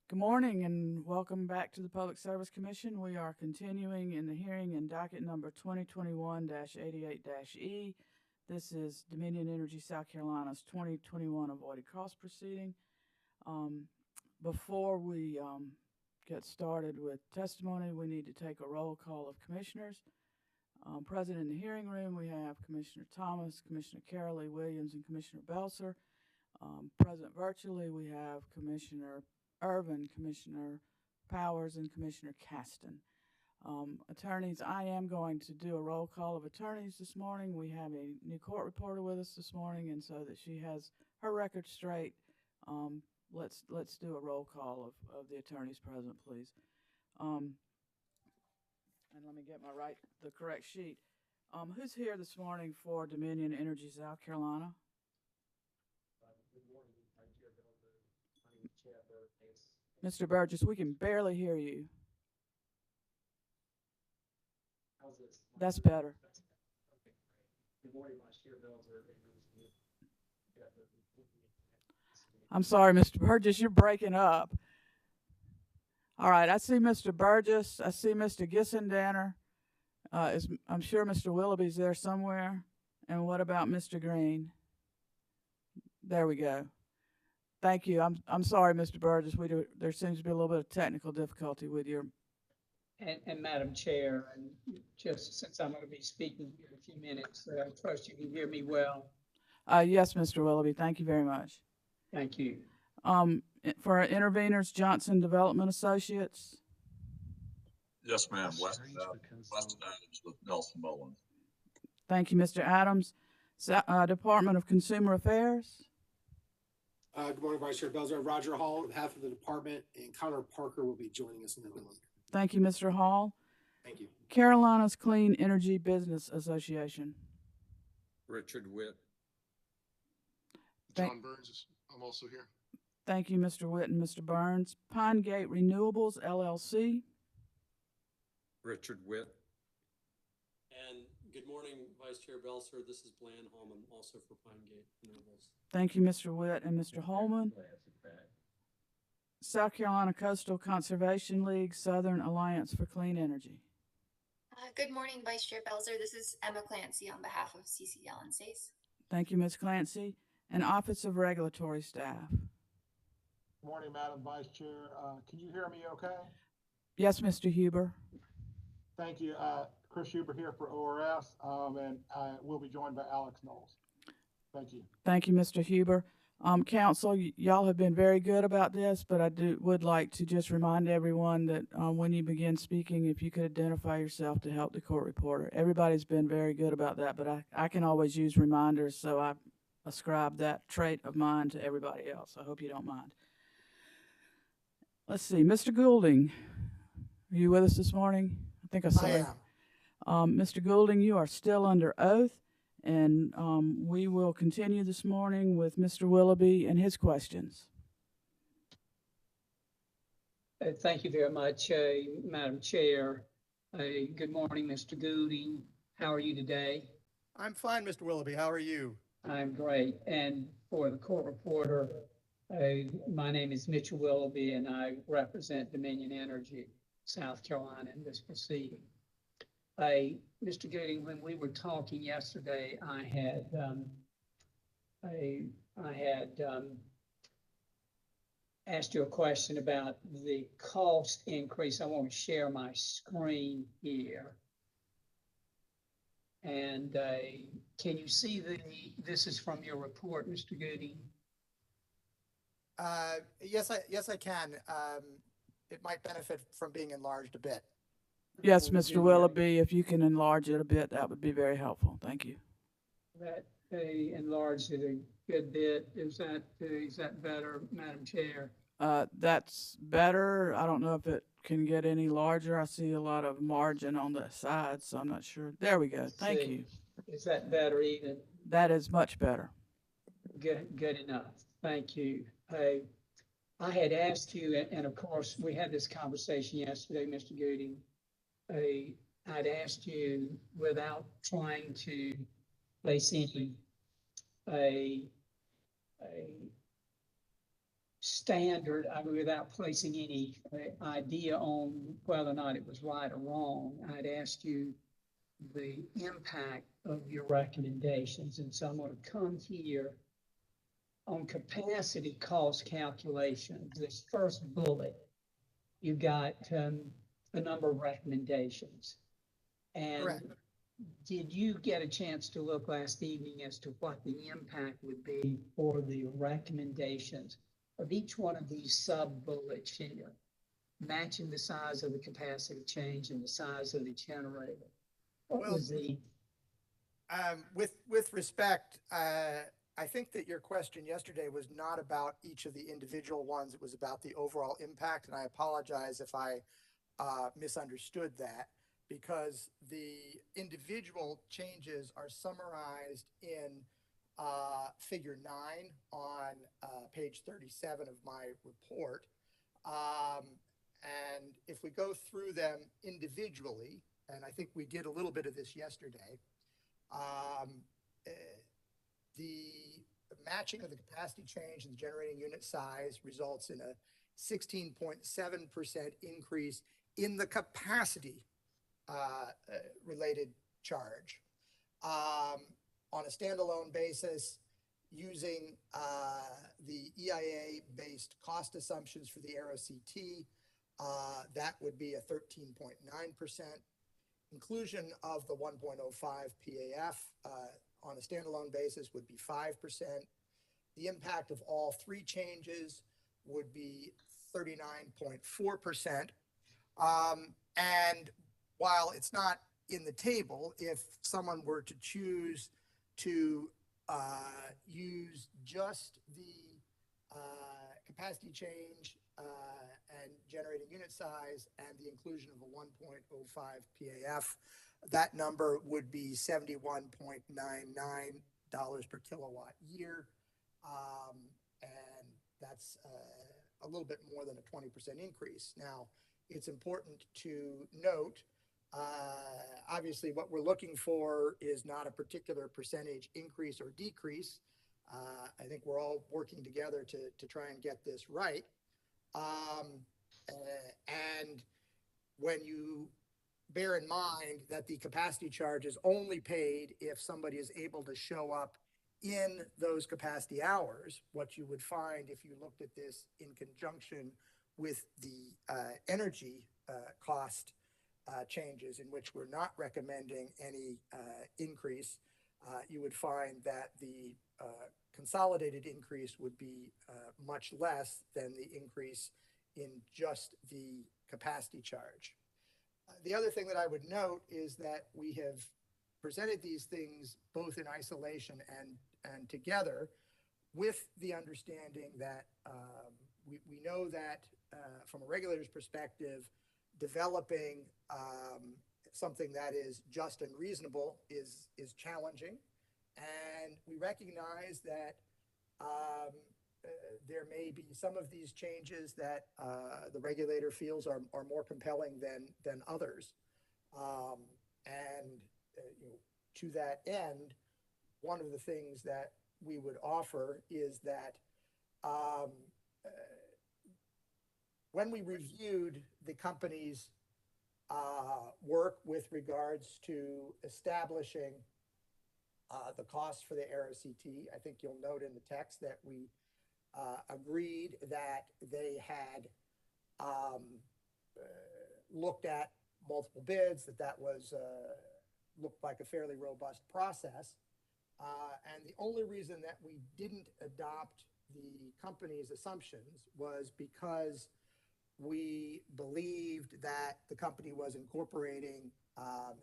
Good morning and welcome back to the Public Service Commission. We are continuing in the hearing in docket number 2021-88-E. This is Dominion Energy South Carolina's 2021 avoided cost proceeding. Before we get started with testimony, we need to take a roll call of commissioners. Present in the hearing room, we have Commissioner Thomas, Commissioner Carolee Williams, and Commissioner Belser. Present virtually, we have Commissioner Irvin, Commissioner Powers, and Commissioner Caston. Attorneys, I am going to do a roll call of attorneys this morning. We have a new court reporter with us this morning, and so that she has her record straight, let's do a roll call of the attorneys present, please. And let me get the correct sheet. Who's here this morning for Dominion Energy South Carolina? Good morning, Chair Belser. My name is Chair Burgess. Mr. Burgess, we can barely hear you. How's this? That's better. Okay, great. Good morning, Vice Chair Belser. I'm sorry, Mr. Burgess, you're breaking up. All right, I see Mr. Burgess. I see Mr. Gissendanner. I'm sure Mr. Willoughby's there somewhere. And what about Mr. Green? There we go. Thank you. I'm sorry, Mr. Burgess. There seems to be a little bit of technical difficulty with your. And Madam Chair, and just since I'm going to be speaking here in a few minutes, I trust you can hear me well. Yes, Mr. Willoughby. Thank you very much. Thank you. For our interveners, Johnson Development Associates. Yes, ma'am. Weston Adams with Nelson Mullins. Thank you, Mr. Adams. Department of Consumer Affairs. Good morning, Vice Chair Belser. Roger Hall, on behalf of the department, and Connor Parker will be joining us in the middle. Thank you, Mr. Hall. Thank you. Carolina's Clean Energy Business Association. Richard Witt. John Burns, I'm also here. Thank you, Mr. Witt and Mr. Burns. Pine Gate Renewables, LLC. Richard Witt. And good morning, Vice Chair Belser. This is Bland Holman, also for Pine Gate Renewables. Thank you, Mr. Witt and Mr. Holman. South Carolina Coastal Conservation League, Southern Alliance for Clean Energy. Good morning, Vice Chair Belser. This is Emma Clancy on behalf of CCL and SACE. Thank you, Ms. Clancy. And Office of Regulatory Staff. Good morning, Madam Vice Chair. Can you hear me okay? Yes, Mr. Huber. Thank you. Chris Huber here for ORS, and I will be joined by Alex Knowles. Thank you. Thank you, Mr. Huber. Council, y'all have been very good about this, but I would like to just remind everyone that when you begin speaking, if you could identify yourself to help the court reporter. Everybody's been very good about that, but I can always use reminders, so I ascribe that trait of mine to everybody else. I hope you don't mind. Let's see, Mr. Goulding, are you with us this morning? I think I saw you. Mr. Goulding, you are still under oath, and we will continue this morning with Mr. Willoughby and his questions. Thank you very much, Madam Chair. Good morning, Mr. Goulding. How are you today? I'm fine, Mr. Willoughby. How are you? I'm great. And for the court reporter, my name is Mitchell Willoughby, and I represent Dominion Energy South Carolina in this proceeding. Mr. Goulding, when we were talking yesterday, I had asked you a question about the cost increase. I want to share my screen here. And can you see this is from your report, Mr. Goulding? Yes, I can. It might benefit from being enlarged a bit. Yes, Mr. Willoughby, if you can enlarge it a bit, that would be very helpful. Thank you. That enlarged it a good bit. Is that better, Madam Chair? That's better. I don't know if it can get any larger. I see a lot of margin on the sides, so I'm not sure. There we go. Thank you. Is that better even? That is much better. Good enough. Thank you. I had asked you, and of course, we had this conversation yesterday, Mr. Goulding. I'd asked you, without trying to place any standard, I mean, without placing any idea on whether or not it was right or wrong, I'd asked you the impact of your recommendations. And so I'm going to come here on capacity cost calculations. This first bullet, you've got a number of recommendations. And Correct. did you get a chance to look last evening as to what the impact would be for the recommendations of each one of these sub-bullets here, matching the size of the capacity change and the size of the generator? What Well, was the, with respect, I think that your question yesterday was not about each of the individual ones. It was about the overall impact, and I apologize if I misunderstood that, because the individual changes are summarized in figure 9 on page 37 of my report. And if we go through them individually, and I think we did a little bit of this yesterday, the matching of the capacity change and the generating unit size results in a 16.7% increase in the capacity related charge. On a standalone basis, using the EIA-based cost assumptions for the AeroCT, that would be a 13.9%. Inclusion of the 1.05 PAF on a standalone basis would be 5%. The impact of all three changes would be 39.4%. And while it's not in the table, if someone were to choose to use just the capacity change and generating unit size and the inclusion of a 1.05 PAF, that number would be $71.99 per kilowatt year. And that's a little bit more than a 20% increase. Now, it's important to note, obviously what we're looking for is not a particular percentage increase or decrease. I think we're all working together to try and get this right. And when you bear in mind that the capacity charge is only paid if somebody is able to show up in those capacity hours, what you would find if you looked at this in conjunction with the energy cost changes, in which we're not recommending any increase, you would find that the consolidated increase would be much less than the increase in just the capacity charge. The other thing that I would note is that we have presented these things both in isolation and together, with the understanding that we know that from a regulator's perspective, developing something that is just and reasonable is challenging. And we recognize that there may be some of these changes that the regulator feels are more compelling than others. To that end, one of the things that we would offer is that when we reviewed the company's work with regards to establishing the costs for the AeroCT, I think you'll note in the text that we agreed that they had looked at multiple bids, that was looked like a fairly robust process. And the only reason that we didn't adopt the company's assumptions was because we believed that the company was incorporating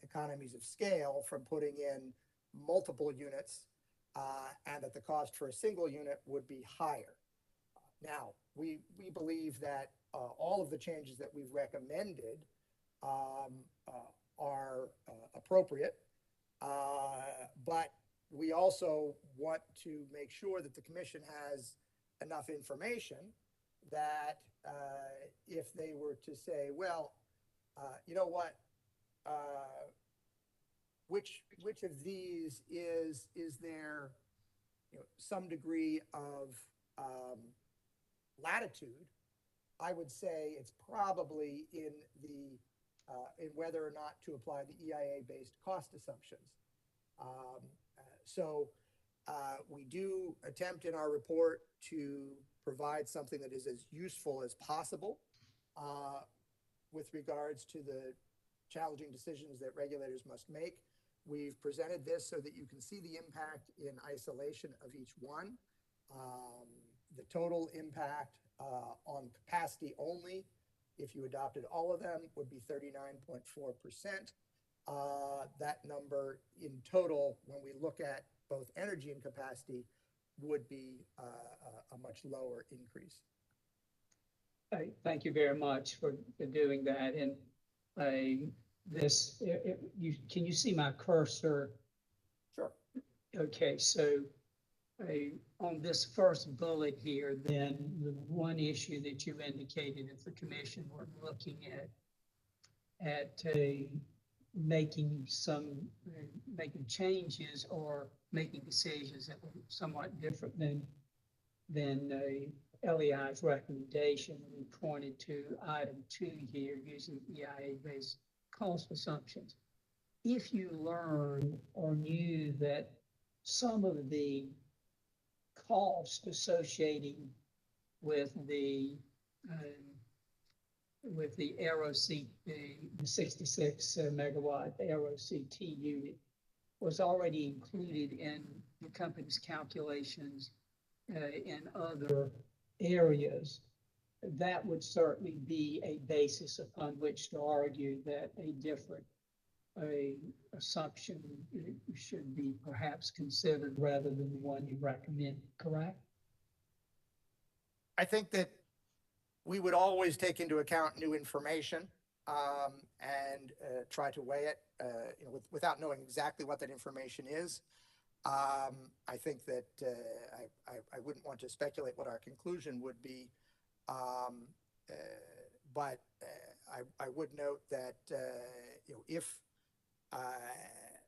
economies of scale from putting in multiple units, and that the cost for a single unit would be higher. Now, we believe that all of the changes that we've recommended are appropriate, but we also want to make sure that the commission has enough information that if they were to say, well, you know what, which of these is there some degree of latitude, I would say it's probably in in whether or not to apply the EIA-based cost assumptions. So we do attempt in our report to provide something that is as useful as possible with regards to the challenging decisions that regulators must make. We've presented this so that you can see the impact in isolation of each one. The total impact on capacity only, if you adopted all of them, would be 39.4%. That number in total, when we look at both energy and capacity, would be a much lower increase. Thank you very much for doing that. And can you see my cursor? Sure. Okay, so on this first bullet here, then the one issue that you indicated if the commission were looking at making changes or making decisions that were somewhat different than LEI's recommendation, we pointed to item 2 here using EIA-based cost assumptions. If you learned or knew that some of the cost associated with the the 66 megawatt AeroCT unit was already included in the company's calculations in other areas, that would certainly be a basis upon which to argue that a different assumption should be perhaps considered rather than the one you recommend, correct? I think that we would always take into account new information and try to weigh it without knowing exactly what that information is. I think that I wouldn't want to speculate what our conclusion would be, but I would note that if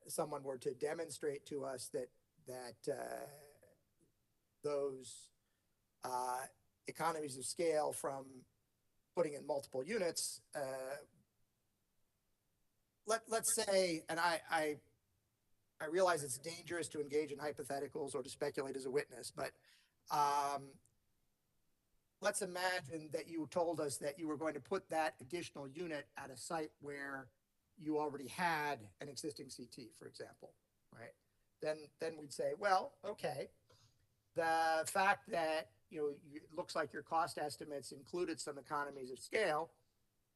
someone were to demonstrate to us that those economies of scale from putting in multiple units, let's say, and I realize it's dangerous to engage in hypotheticals or to speculate as a witness, but let's imagine that you told us that you were going to put that additional unit at a site where you already had an existing CT, for example, right? Then we'd say, well, okay, the fact that it looks like your cost estimates included some economies of scale,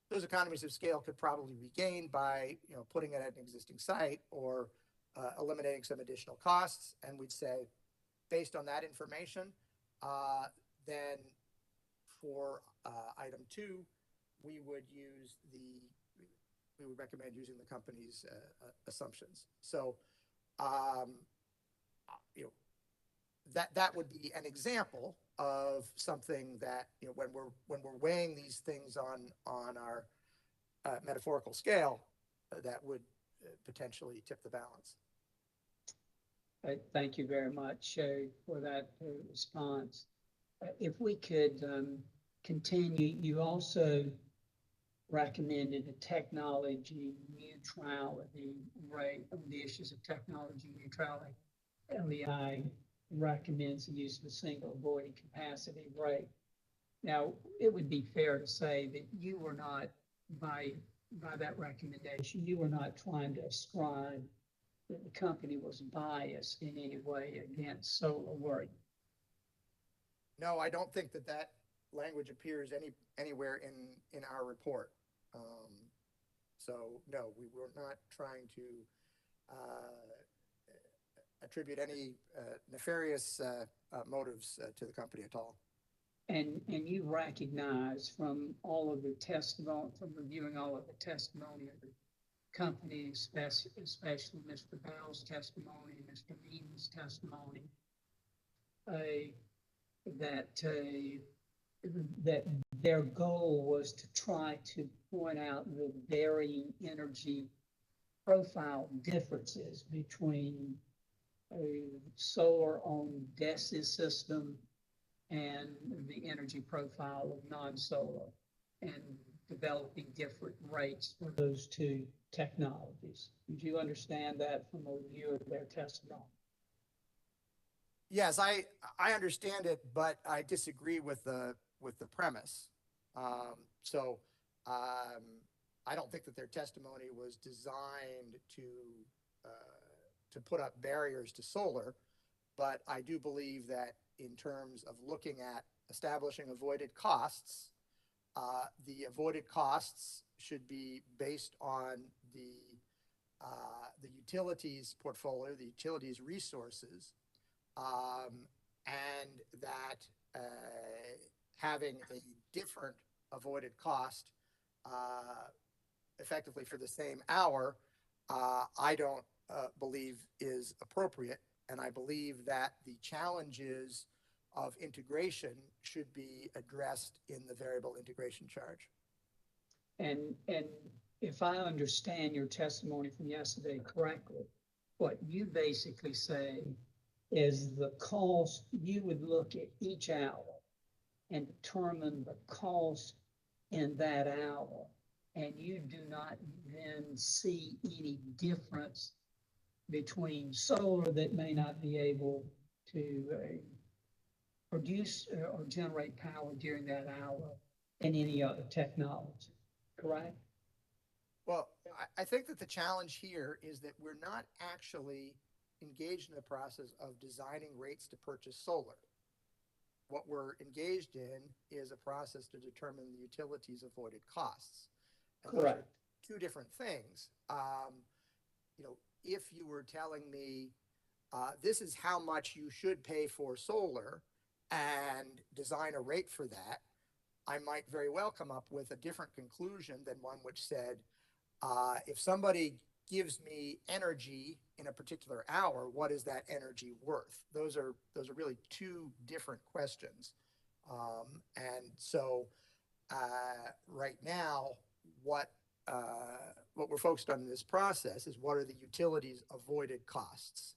those economies of scale could probably be gained by putting it at an existing site or eliminating some additional costs. And we'd say, based on that information, then for item 2, we would recommend using the company's assumptions. So, that would be an example of something that when we're weighing these things on our metaphorical scale, that would potentially tip the balance. Thank you very much for that response. If we could continue, you also recommended a technology neutrality rate on the issues of technology neutrality. LEI recommends the use of a single avoiding capacity rate. Now, it would be fair to say that you were not, by that recommendation, you were not trying to ascribe that the company was biased in any way against solar work. No, I don't think that language appears anywhere in our report. So no, we were not trying to attribute any nefarious motives to the company at all. And you recognize from all of the testimony, from reviewing all of the testimony of the company, especially Mr. Bell's testimony, Mr. Eaton's testimony, that their goal was to try to point out the varying energy profile differences between a solar on DES's system and the energy profile of non-solar, and developing different rates for those two technologies. Did you understand that from a review of their testimony? Yes, I understand it, but I disagree with the premise. So I don't think that their testimony was designed to put up barriers to solar, but I do believe that in terms of looking at establishing avoided costs, the avoided costs should be based on the utilities portfolio, the utilities resources, and that having a different avoided cost effectively for the same hour, I don't believe is appropriate. And I believe that the challenges of integration should be addressed in the variable integration charge. And if I understand your testimony from yesterday correctly, what you basically say is the cost, you would look at each hour and determine the cost in that hour, and you do not then see any difference between solar that may not be able to produce or generate power during that hour and any other technology, correct? Well, I think that the challenge here is that we're not actually engaged in the process of designing rates to purchase solar. What we're engaged in is a process to determine the utilities avoided costs. And correct. Those are two different things. You know, if you were telling me this is how much you should pay for solar and design a rate for that, I might very well come up with a different conclusion than one which said, if somebody gives me energy in a particular hour, what is that energy worth? Those are really two different questions. And so right now, what we're focused on in this process is what are the utilities avoided costs?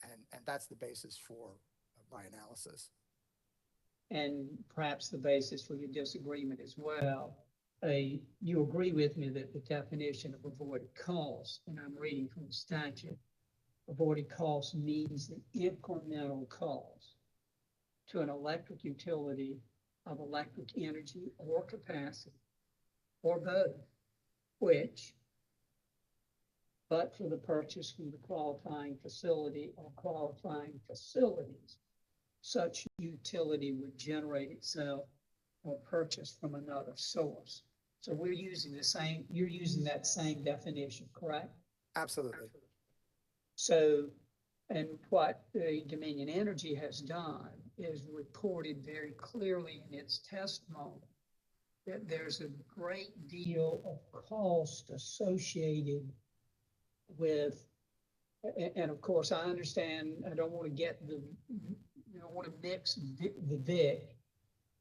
And that's the basis for my analysis. And perhaps the basis for your disagreement as well. You agree with me that the definition of avoided cost, and I'm reading from the statute, avoided cost means the incremental cost to an electric utility of electric energy or capacity, or both, which, but for the purchase from the qualifying facility or qualifying facilities, such utility would generate itself or purchase from another source. So we're using the same, you're using that same definition, correct? Absolutely. So, and what the Dominion Energy has done is reported very clearly in its testimony that there's a great deal of cost associated with, and of course I understand, I don't want to get you don't want to mix the VIC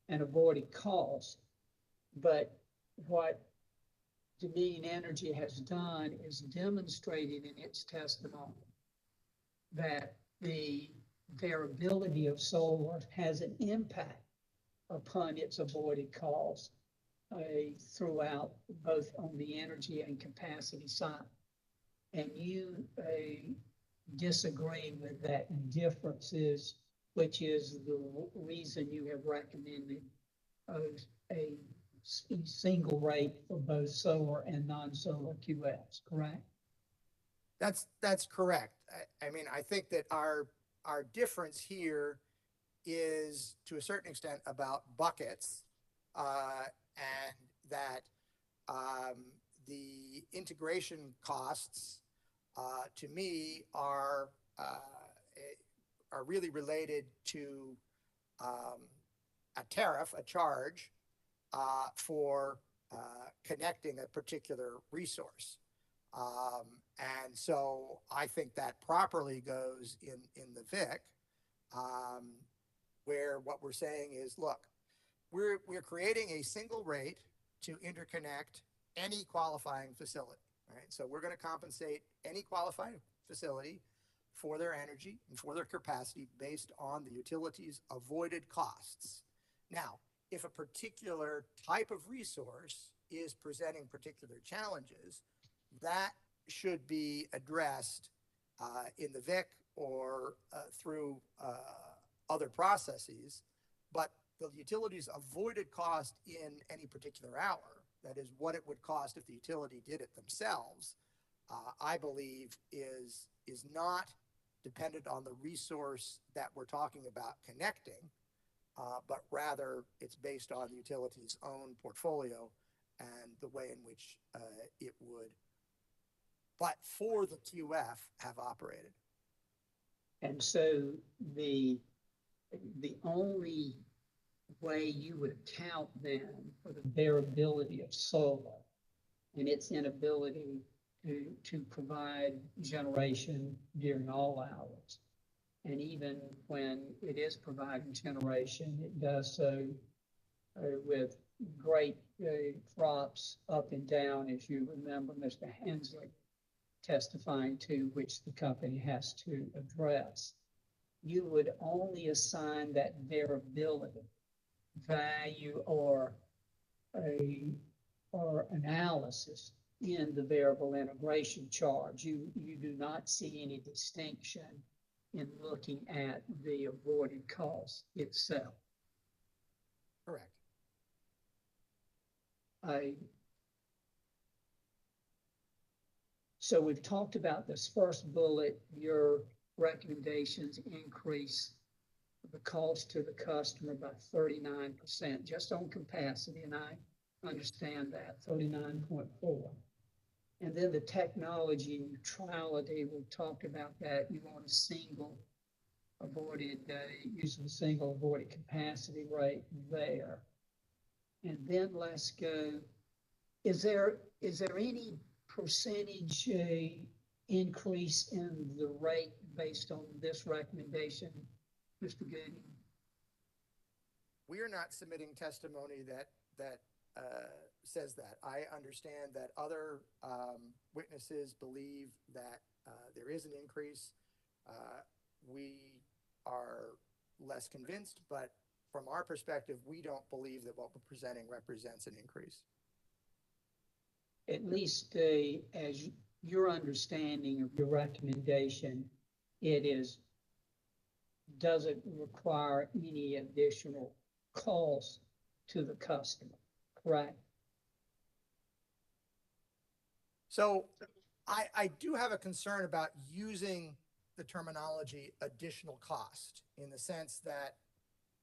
and avoided cost, but what Dominion Energy has done is demonstrated in its testimony that the variability of solar has an impact upon its avoided cost throughout both on the energy and capacity side. And you disagree with that differences, which is the reason you have recommended a single rate for both solar and non-solar QS, correct? That's correct. I mean, I think that our difference here is to a certain extent about buckets, and that the integration costs to me are really related to a tariff, a charge for connecting a particular resource. And so I think that properly goes in the VIC, where what we're saying is, look, we're creating a single rate to interconnect any qualifying facility, right? So we're going to compensate any qualifying facility for their energy and for their capacity based on the utility's avoided costs. Now, if a particular type of resource is presenting particular challenges, that should be addressed in the VIC or through other processes. But the utility's avoided cost in any particular hour, that is what it would cost if the utility did it themselves, I believe is not dependent on the resource that we're talking about connecting, but rather it's based on the utility's own portfolio and the way in which it would, but for the QF, have operated. And so the only way you would account then for the variability of solar and its inability to provide generation during all hours, and even when it is providing generation, it does so with great drops up and down, as you remember Mr. Hensley testifying to, which the company has to address. You would only assign that variability value or analysis in the variable integration charge. You do not see any distinction in looking at the avoided cost itself. Correct. So we've talked about this first bullet, your recommendations increase the cost to the customer by 39%, just on capacity, and I understand that, 39.4. And then the technology neutrality, we've talked about that. You want a single avoided, using a single avoided capacity rate there. And then let's go, is there any percentage increase in the rate based on this recommendation, Mr. Goody? We are not submitting testimony that says that. I understand that other witnesses believe that there is an increase. We are less convinced, but from our perspective, we don't believe that what we're presenting represents an increase. At least as your understanding of your recommendation, doesn't require any additional cost to the customer, correct? So I do have a concern about using the terminology additional cost, in the sense that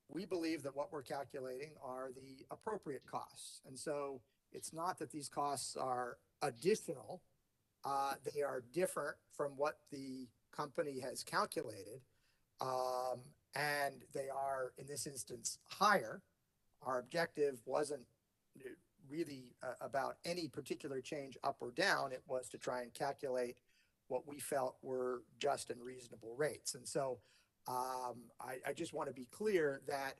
we believe that what we're calculating are the appropriate costs. And so it's not that these costs are additional. They are different from what the company has calculated. And they are, in this instance, higher. Our objective wasn't really about any particular change up or down. It was to try and calculate what we felt were just and reasonable rates. And so I just want to be clear that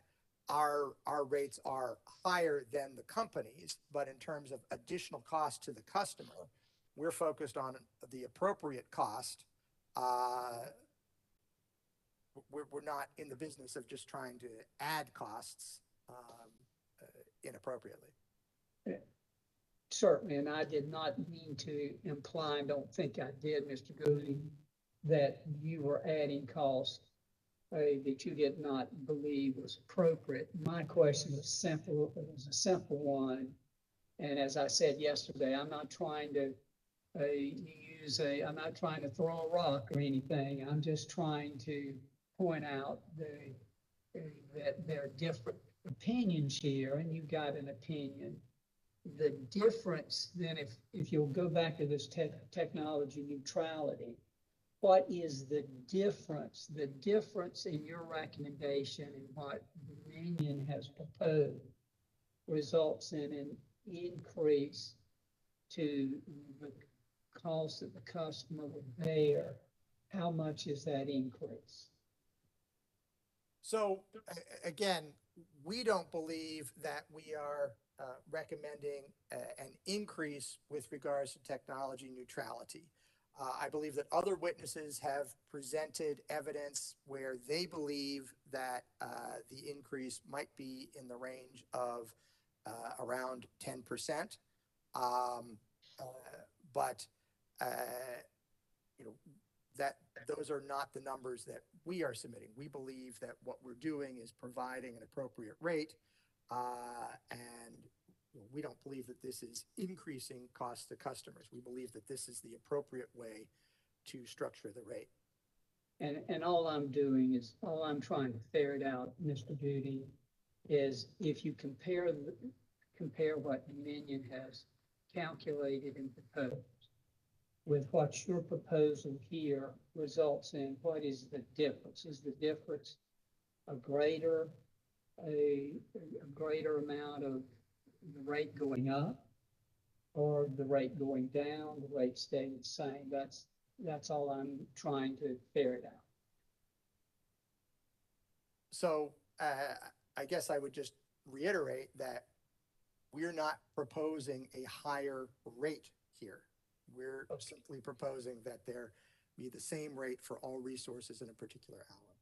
our rates are higher than the company's, but in terms of additional cost to the customer, we're focused on the appropriate cost. We're not in the business of just trying to add costs inappropriately. Certainly, and I did not mean to imply, and don't think I did, Mr. Goody, that you were adding costs that you did not believe was appropriate. My question was simple. It was a simple one. And as I said yesterday, I'm not trying to I'm not trying to throw a rock or anything. I'm just trying to point out that there are different opinions here, and you've got an opinion. The difference then, if you'll go back to this technology neutrality, what is the difference? The difference in your recommendation and what Dominion has proposed results in an increase to the cost that the customer would bear. How much is that increase? So again, we don't believe that we are recommending an increase with regards to technology neutrality. I believe that other witnesses have presented evidence where they believe that the increase might be in the range of around 10%. But you know, that those are not the numbers that we are submitting. We believe that what we're doing is providing an appropriate rate, and we don't believe that this is increasing costs to customers. We believe that this is the appropriate way to structure the rate. And all I'm doing is, all I'm trying to ferret out, Mr. Duty, is if you compare what Dominion has calculated and proposed with what your proposal here results in, what is the difference? Is the difference a greater amount of the rate going up, or the rate going down, the rate staying the same? That's all I'm trying to ferret out. So I guess I would just reiterate that we're not proposing a higher rate here. We're simply proposing that there be the same rate for all resources in a particular hour.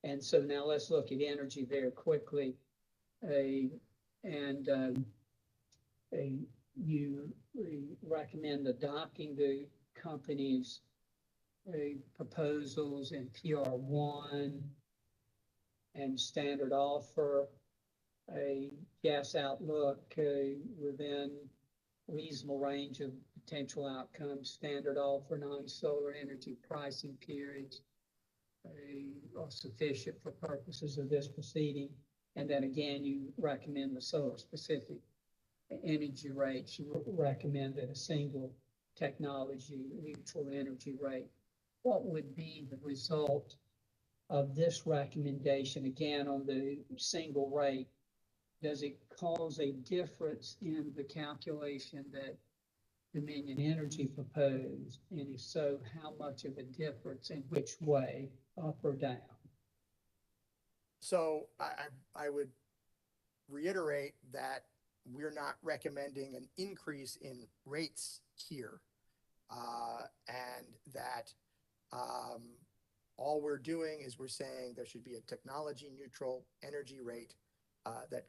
And so now let's look at energy very quickly. You recommend adopting the company's proposals in PR1 and standard offer, a gas outlook within reasonable range of potential outcomes, standard offer, non-solar energy pricing periods are sufficient for purposes of this proceeding. And then again, you recommend the solar specific energy rates. You recommend that a single technology neutral energy rate. What would be the result of this recommendation again on the single rate? Does it cause a difference in the calculation that Dominion Energy proposed? And if so, how much of a difference, in which way, up or down? So I would reiterate that we're not recommending an increase in rates here, and that all we're doing is we're saying there should be a technology neutral energy rate that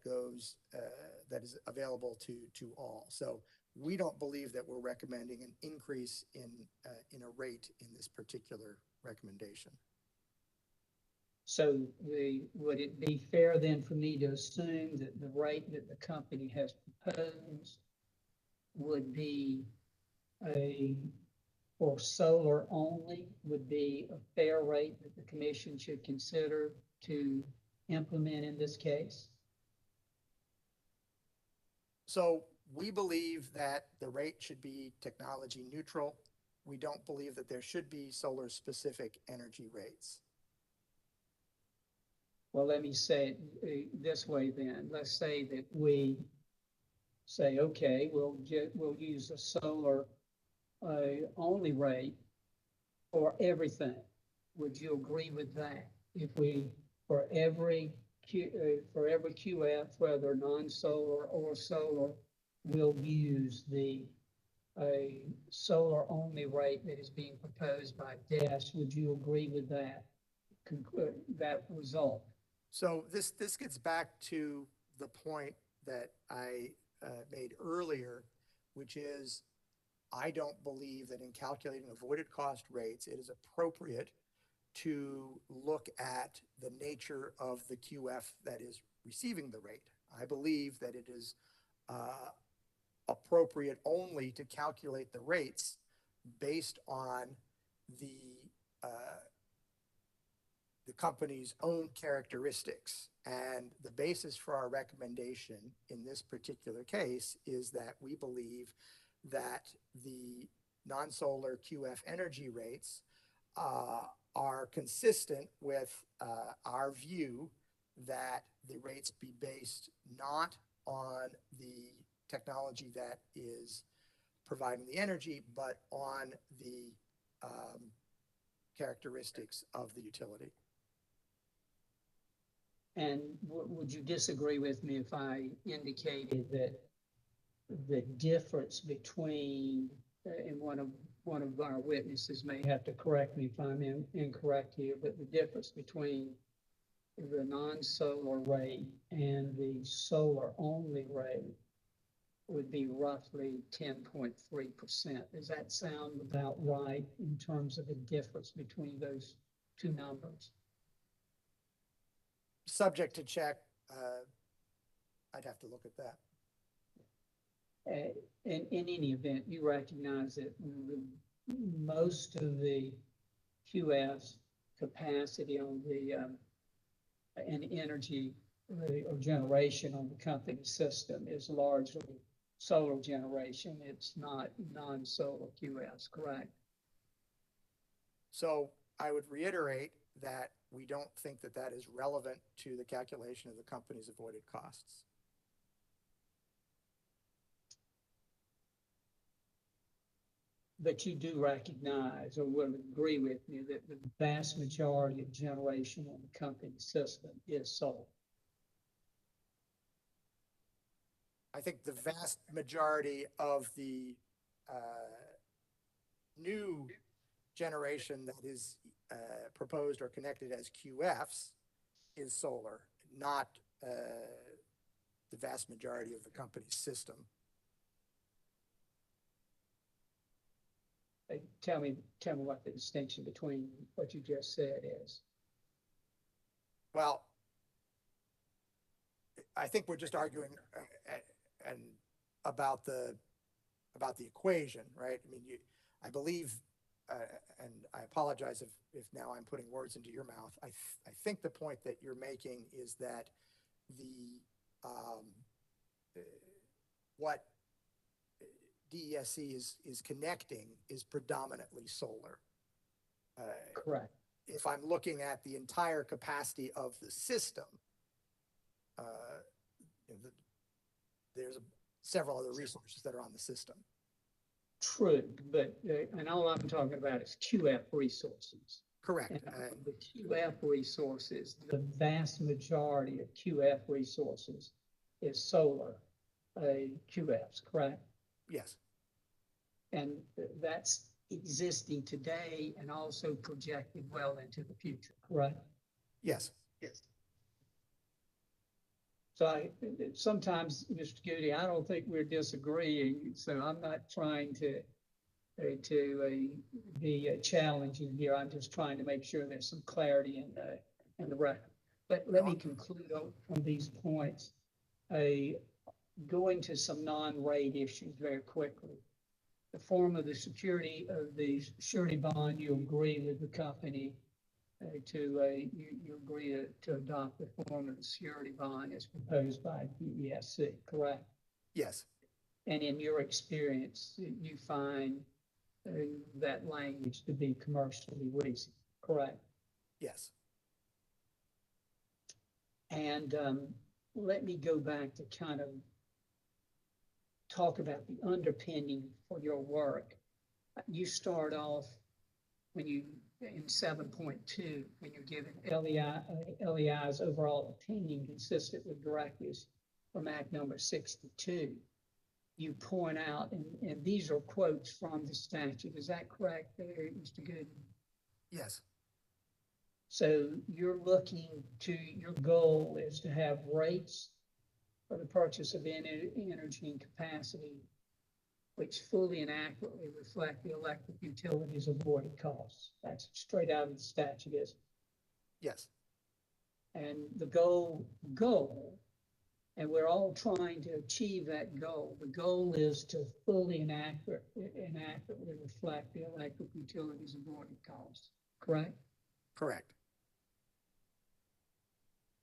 is available to all. So we don't believe that we're recommending an increase in a rate in this particular recommendation. So would it be fair then for me to assume that the rate that the company has proposed would be for solar only, would be a fair rate that the commission should consider to implement in this case? So we believe that the rate should be technology neutral. We don't believe that there should be solar specific energy rates. Well, let me say it this way then. Let's say that we say, okay, we'll use a solar only rate for everything. Would you agree with that? If we, for every QF, whether non-solar or solar, we'll use the solar only rate that is being proposed by DES. Would you agree with that result? So this gets back to the point that I made earlier, which is I don't believe that in calculating avoided cost rates, it is appropriate to look at the nature of the QF that is receiving the rate. I believe that it is appropriate only to calculate the rates based on the company's own characteristics. And the basis for our recommendation in this particular case is that we believe that the non-solar QF energy rates are consistent with our view that the rates be based not on the technology that is providing the energy, but on the characteristics of the utility. And would you disagree with me if I indicated that the difference between, and one one of our witnesses may have to correct me if I'm incorrect here, but the difference between the non-solar rate and the solar-only rate would be roughly 10.3%. Does that sound about right in terms of the difference between those two numbers? Subject to check, I'd have to look at that. In any event, you recognize that most of the QS capacity on the and energy or generation on the company system is largely solar generation. It's not non-solar QS, correct? So I would reiterate that we don't think that that is relevant to the calculation of the company's avoided costs. But you do recognize or will agree with me that the vast majority of generation on the company system is solar. I think the vast majority of the new generation that is proposed or connected as QFs is solar, not the vast majority of the company's system. Tell me what the distinction between what you just said is. Well, I think we're just arguing and about the equation, right? I mean, I believe, and I apologize if now I'm putting words into your mouth. I think the point that you're making is that the what DESC is connecting is predominantly solar. Correct. If I'm looking at the entire capacity of the system, there's several other resources that are on the system. True, but and all I'm talking about is QF resources. Correct. And the QF resources, the vast majority of QF resources is solar QFs, correct? Yes. And that's existing today and also projected well into the future, correct? Yes. Yes. So sometimes, Mr. Goody, I don't think we're disagreeing, so I'm not trying to be challenging here. I'm just trying to make sure there's some clarity in the record. But let me conclude on these points. Going to some non-rate issues very quickly. The form of the surety bond, you agree with the company you agree to adopt the form of the security bond as proposed by PSC, correct? Yes. And in your experience, you find that language to be commercially reasonable, correct? Yes. And let me go back to kind of talk about the underpinning for your work. You start off in 7.2, when you're given LEI's overall opinion consistent with directives from Act number 62, you point out, and these are quotes from the statute. Is that correct there, Mr. Gooden? Yes. So your goal is to have rates for the purchase of energy and capacity which fully and accurately reflect the electric utilities avoided costs. That's straight out of the statute, isn't it? Yes. And the goal, and we're all trying to achieve that goal. The goal is to fully and accurately reflect the electric utilities avoided costs, correct? Correct.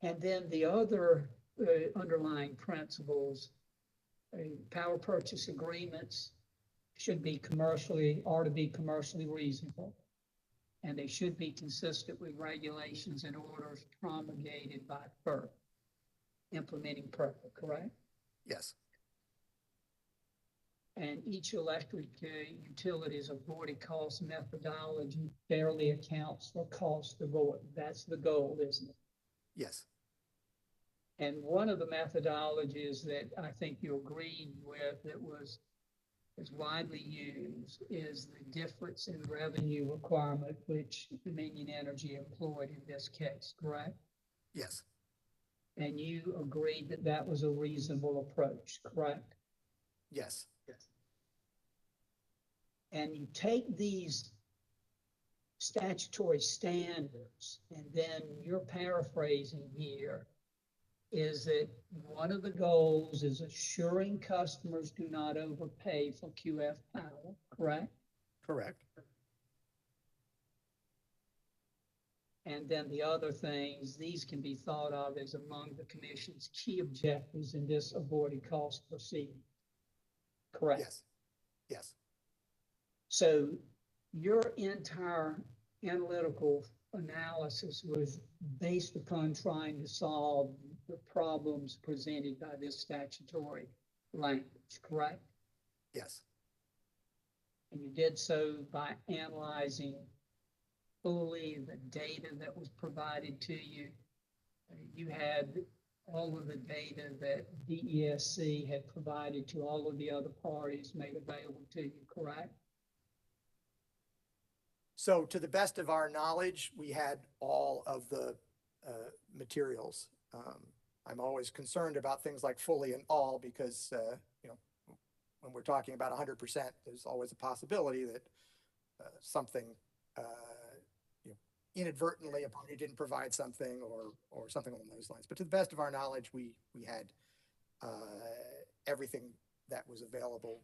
And then the other underlying principles, power purchase agreements are to be commercially reasonable, and they should be consistent with regulations and orders promulgated by FERC, implementing PERPA, correct? Yes. And each electric utility's avoided cost methodology fairly accounts for cost avoided. That's the goal, isn't it? Yes. And one of the methodologies that I think you agreed with that was is widely used is the difference in revenue requirement which Dominion Energy employed in this case, correct? Yes, And you agreed that that was a reasonable approach, correct? yes, And you take these statutory standards, and then you're paraphrasing here, is that one of the goals is assuring customers do not overpay for QF power, correct? correct. And then the other things, these can be thought of as among the commission's key objectives in this avoided cost proceeding, correct? Yes, yes, So your entire analytical analysis was based upon trying to solve the problems presented by this statutory language, correct? yes, And you did so by analyzing fully the data that was provided to you. You had all of the data that DESC had provided to all of the other parties made available to you, correct? So to the best of our knowledge, we had all of the materials. I'm always concerned about things like fully and all because, you know, when we're talking about 100%, there's always a possibility that something, you know, inadvertently a party didn't provide something or something along those lines. But to the best of our knowledge, we had everything that was available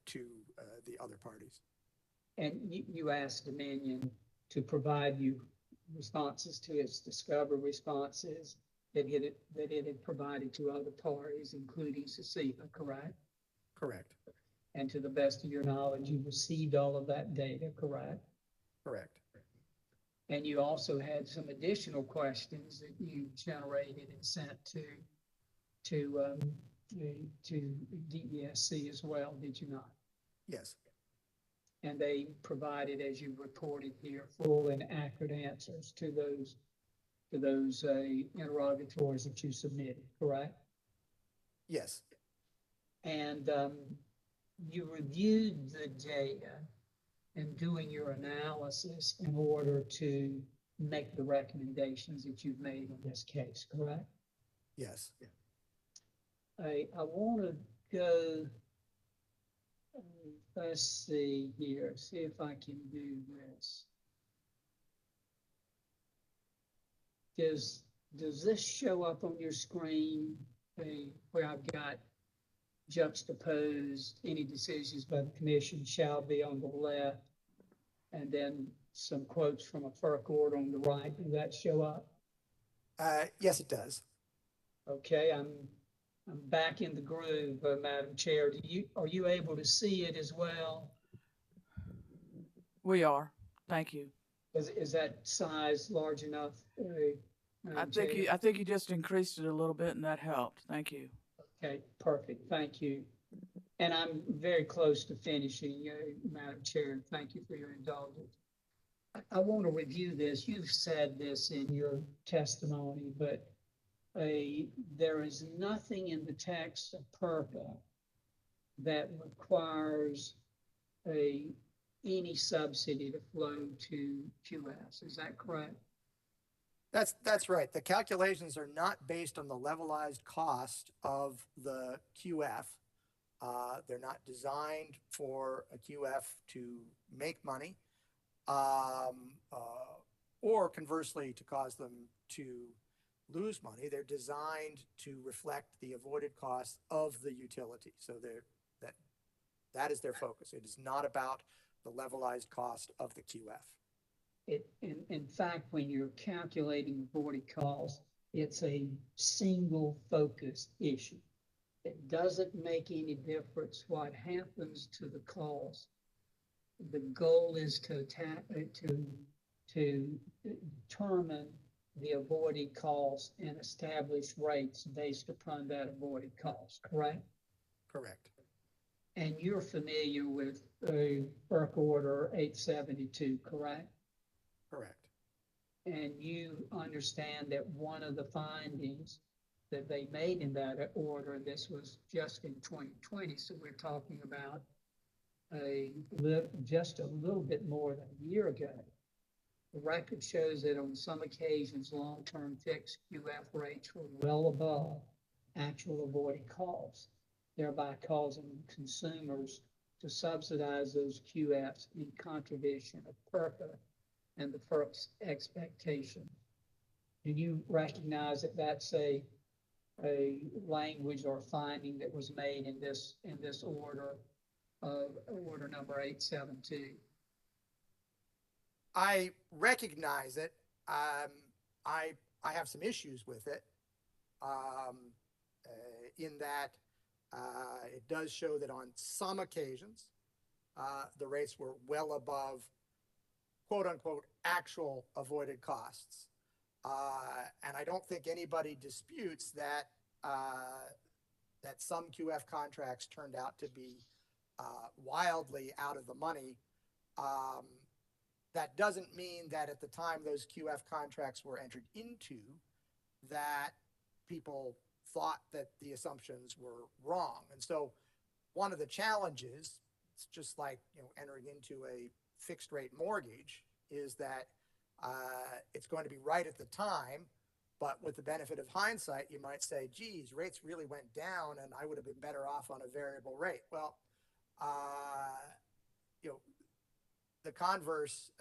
to the other parties. And you asked Dominion to provide you responses to its discovery responses that it had provided to other parties, including Cecilia, correct? Correct. And to the best of your knowledge, you received all of that data, correct? Correct. And you also had some additional questions that you generated and sent to DESC as well, did you not? Yes. And they provided, as you reported here, full and accurate answers to those interrogatories that you submitted, correct? Yes. And you reviewed the data in doing your analysis in order to make the recommendations that you've made in this case, correct? Yes. I want to go, let's see here, see if I can do this. Does this show up on your screen where I've got juxtaposed any decisions by the commission shall be on the left, and then some quotes from a FERC order on the right? Does that show up? Yes, it does. Okay, I'm back in the groove, Madam Chair. Are you able to see it as well? We are. Thank you. Is that size large enough? Madam Chair? I think you just increased it a little bit and that helped. Thank you. Okay, perfect. Thank you. And I'm very close to finishing, Madam Chair. Thank you for your indulgence. I want to review this. You've said this in your testimony, but there is nothing in the text of PURPA that requires any subsidy to flow to QS. Is that correct? That's right. The calculations are not based on the levelized cost of the QF. They're not designed for a QF to make money, or conversely to cause them to lose money. They're designed to reflect the avoided costs of the utility. So that is their focus. It is not about the levelized cost of the QF. In fact, when you're calculating avoided costs, it's a single focused issue. It doesn't make any difference what happens to the cost. The goal is to determine the avoided cost and establish rates based upon that avoided cost, correct? Correct. And you're familiar with FERC Order 872, correct? Correct. And you understand that one of the findings that they made in that order, this was just in 2020, so we're talking about just a little bit more than a year ago. The record shows that on some occasions, long-term fixed QF rates were well above actual avoided costs, thereby causing consumers to subsidize those QFs in contradiction of PURPA and the FERC's expectation. Do you recognize that that's a language or finding that was made in this order of order number 872? I recognize it. I have some issues with it, in that it does show that on some occasions, the rates were well above, quote unquote, actual avoided costs. And I don't think anybody disputes that that some QF contracts turned out to be wildly out of the money. That doesn't mean that at the time those QF contracts were entered into, that people thought that the assumptions were wrong. And so one of the challenges, it's just like, entering into a fixed rate mortgage, is that it's going to be right at the time, but with the benefit of hindsight, you might say, geez, rates really went down and I would have been better off on a variable rate. Well, the converse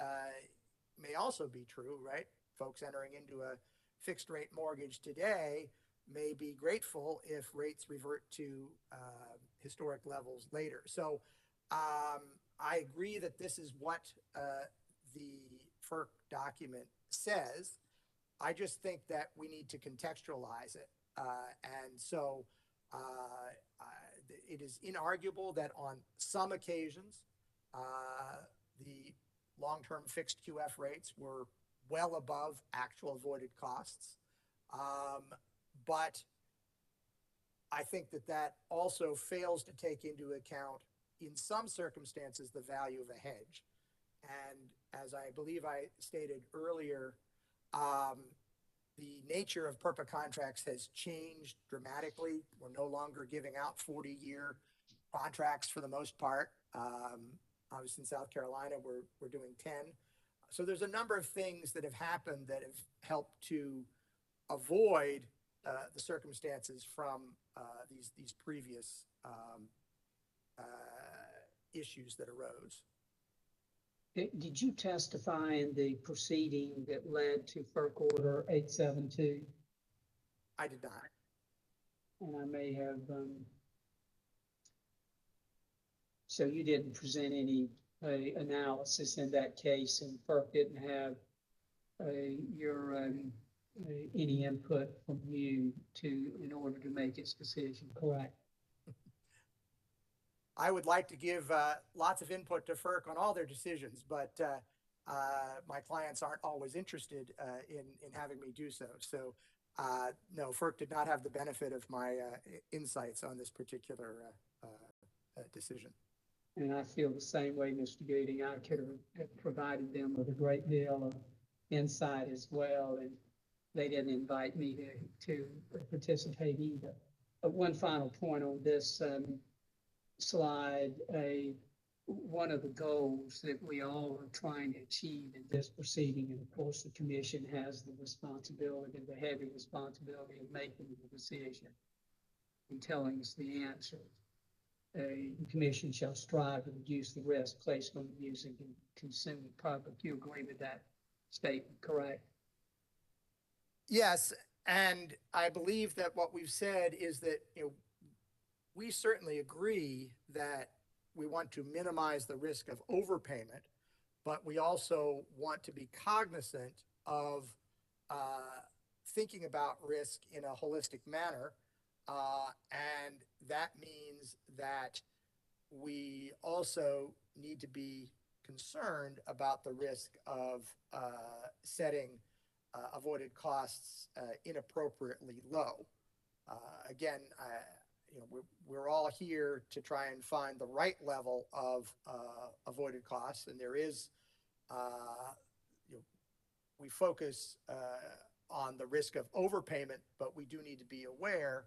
may also be true, right? Folks entering into a fixed rate mortgage today may be grateful if rates revert to historic levels later. So I agree that this is what the FERC document says. I just think that we need to contextualize it. And so it is inarguable that on some occasions, the long-term fixed QF rates were well above actual avoided costs. But I think that that also fails to take into account, in some circumstances, the value of a hedge. And as I believe I stated earlier, the nature of PURPA contracts has changed dramatically. We're no longer giving out 40-year contracts for the most part. Obviously in South Carolina, we're doing 10. So there's a number of things that have happened that have helped to avoid the circumstances from these previous issues that arose. Did you testify in the proceeding that led to FERC Order 872? I did not. And I may have, so you didn't present any analysis in that case, and FERC didn't have any input from you in order to make its decision, correct? I would like to give lots of input to FERC on all their decisions, but my clients aren't always interested in having me do so. So no, FERC did not have the benefit of my insights on this particular decision. And I feel the same way, Mr. Gating. I could have provided them with a great deal of insight as well, and they didn't invite me to participate either. But one final point on this slide, one of the goals that we all are trying to achieve in this proceeding, and of course the commission has the responsibility, the heavy responsibility of making the decision and telling us the answer. The commission shall strive to reduce the risk placed on the use and consuming public. You agree with that statement, correct? Yes, and I believe that what we've said is that we certainly agree that we want to minimize the risk of overpayment, but we also want to be cognizant of thinking about risk in a holistic manner. And that means that we also need to be concerned about the risk of setting avoided costs inappropriately low. Again, we're all here to try and find the right level of avoided costs, and there is, we focus on the risk of overpayment, but we do need to be aware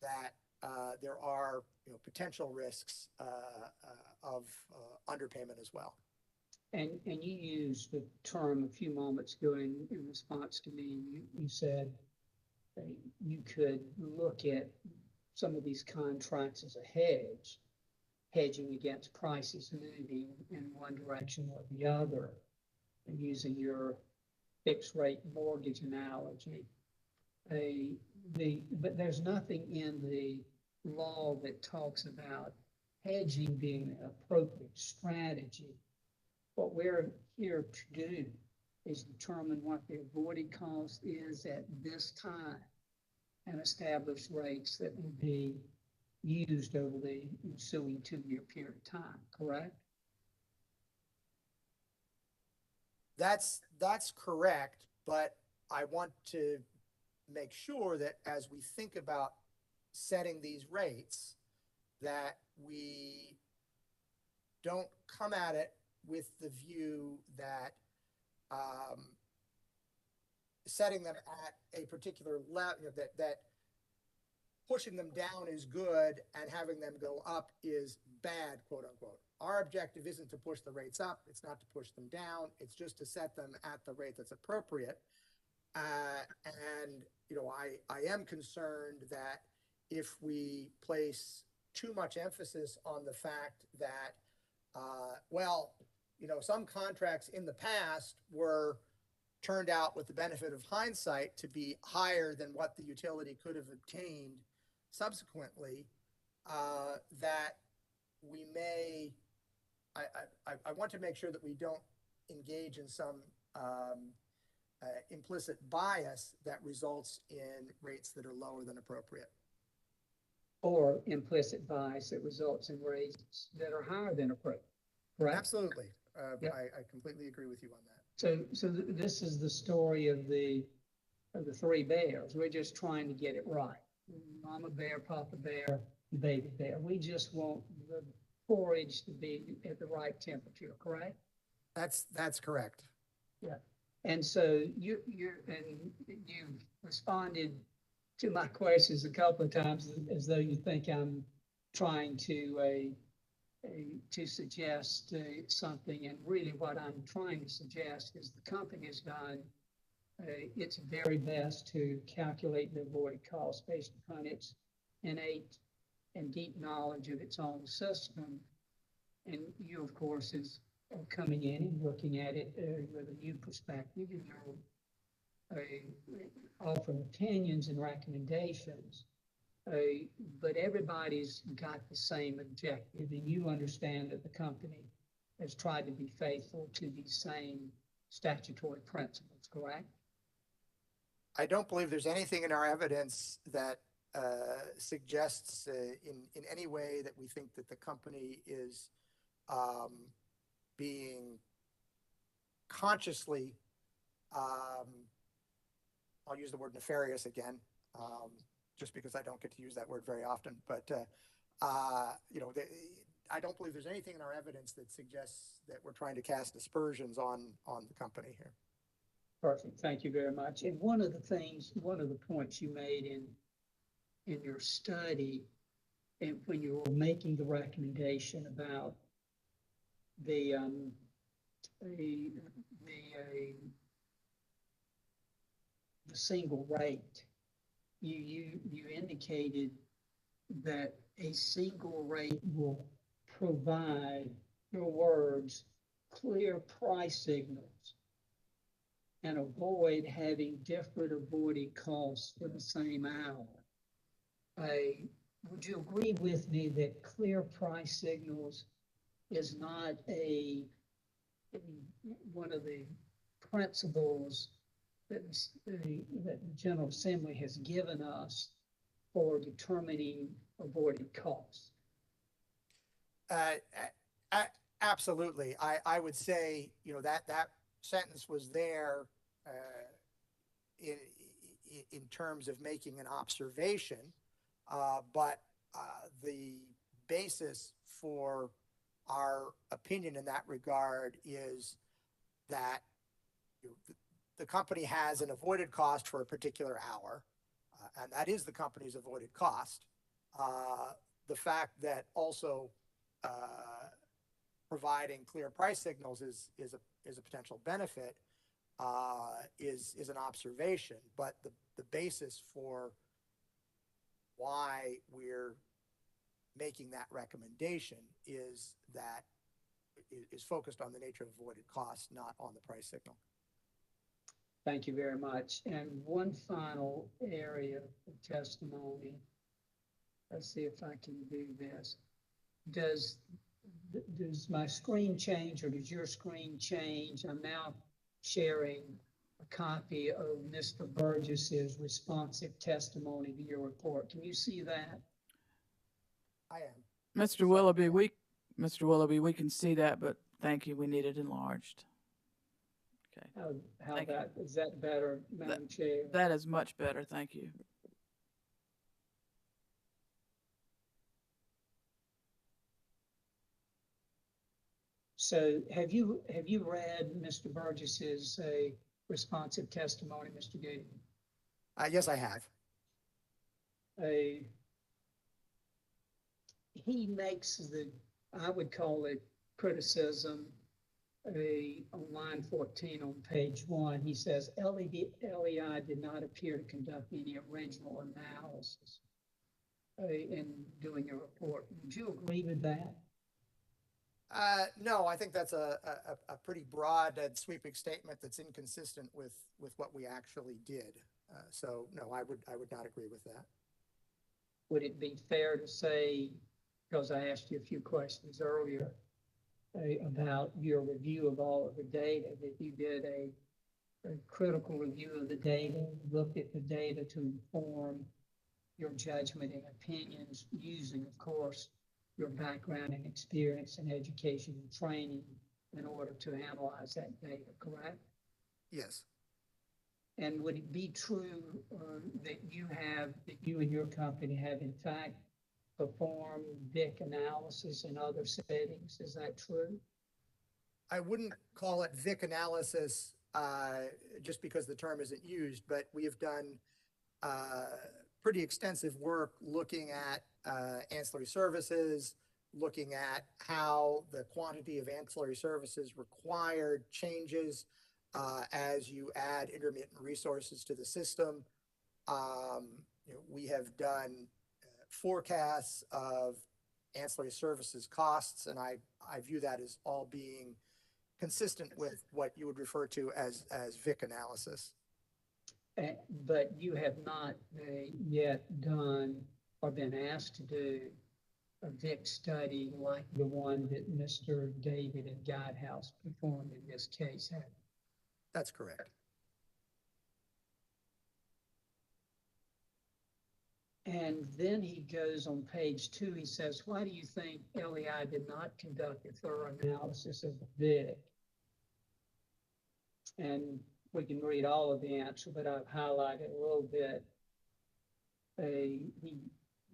that there are potential risks underpayment as well. And you used the term a few moments ago in response to me. You said that you could look at some of these contracts as a hedge, hedging against prices moving in one direction or the other, and using your fixed rate mortgage analogy. But there's nothing in the law that talks about hedging being an appropriate strategy. What we're here to do is determine what the avoided cost is at this time and establish rates that will be used over the ensuing 2-year period of time, correct? That's correct, but I want to make sure that as we think about setting these rates, that we don't come at it with the view that setting them at a particular level, that pushing them down is good and having them go up is bad, quote unquote. Our objective isn't to push the rates up. It's not to push them down. It's just to set them at the rate that's appropriate. And, I am concerned that if we place too much emphasis on the fact that, some contracts in the past were turned out with the benefit of hindsight to be higher than what the utility could have obtained subsequently, that we may, I want to make sure that we don't engage in some implicit bias that results in rates that are lower than appropriate. Or implicit bias that results in rates that are higher than appropriate, correct? Absolutely. Yep. I completely agree with you on that. So this is the story of the 3 bears. We're just trying to get it right. Mama bear, Papa bear, baby bear. We just want the forage to be at the right temperature, correct? That's correct. Yeah. And so you've responded to my questions a couple of times as though you think I'm trying to suggest something, and really what I'm trying to suggest is the company has done its very best to calculate the avoided cost based upon its innate and deep knowledge of its own system. And you, of course, is coming in and looking at it with a new perspective, and you're offering opinions and recommendations. But everybody's got the same objective, and you understand that the company has tried to be faithful to these same statutory principles, correct? I don't believe there's anything in our evidence that suggests in any way that we think that the company is being consciously, I'll use the word nefarious again, just because I don't get to use that word very often. But, I don't believe there's anything in our evidence that suggests that we're trying to cast aspersions on the company here. Perfect. Thank you very much. And one of the points you made in your study, and when you were making the recommendation about the single rate, you indicated that a single rate will provide, your words, clear price signals and avoid having different avoided costs for the same hour. Would you agree with me that clear price signals is not one of the principles that the General Assembly has given us for determining avoided costs? Absolutely. I would say, that sentence was there in terms of making an observation, but the basis for our opinion in that regard is that the company has an avoided cost for a particular hour, and that is the company's avoided cost. The fact that also providing clear price signals is a potential benefit, is an observation, but the basis for why we're making that recommendation is focused on the nature of avoided costs, not on the price signal. Thank you very much. And one final area of testimony. Let's see if I can do this. Does my screen change, or does your screen change? I'm now sharing a copy of Mr. Burgess's responsive testimony to your report. Can you see that? I am. Mr. Willoughby, we can see that, but thank you, we need it enlarged. Okay. Is that better, Madam Chair? That is much better, thank you. So have you read Mr. Burgess's responsive testimony, Mr. Gaten? Yes, I have. He makes I would call it criticism, on line 14 on page 1. He says, LEI did not appear to conduct any original analysis in doing a report. Would you agree with that? No, I think that's a pretty broad and sweeping statement that's inconsistent with what we actually did. So no, I would not agree with that. Would it be fair to say, because I asked you a few questions earlier about your review of all of the data, that you did a critical review of the data, looked at the data to inform your judgment and opinions using, of course, your background and experience and education and training in order to analyze that data, correct? Yes. And would it be true that you and your company have in fact performed VIC analysis in other settings? Is that true? I wouldn't call it VIC analysis just because the term isn't used, but we have done pretty extensive work looking at ancillary services, looking at how the quantity of ancillary services required changes as you add intermittent resources to the system. We have done forecasts of ancillary services costs, and I view that as all being consistent with what you would refer to as VIC analysis. But you have not yet done or been asked to do a VIC study like the one that Mr. David at Guidehouse performed in this case. That's correct. And then he goes on page 2, he says, why do you think LEI did not conduct a thorough analysis of the VIC? And we can read all of the answer, but I've highlighted a little bit. He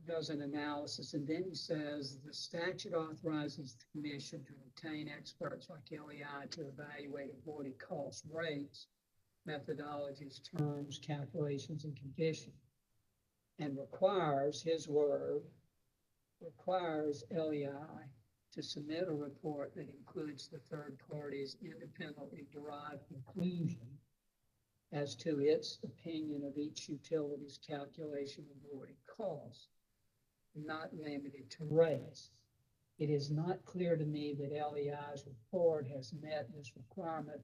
does an analysis, and then he says the statute authorizes the commission to obtain experts like LEI to evaluate avoided cost rates, methodologies, terms, calculations, and conditions, and requires, his word, requires LEI to submit a report that includes the third party's independently derived conclusion as to its opinion of each utility's calculation of avoided costs, not limited to rates. It is not clear to me that LEI's report has met this requirement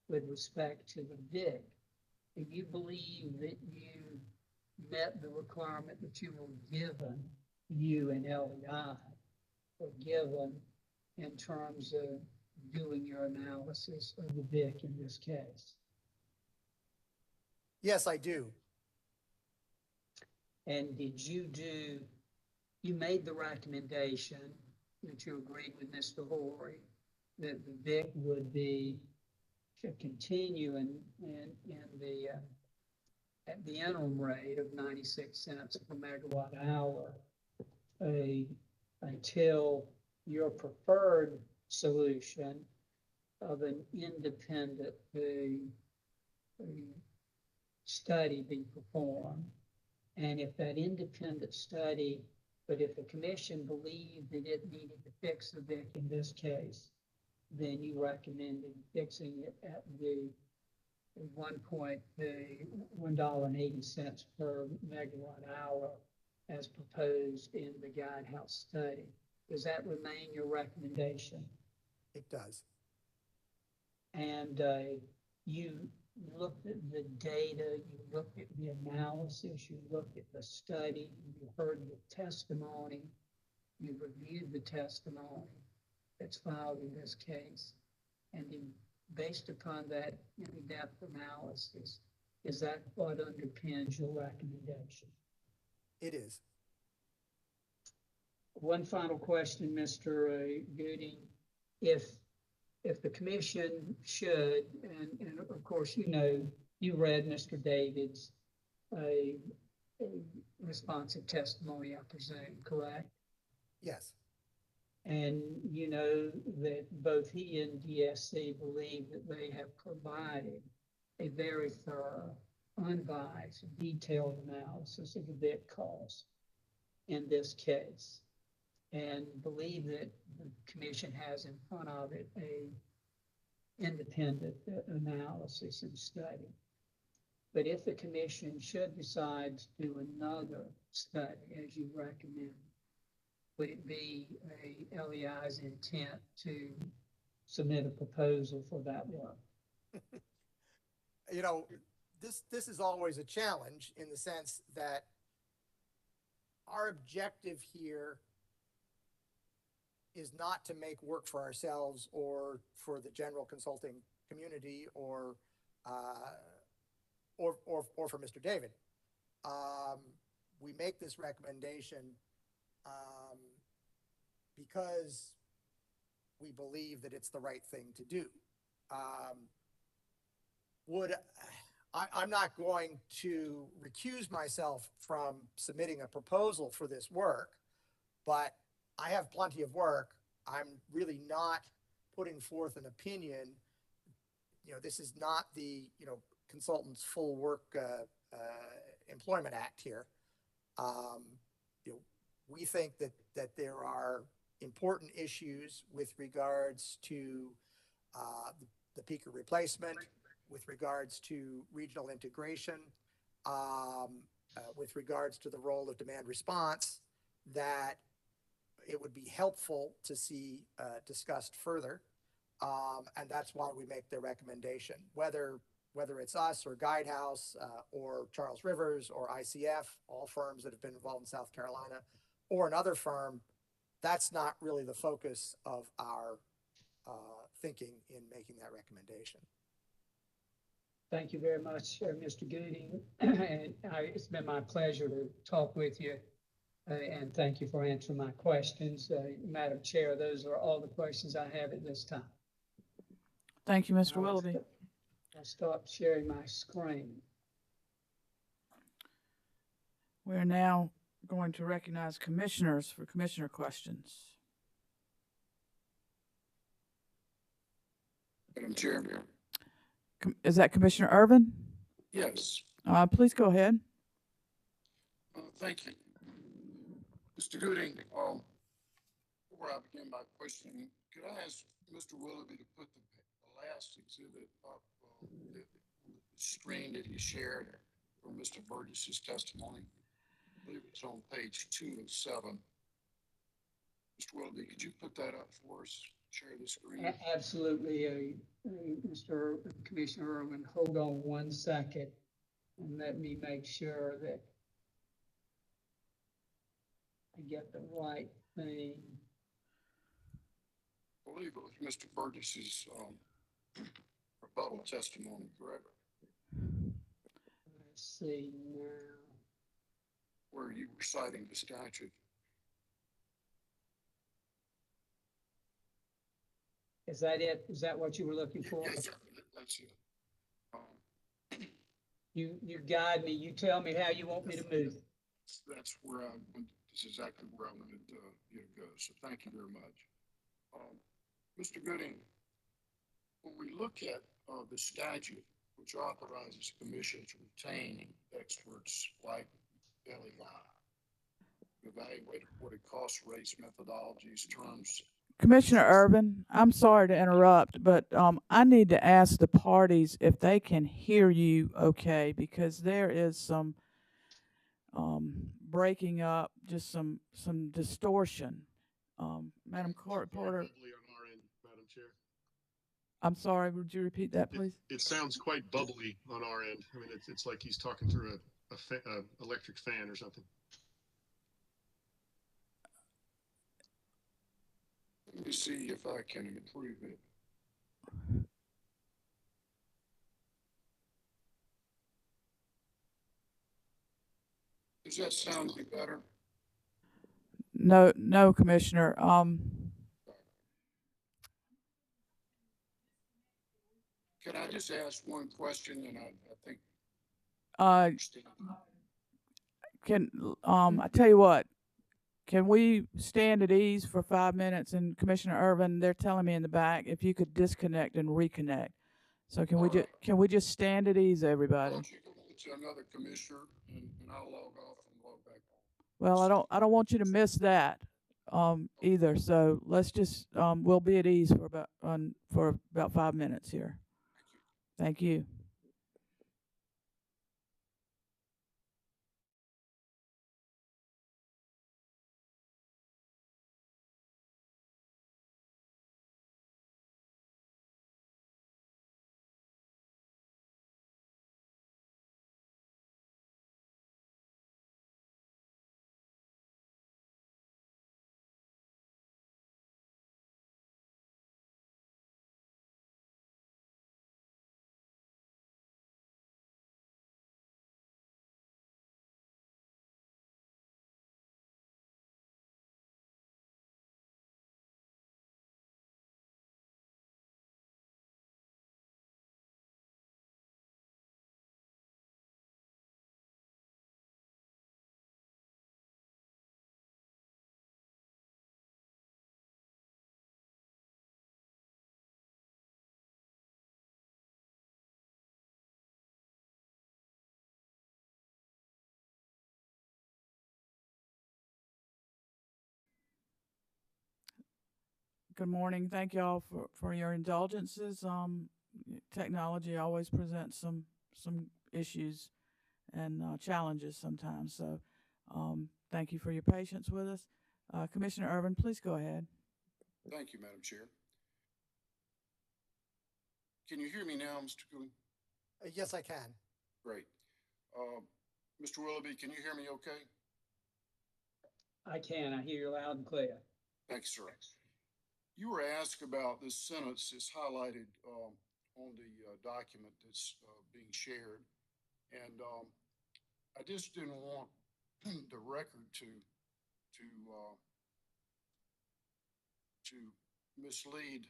with respect to the VIC. Do you believe that you met the requirement that you were given, you and LEI were given in terms of doing your analysis of the VIC in this case? Yes, I do. And did you made the recommendation that you agreed with Mr. Horry that the VIC would be to continue in the at the interim rate of 96 cents per megawatt hour until your preferred solution of an independent study be performed. And if that independent study But if the commission believed that it needed to fix the VIC in this case, then you recommended fixing it at the $1.80 per megawatt hour as proposed in the guidehouse study. Does that remain your recommendation? It does. And you looked at the data, you looked at the analysis, you looked at the study, you heard the testimony, you reviewed the testimony that's filed in this case. And then based upon that in-depth analysis, is that what underpins your recommendation? It is. One final question, Mr. Gooding. If the commission should, and of course, you read Mr. David's a responsive testimony, I presume, correct? Yes. And you know that both he and DSC believe that they have provided a very thorough, unbiased, detailed analysis of the VIC cost in this case, and believe that the commission has in front of it a independent analysis and study. But if the commission should decide to do another study, as you recommend, would it be LEI's intent to submit a proposal for that work? You know, this is always a challenge in the sense that our objective here is not to make work for ourselves or for the general consulting community or for Mr. David. We make this recommendation because we believe that it's the right thing to do. I'm not going to recuse myself from submitting a proposal for this work, but I have plenty of work. I'm really not putting forth an opinion. You know, this is not the, consultant's full work employment act here. We think that there are important issues with regards to the peaker replacement, with regards to regional integration, with regards to the role of demand response, that it would be helpful to see discussed further. And that's why we make the recommendation, whether it's us or Guidehouse or Charles Rivers or ICF, all firms that have been involved in South Carolina, or another firm. That's not really the focus of our thinking in making that recommendation. Thank you very much, Mr. Gooding. And it's been my pleasure to talk with you. And thank you for answering my questions. Madam Chair, those are all the questions I have at this time. Thank you, Mr. Willoughby. I'll stop sharing my screen. We're now going to recognize commissioners for commissioner questions. Madam Chair. Is that Commissioner Irvin? Yes, Please go ahead. thank you. Mr. Gooding, before I begin my questioning, could I ask Mr. Willoughby to put the last exhibit up the screen that he shared for Mr. Burgess's testimony? I believe it's on page 2 of 7. Mr. Willoughby, could you put that up for us? Share the screen. Absolutely, Mr. Commissioner Irwin. Hold on one second and let me make sure that I get the right thing. I believe it was Mr. Burgess's rebuttal testimony, correct? Let's see now. Where you were citing the statute. Is that it? Is that what you were looking for? Yes, sir. That's it. You guide me. You tell me how you want me to move. That's where this is exactly where I wanted you to go. So thank you very much. Mr. Gooding, when we look at the statute, which authorizes the commission to retain experts like LEI, evaluate what it costs, rates, methodologies, terms. Commissioner Urban, I'm sorry to interrupt, but I need to ask the parties if they can hear you okay, because there is some breaking up, just some distortion. Madam Court Reporter, Bubbly on our end, Madam Chair. I'm sorry, would you repeat that, please? It sounds quite bubbly on our end. I mean, it's like he's talking through a electric fan or something. Let me see if I can improve it. Does that sound any better? No, Commissioner. Can I just ask one question, and I think I tell you what, can we stand at ease for 5 minutes? And Commissioner Irvin, they're telling me in the back if you could disconnect and reconnect. So can we just stand at ease, everybody? Why don't you go to another commissioner, and I'll log off and log back on. Well, I don't want you to miss that either. So let's just we'll be at ease for about 5 minutes here. Thank you. Good morning. Thank y'all for your indulgences. Technology always presents some issues and challenges sometimes. So thank you for your patience with us. Commissioner Irvin, please go ahead. Thank you, Madam Chair. Can you hear me now, Mr. Cooley? Yes, I can. Great. Mr. Willoughby, can you hear me okay? I can. I hear you loud and clear. Thanks, sir. You were asked about this sentence that's highlighted on the document that's being shared. And I just didn't want the record to mislead.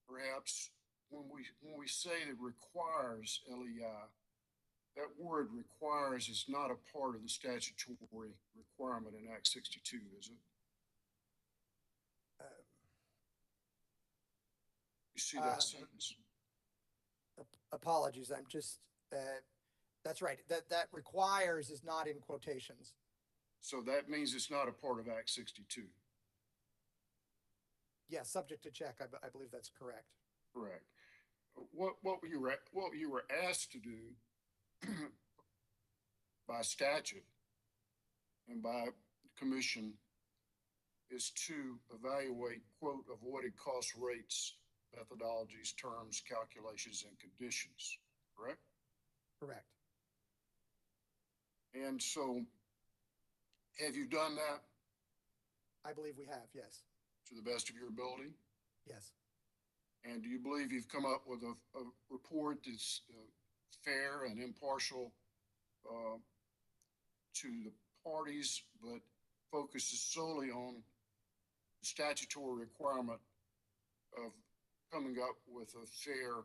Perhaps when we say that requires LEI, that word requires is not a part of the statutory requirement in Act 62, is it? You see that sentence? Apologies, I'm just, that's right. That requires is not in quotations. So that means it's not a part of Act 62. Yeah, subject to check. I believe that's correct. Correct. What you were asked to do by statute and by commission is to evaluate, quote, avoided cost rates, methodologies, terms, calculations, and conditions, correct? Correct. And so have you done that? I believe we have, yes. To the best of your ability? Yes. And do you believe you've come up with a report that's fair and impartial to the parties, but focuses solely on the statutory requirement of coming up with a fair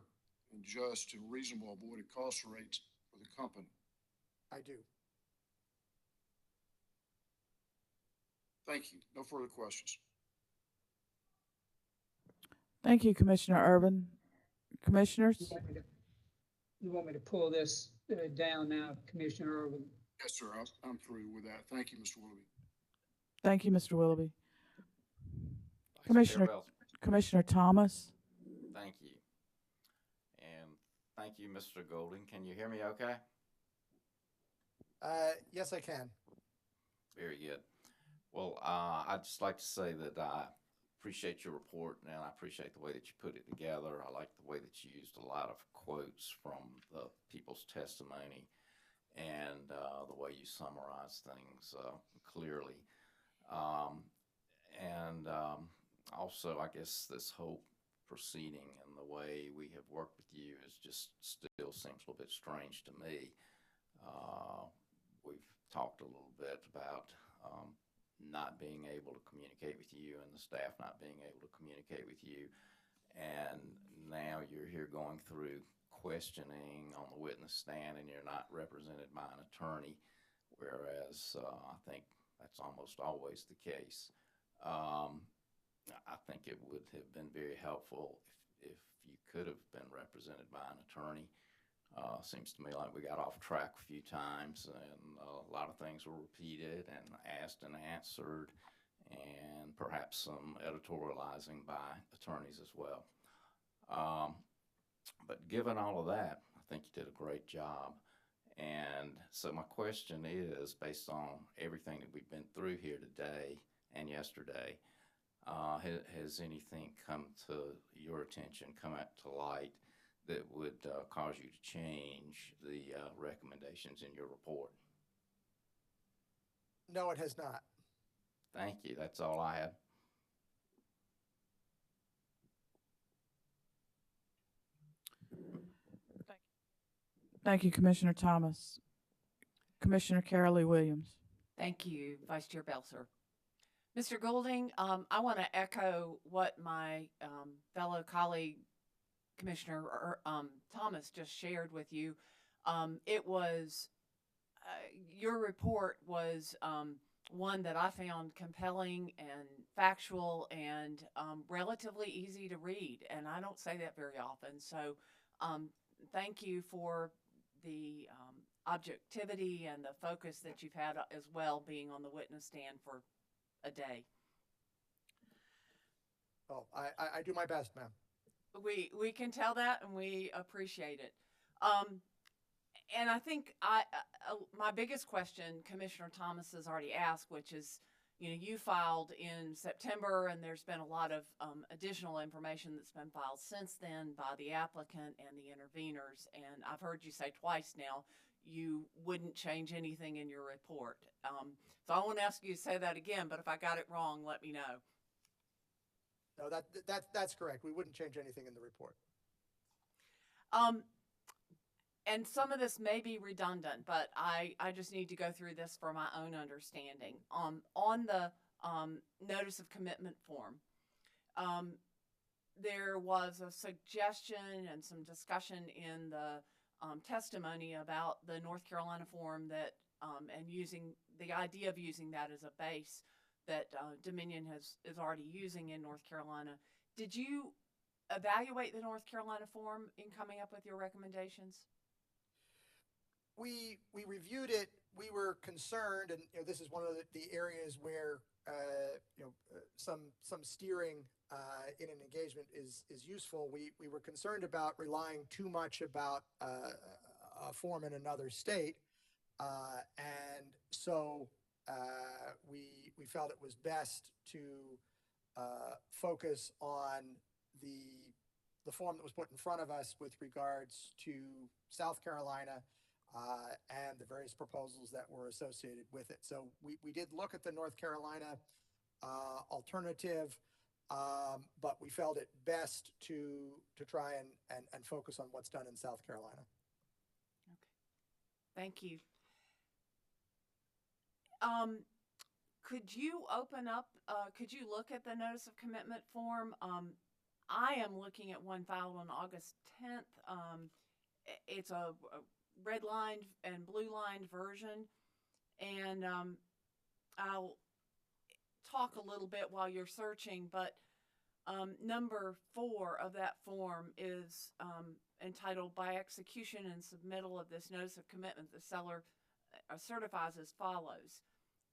and just and reasonable avoided cost rates for the company? I do. Thank you. No further questions. Thank you, Commissioner Irvin. Commissioners? You want me to pull this down now, Commissioner Irvin? Yes, sir, I'm through with that. Thank you, Mr. Willoughby. Thank you, Mr. Willoughby. Vice Chair Commissioner, Belzer, Commissioner Thomas? thank you. And thank you, Mr. Golden. Can you hear me okay? Yes, I can. Very good. Well, I'd just like to say that I appreciate your report and I appreciate the way that you put it together. I like the way that you used a lot of quotes from the people's testimony and the way you summarize things clearly. Also, I guess this whole proceeding and the way we have worked with you is just still seems a little bit strange to me. We've talked a little bit about not being able to communicate with you and the staff not being able to communicate with you. And now you're here going through questioning on the witness stand and you're not represented by an attorney, whereas I think that's almost always the case. I think it would have been very helpful if you could have been represented by an attorney. Seems to me like we got off track a few times and a lot of things were repeated and asked and answered, and perhaps some editorializing by attorneys as well. But given all of that, I think you did a great job. And so my question is, based on everything that we've been through here today and yesterday, has anything come to your attention, come out to light that would cause you to change the recommendations in your report? No, it has not. Thank you. That's all I had. Thank you, Commissioner Thomas. Commissioner Carolee Williams. Thank you, Vice Chair Belzer. Mr. Goulding, I want to echo what my fellow colleague, Commissioner Thomas, just shared with you. It was, your report was one that I found compelling and factual and relatively easy to read, and I don't say that very often. So thank you for the objectivity and the focus that you've had as well, being on the witness stand for a day. Oh, I do my best, ma'am. We can tell that, and we appreciate it. And I think my biggest question, Commissioner Thomas has already asked, which is, you filed in September, and there's been a lot of additional information that's been filed since then by the applicant and the interveners. And I've heard you say twice now you wouldn't change anything in your report. So I won't ask you to say that again, but if I got it wrong, let me know. No, that's correct. We wouldn't change anything in the report. And some of this may be redundant, but I just need to go through this for my own understanding. On the notice of commitment form, there was a suggestion and some discussion in the testimony about the North Carolina form that and using the idea of using that as a base that Dominion is already using in North Carolina. Did you evaluate the North Carolina form in coming up with your recommendations? We reviewed it. We were concerned, and this is one of the areas where some steering in an engagement is useful. We were concerned about relying too much about a form in another state, and so we felt it was best to focus on the form that was put in front of us with regards to South Carolina and the various proposals that were associated with it. So we did look at the North Carolina alternative, but we felt it best to try and focus on what's done in South Carolina. Okay, thank you. Could you open up, could you look at the notice of commitment form? I am looking at one filed on August 10th. It's a red lined and blue lined version. And I'll talk a little bit while you're searching, but number 4 of that form is entitled "By execution and submittal of this notice of commitment, the seller certifies as follows.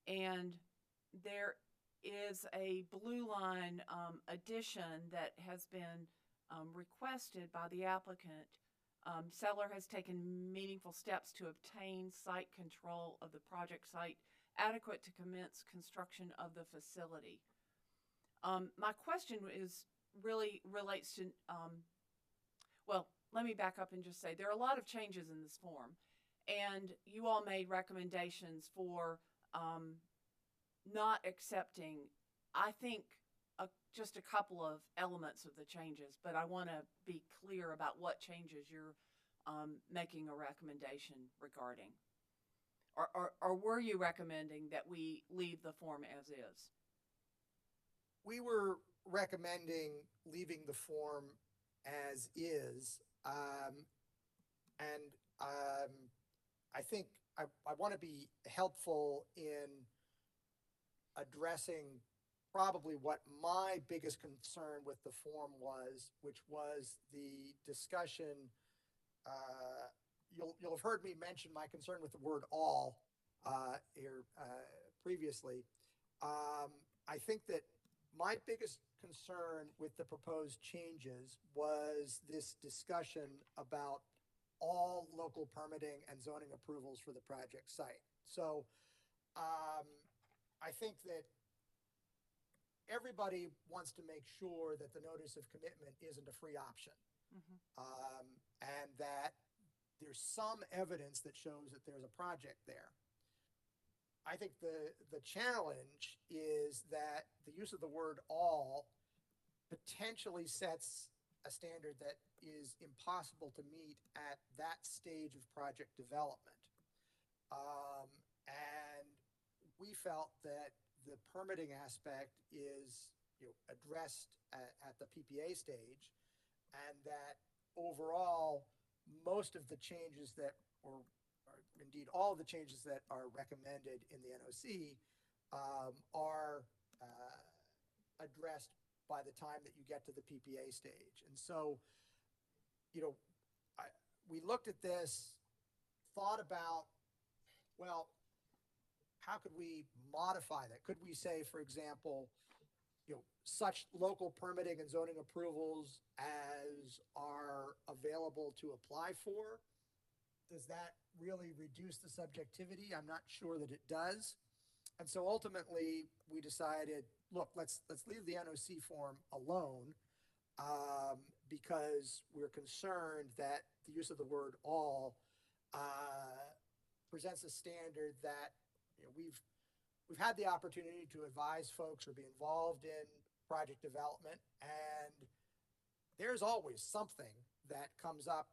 And there is a blue line addition that has been requested by the applicant. Seller has taken meaningful steps to obtain site control of the project site adequate to commence construction of the facility. My question is really relates to, well, let me back up and just say there are a lot of changes in this form, and you all made recommendations for not accepting, I think, just a couple of elements of the changes, but I want to be clear about what changes you're making a recommendation regarding. Or were you recommending that we leave the form as is? We were recommending leaving the form as is. I think I want to be helpful in addressing probably what my biggest concern with the form was, which was the discussion. You'll have heard me mention my concern with the word all here previously. I think that my biggest concern with the proposed changes was this discussion about all local permitting and zoning approvals for the project site. So I think that everybody wants to make sure that the notice of commitment isn't a free option. And that there's some evidence that shows that there's a project there. I think the challenge is that the use of the word all potentially sets a standard that is impossible to meet at that stage of project development. And we felt that the permitting aspect is addressed at the PPA stage, and that overall most of the changes that or indeed all of the changes that are recommended in the NOC are addressed by the time that you get to the PPA stage. And so, we looked at this, thought about, well, how could we modify that? Could we say, for example, such local permitting and zoning approvals as are available to apply for? Does that really reduce the subjectivity? I'm not sure that it does. And so ultimately we decided, look, let's leave the NOC form alone because we're concerned that the use of the word all presents a standard that we've had the opportunity to advise folks or be involved in project development, and there's always something that comes up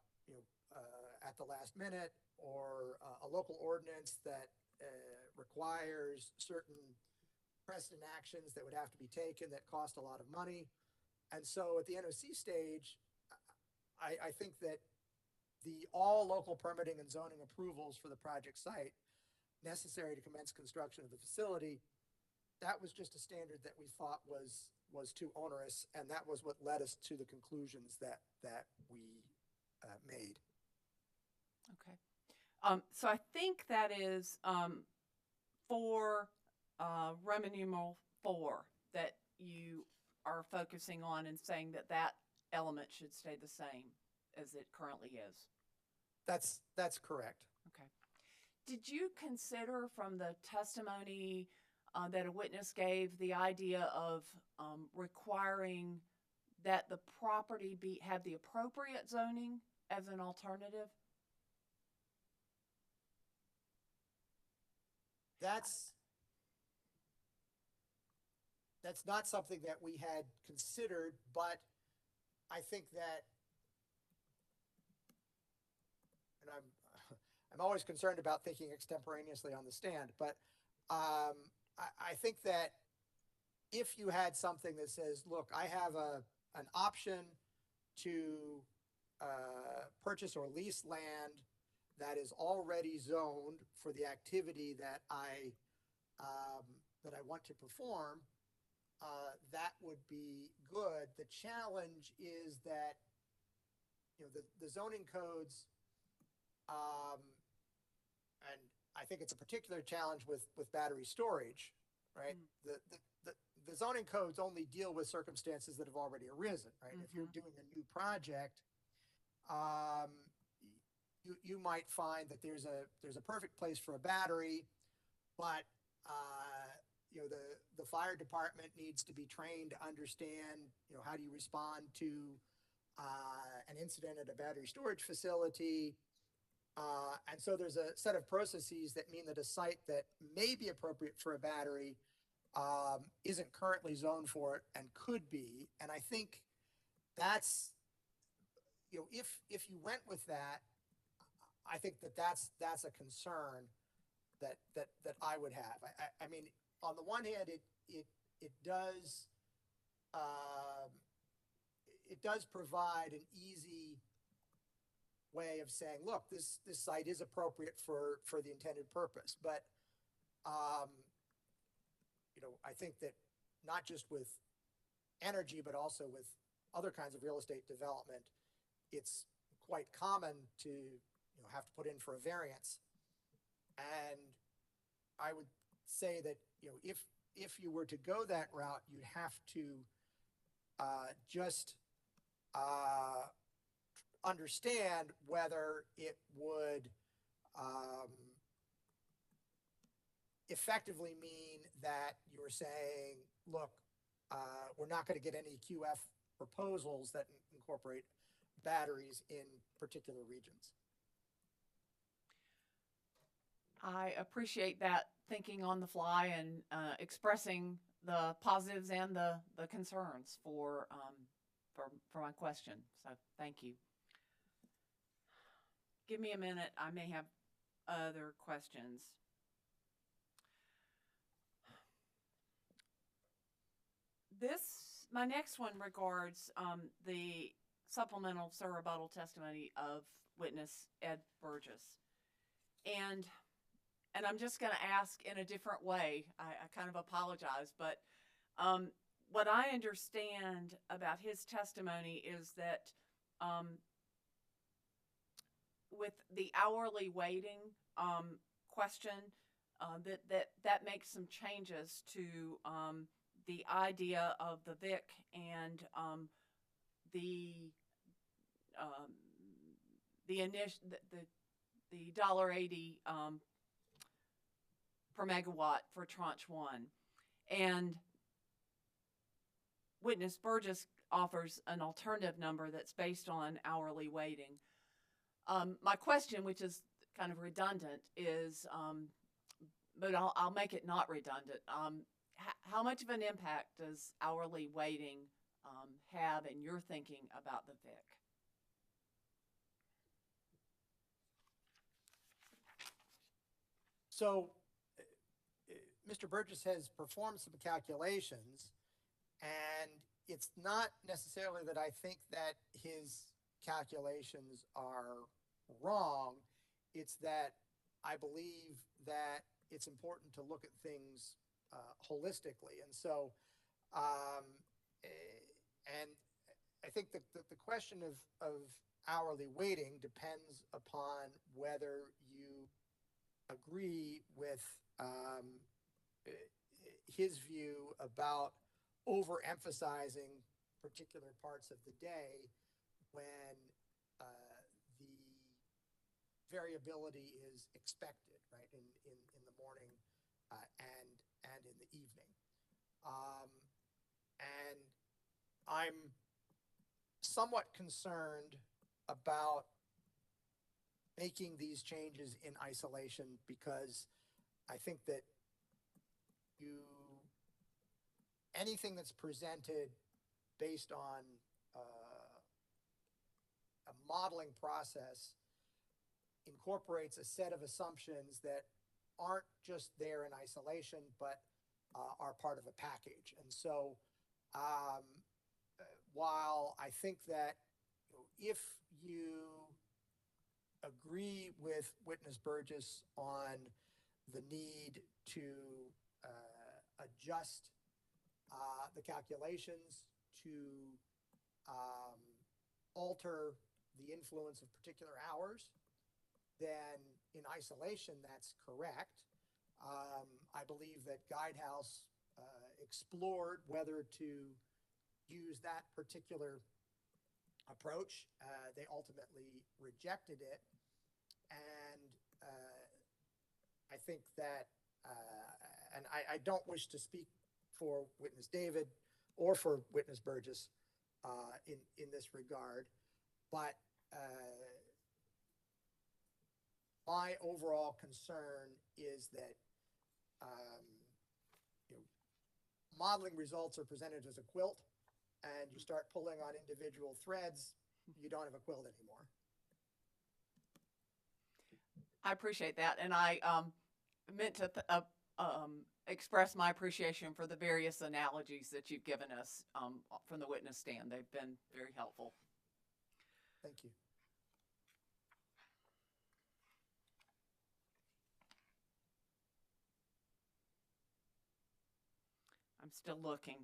at the last minute, or a local ordinance that requires certain precedent actions that would have to be taken that cost a lot of money. And so at the NOC stage, I think that the all local permitting and zoning approvals for the project site necessary to commence construction of the facility, that was just a standard that we thought was too onerous, and that was what led us to the conclusions that we made. Okay. So I think that is for Roman numeral 4 that you are focusing on and saying that element should stay the same as it currently is. That's correct. Okay. Did you consider from the testimony that a witness gave the idea of requiring that the property have the appropriate zoning as an alternative? That's not something that we had considered, but I think that, and I'm always concerned about thinking extemporaneously on the stand, but I think that if you had something that says, look, I have an option to purchase or lease land that is already zoned for the activity that I want to perform, that would be good. The challenge is that the zoning codes, and I think it's a particular challenge with battery storage, right? The zoning codes only deal with circumstances that have already arisen, right? If you're doing a new project, you might find that there's a perfect place for a battery, but the fire department needs to be trained to understand, how do you respond to an incident at a battery storage facility. And so there's a set of processes that mean that a site that may be appropriate for a battery isn't currently zoned for it and could be. And I think that's, if you went with that, I think that's a concern that I would have. I mean, on the one hand, it does provide an easy way of saying, look, this site is appropriate for the intended purpose. But I think that not just with energy, but also with other kinds of real estate development, it's quite common to have to put in for a variance. And I would say that if you were to go that route, you'd have to just understand whether it would effectively mean that you're saying, look, we're not going to get any QF proposals that incorporate batteries in particular regions. I appreciate that thinking on the fly and expressing the positives and the concerns for my question. So thank you. Give me a minute. I may have other questions. My next one regards the supplemental rebuttal testimony of witness Ed Burgess. And I'm just going to ask in a different way. I kind of apologize, but what I understand about his testimony is that with the hourly waiting question, that makes some changes to the idea of the VIC and the $1.80 per megawatt for tranche 1. And witness Burgess offers an alternative number that's based on hourly waiting. My question, which is kind of redundant, is, but I'll make it not redundant. How much of an impact does hourly waiting have in your thinking about the VIC? So Mr. Burgess has performed some calculations, and it's not necessarily that I think that his calculations are wrong. It's that I believe that it's important to look at things holistically. And so, and I think that the question of hourly waiting depends upon whether you agree with his view about overemphasizing particular parts of the day when the variability is expected, right, in the morning and in the evening. And I'm somewhat concerned about making these changes in isolation, because I think that anything that's presented based on a modeling process incorporates a set of assumptions that aren't just there in isolation, but are part of a package. And so while I think that if you agree with witness Burgess on the need to adjust the calculations to alter the influence of particular hours, then in isolation, that's correct. I believe that Guidehouse explored whether to use that particular approach. They ultimately rejected it. And I think that, and I don't wish to speak for witness David or for witness Burgess in this regard, but my overall concern is that you know, modeling results are presented as a quilt, and you start pulling on individual threads, you don't have a quilt anymore. I appreciate that, and I meant to express my appreciation for the various analogies that you've given us from the witness stand. They've been very helpful. Thank you. I'm still looking.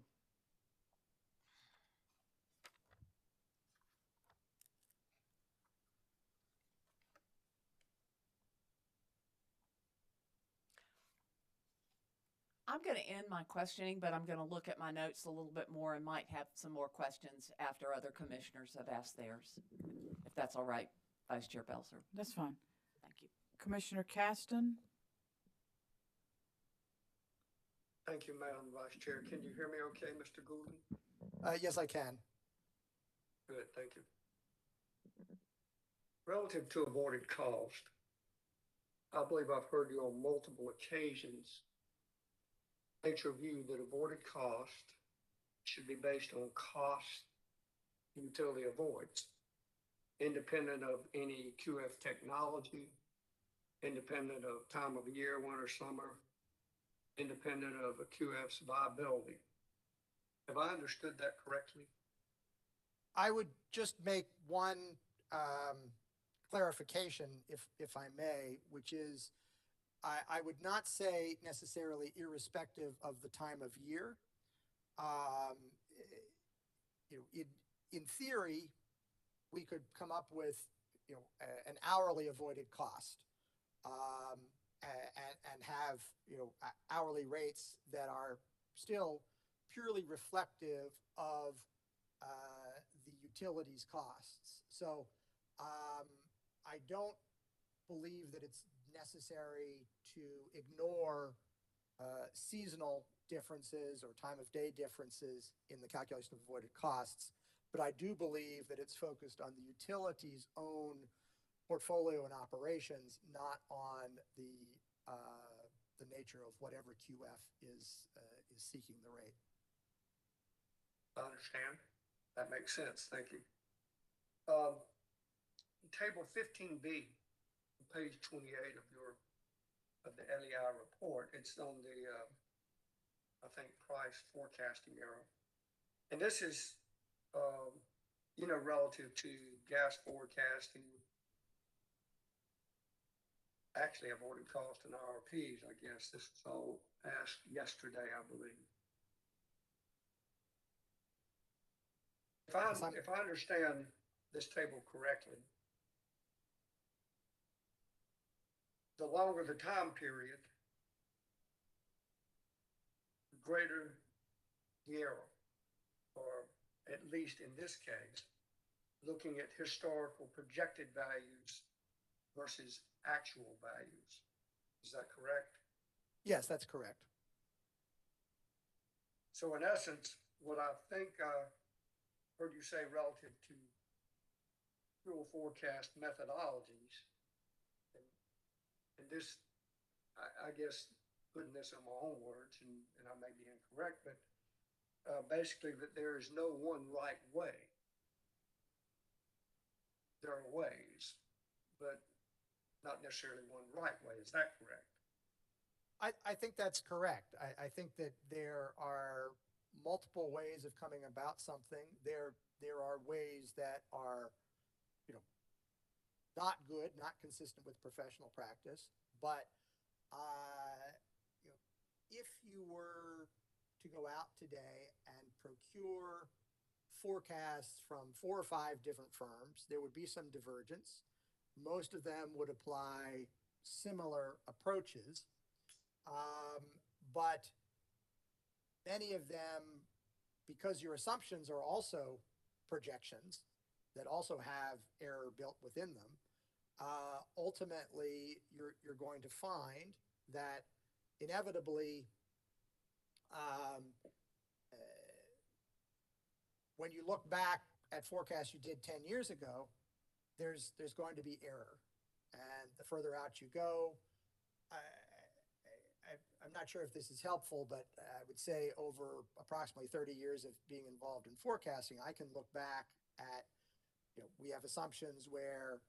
I'm going to end my questioning, but I'm going to look at my notes a little bit more and might have some more questions after other commissioners have asked theirs, if that's all right, Vice Chair Belzer. That's fine. Thank you. Commissioner Caston? Thank you, Madam Vice Chair. Can you hear me okay, Mr. Goulding? Yes, I can. Good, thank you. Relative to avoided cost, I believe I've heard you on multiple occasions state your view that avoided cost should be based on cost the utility avoids, independent of any QF technology, independent of time of year, winter, summer, independent of a QF's viability. Have I understood that correctly? I would just make one clarification, if I may, which is I would not say necessarily irrespective of the time of year. You know, in theory, we could come up with an hourly avoided cost and have hourly rates that are still purely reflective of the utilities costs. So I don't believe that it's necessary to ignore seasonal differences or time of day differences in the calculation of avoided costs. But I do believe that it's focused on the utilities' own portfolio and operations, not on the nature of whatever QF is seeking the rate. I understand. That makes sense. Thank you. Table 15B, page 28 of the LEI report. It's on the I think price forecasting error, and this is relative to gas forecasting. Actually, avoided cost and RRPs. I guess this was all asked yesterday, I believe. If I understand this table correctly, the longer the time period, the greater the error, or at least in this case, looking at historical projected values versus actual values. Is that correct? Yes, that's correct. So in essence, what I think I heard you say relative to fuel forecast methodologies, and this, I guess, putting this in my own words, and I may be incorrect, but basically that there is no one right way. There are ways, but not necessarily one right way. Is that correct? I think that's correct. I think that there are multiple ways of coming about something. There are ways that are, not good, not consistent with professional practice. But if you were to go out today and procure forecasts from 4 or 5 different firms, there would be some divergence. Most of them would apply similar approaches. But many of them, because your assumptions are also projections that also have error built within them, ultimately you're going to find that inevitably, when you look back at forecasts you did 10 years ago, there's going to be error. And the further out you go, I'm not sure if this is helpful, but I would say over approximately 30 years of being involved in forecasting, I can look back at, we have assumptions where,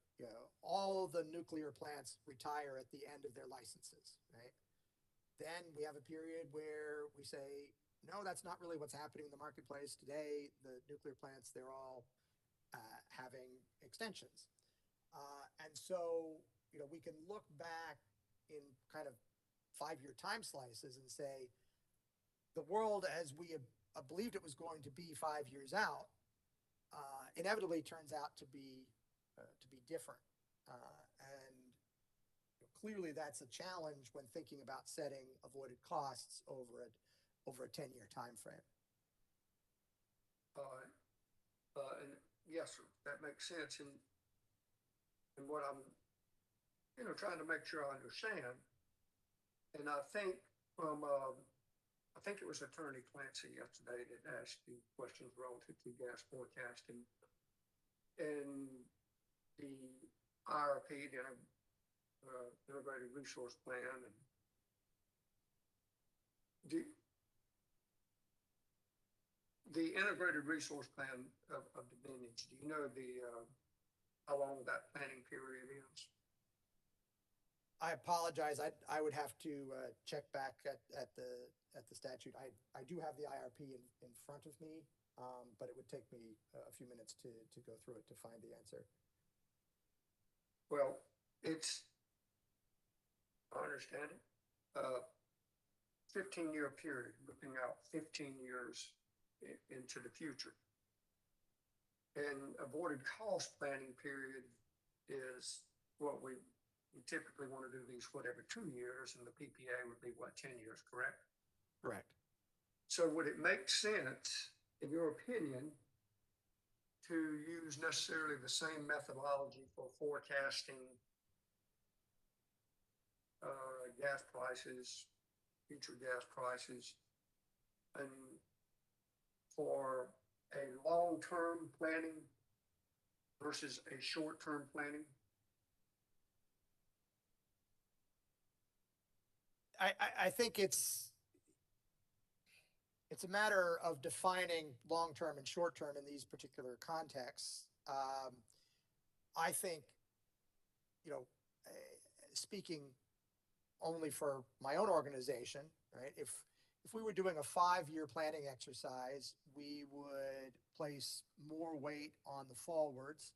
all the nuclear plants retire at the end of their licenses, right? Then we have a period where we say, no, that's not really what's happening in the marketplace today. The nuclear plants, they're all having extensions. And so, we can look back in kind of 5-year time slices and say, the world as we believed it was going to be 5 years out, inevitably turns out to be different. And clearly that's a challenge when thinking about setting avoided costs over a 10-year time frame. And yes, sir, that makes sense. And what I'm, trying to make sure I understand, and I think from, I think it was Attorney Clancy yesterday that asked you questions relative to gas forecasting and the IRP, the Integrated Resource Plan, and the Integrated Resource Plan of Dominions. Do you know how long that planning period is? I apologize. I would have to check back at the statute. I do have the IRP in front of me, but it would take me a few minutes to go through it to find the answer. Well, I understand it. 15-year period, looking out 15 years into the future. And avoided cost planning period is what we typically want to do these every 2 years, and the PPA would be 10 years, correct? Correct. So would it make sense, in your opinion, to use necessarily the same methodology for forecasting gas prices, future gas prices, and for a long-term planning versus a short-term planning? I think it's a matter of defining long-term and short-term in these particular contexts. I think, speaking only for my own organization, right? If we were doing a 5-year planning exercise, we would place more weight on the forwards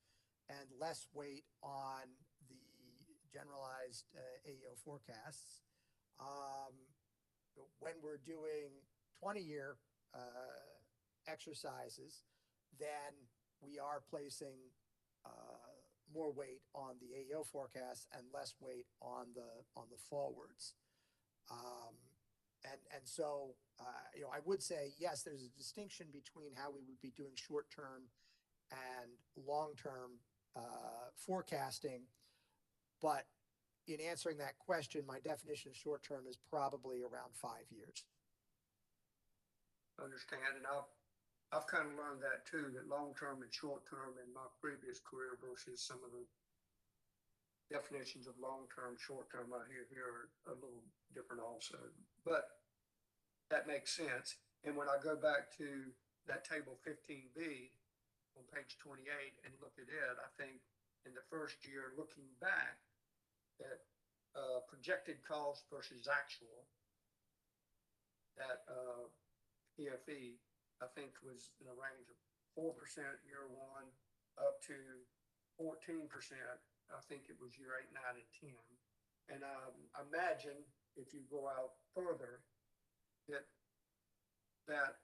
and less weight on the generalized AEO forecasts. When we're doing 20-year exercises, then we are placing more weight on the AEO forecast and less weight on the forwards. And so, I would say, yes, there's a distinction between how we would be doing short-term and long-term forecasting. But in answering that question, my definition of short-term is probably around 5 years. Understand, and I've kind of learned that too, that long-term and short-term in my previous career versus some of the definitions of long-term, short-term I hear here are a little different also. But that makes sense. And when I go back to that table 15B on page 28 and look at it, I think in the first year, looking back at projected cost versus actual, that PFE, I think, was in a range of 4% year one up to 14%. I think it was year 8, 9, and 10. And I imagine if you go out further, that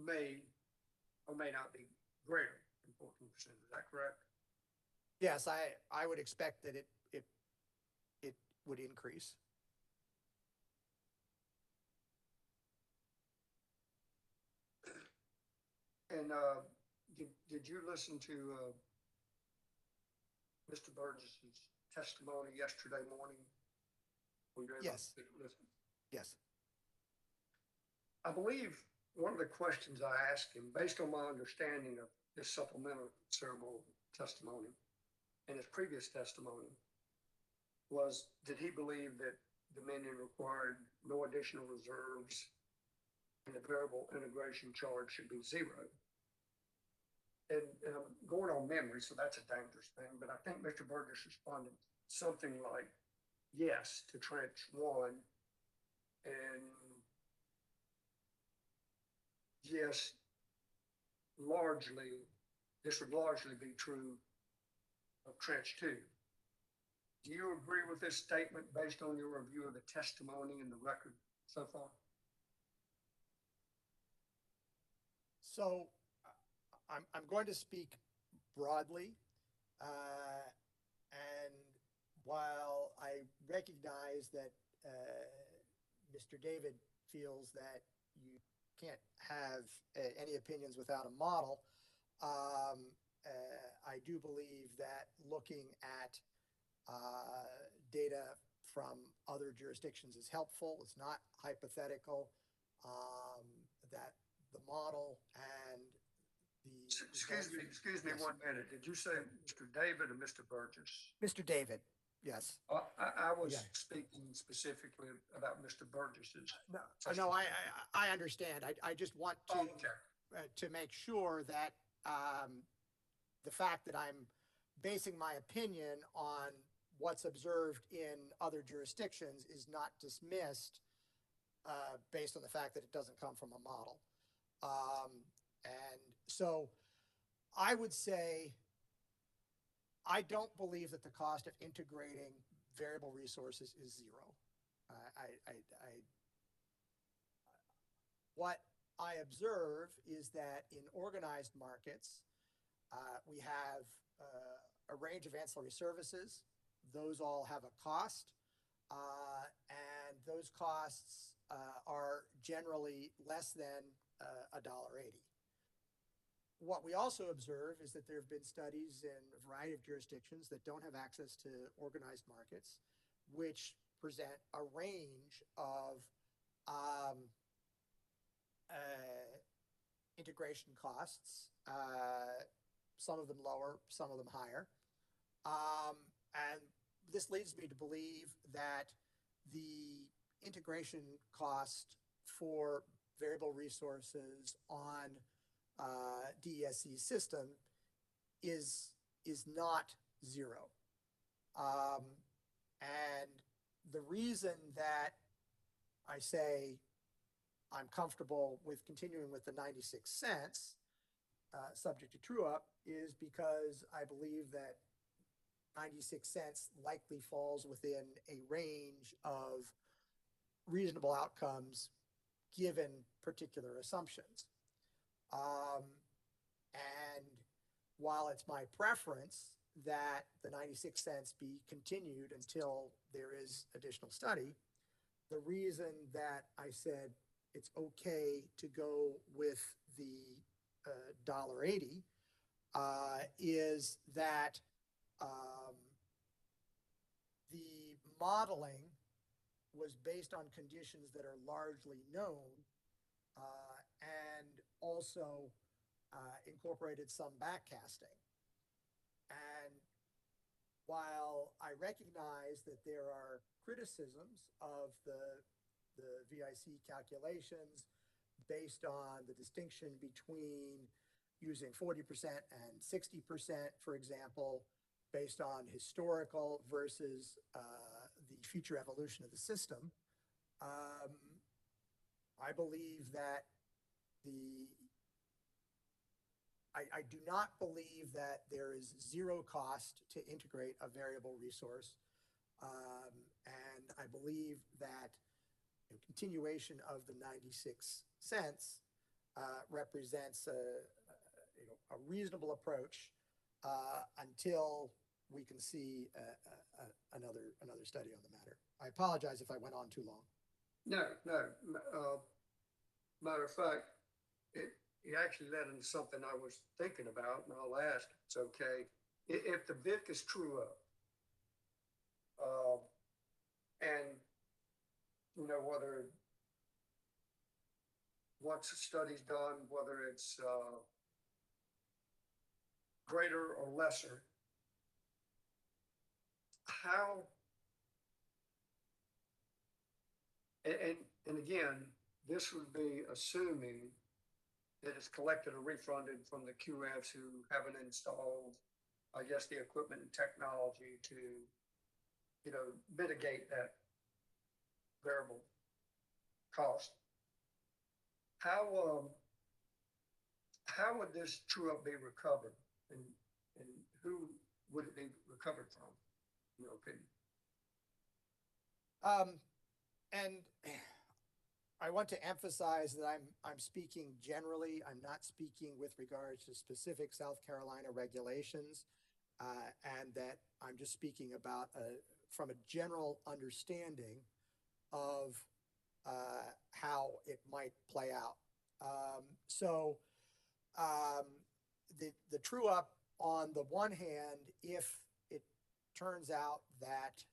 may or may not be greater than 14%. Is that correct? Yes, I would expect that it would increase. And, did you listen to, Mr. Burgess's testimony yesterday morning? Were you able Yes. to listen? Yes. I believe one of the questions I asked him, based on my understanding of his supplemental cerebral testimony and his previous testimony, was did he believe that Dominion required no additional reserves and the variable integration charge should be zero? And I'm going on memory, so that's a dangerous thing, but I think Mr. Burgess responded something like yes to trench one and yes, largely, this would largely be true of trench two. Do you agree with this statement based on your review of the testimony and the record so far? So I'm going to speak broadly. And while I recognize that Mr. David feels that you can't have any opinions without a model, I do believe that looking at data from other jurisdictions is helpful. It's not hypothetical. That the model and the Excuse me Yes. 1 minute. Did you say Mr. David or Mr. Burgess? Mr. David, yes. I was Yeah. speaking specifically about Mr. Burgess's. No, I understand. I just want to make sure that the fact that I'm basing my opinion on what's observed in other jurisdictions is not dismissed based on the fact that it doesn't come from a model. And so I would say I don't believe that the cost of integrating variable resources is zero. What I observe is that in organized markets, we have a range of ancillary services. Those all have a cost, and those costs are generally less than $1.80. What we also observe is that there have been studies in a variety of jurisdictions that don't have access to organized markets, which present a range of integration costs, some of them lower, some of them higher. And this leads me to believe that the integration cost for variable resources on DESC's system is not zero. And the reason that I say I'm comfortable with continuing with the 96 cents subject to true up is because I believe that 96 cents likely falls within a range of reasonable outcomes given particular assumptions. And while it's my preference that the 96 cents be continued until there is additional study, the reason that I said it's okay to go with the $1.80 is that the modeling was based on conditions that are largely known and also incorporated some backcasting. And while I recognize that there are criticisms of the VIC calculations based on the distinction between using 40% and 60%, for example, based on historical versus the future evolution of the system, I believe that I do not believe that there is zero cost to integrate a variable resource. And I believe that continuation of the 96 cents represents a reasonable approach until we can see another study on the matter. I apologize if I went on too long. No, no. Matter of fact, it actually led into something I was thinking about, and I'll ask, it's okay. If the BIC is true up, and, you know, whether, once the study's done, whether it's, greater or lesser, how, and again, this would be assuming that it's collected or refunded from the QFs who haven't installed, I guess, the equipment and technology to, you know, mitigate that variable cost. How would this true up be recovered, and who would it be recovered from, in your opinion? And I want to emphasize that I'm speaking generally. I'm not speaking with regards to specific South Carolina regulations, and that I'm just speaking about from a general understanding of how it might play out. The true up, on the one hand, if it turns out that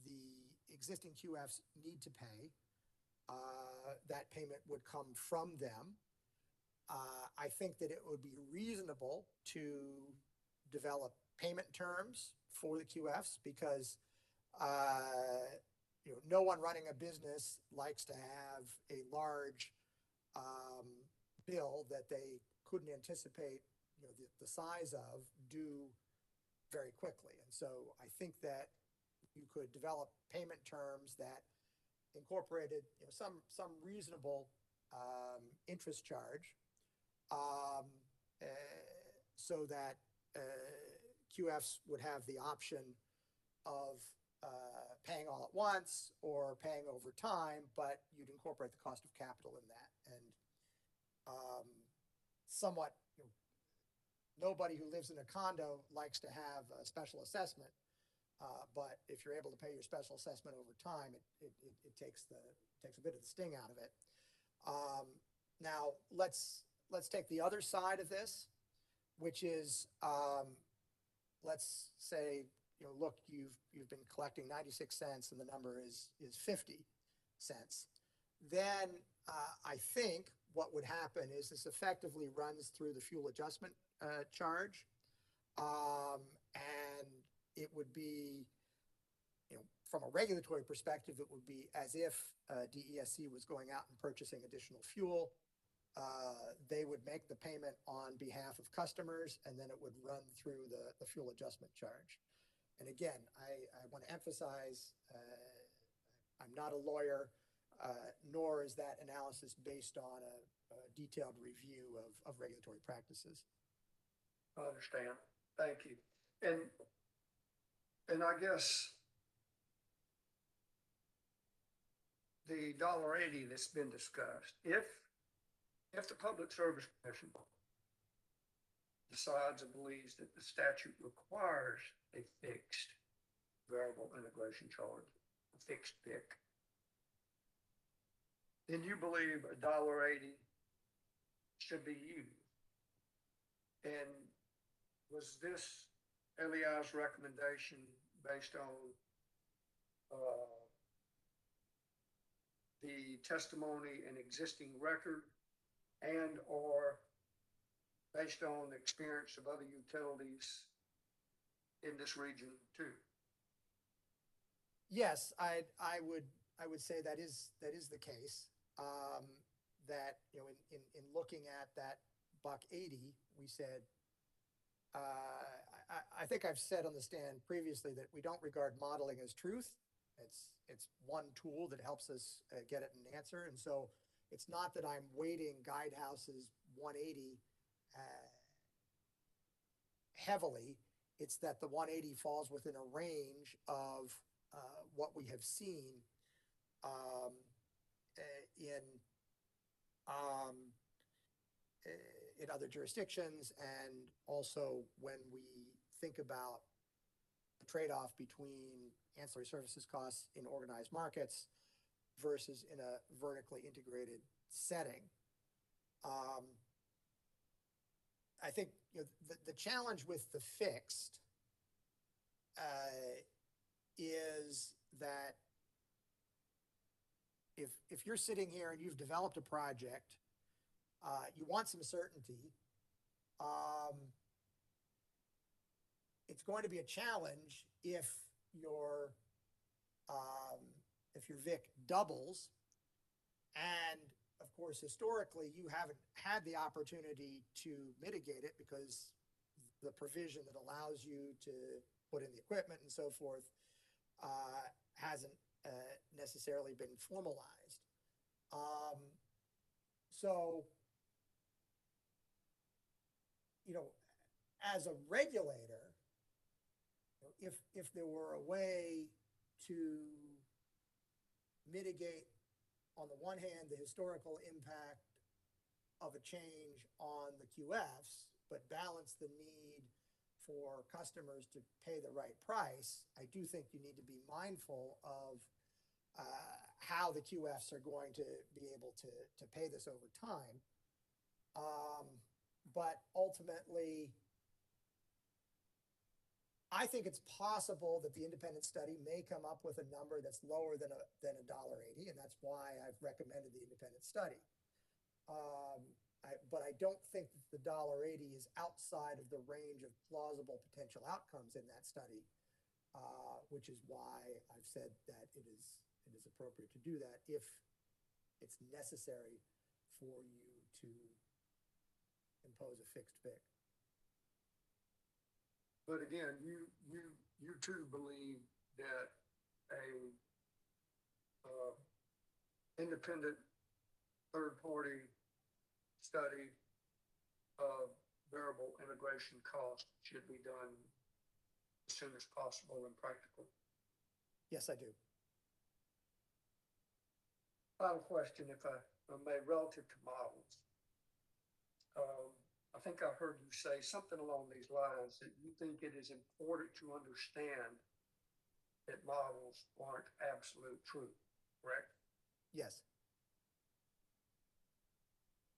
the existing QFs need to pay, that payment would come from them. I think that it would be reasonable to develop payment terms for the QFs, because you know, no one running a business likes to have a large bill that they couldn't anticipate, you know, the size of, due very quickly. And so I think that you could develop payment terms that incorporated, you know, some reasonable interest charge, so that QFs would have the option of paying all at once or paying over time, but you'd incorporate the cost of capital in that. And somewhat, you know, nobody who lives in a condo likes to have a special assessment, but if you're able to pay your special assessment over time, it takes a bit of the sting out of it. Now let's take the other side of this, which is, let's say, you know, look, you've been collecting 96 cents and the number is 50 cents. Then I think what would happen is this effectively runs through the fuel adjustment charge, and it would be, you know, from a regulatory perspective, it would be as if DESC was going out and purchasing additional fuel. They would make the payment on behalf of customers, and then it would run through the fuel adjustment charge. And again, I want to emphasize, I'm not a lawyer, nor is that analysis based on a detailed review of regulatory practices. I understand. Thank you. And I guess the $1.80 that's been discussed, if the Public Service Commission decides and believes that the statute requires a fixed variable integration charge, a fixed BIC, then you believe $1.80 should be used. And was this LEI's recommendation based on the testimony and existing record, and or based on the experience of other utilities in this region too? Yes, I would say that is the case. That, you know, in looking at that $1.80, we said, I think I've said on the stand previously that we don't regard modeling as truth. It's one tool that helps us get at an answer. And so it's not that I'm weighting Guidehouse's 180 heavily. It's that the 180 falls within a range of what we have seen in other jurisdictions, and also when we think about the trade-off between ancillary services costs in organized markets versus in a vertically integrated setting. I think, you know, the challenge with the fixed is that if you're sitting here and you've developed a project, you want some certainty, it's going to be a challenge if your VIC doubles. And of course, historically, you haven't had the opportunity to mitigate it because the provision that allows you to put in the equipment and so forth hasn't necessarily been formalized. So, you know, as a regulator, if there were a way to mitigate, on the one hand, the historical impact of a change on the QFs, but balance the need for customers to pay the right price, I do think you need to be mindful of how the QFs are going to be able to pay this over time. But ultimately, I think it's possible that the independent study may come up with a number that's lower than $1.80, and that's why I've recommended the independent study. But I don't think that the $1.80 is outside of the range of plausible potential outcomes in that study, which is why I've said that it is appropriate to do that if it's necessary for you to impose a fixed VIC. But again, you too believe that a independent third-party study of variable integration cost should be done as soon as possible and practical. Yes, I do. Final question, if I may, relative to models. I think I heard you say something along these lines that you think it is important to understand that models aren't absolute truth, correct? Yes.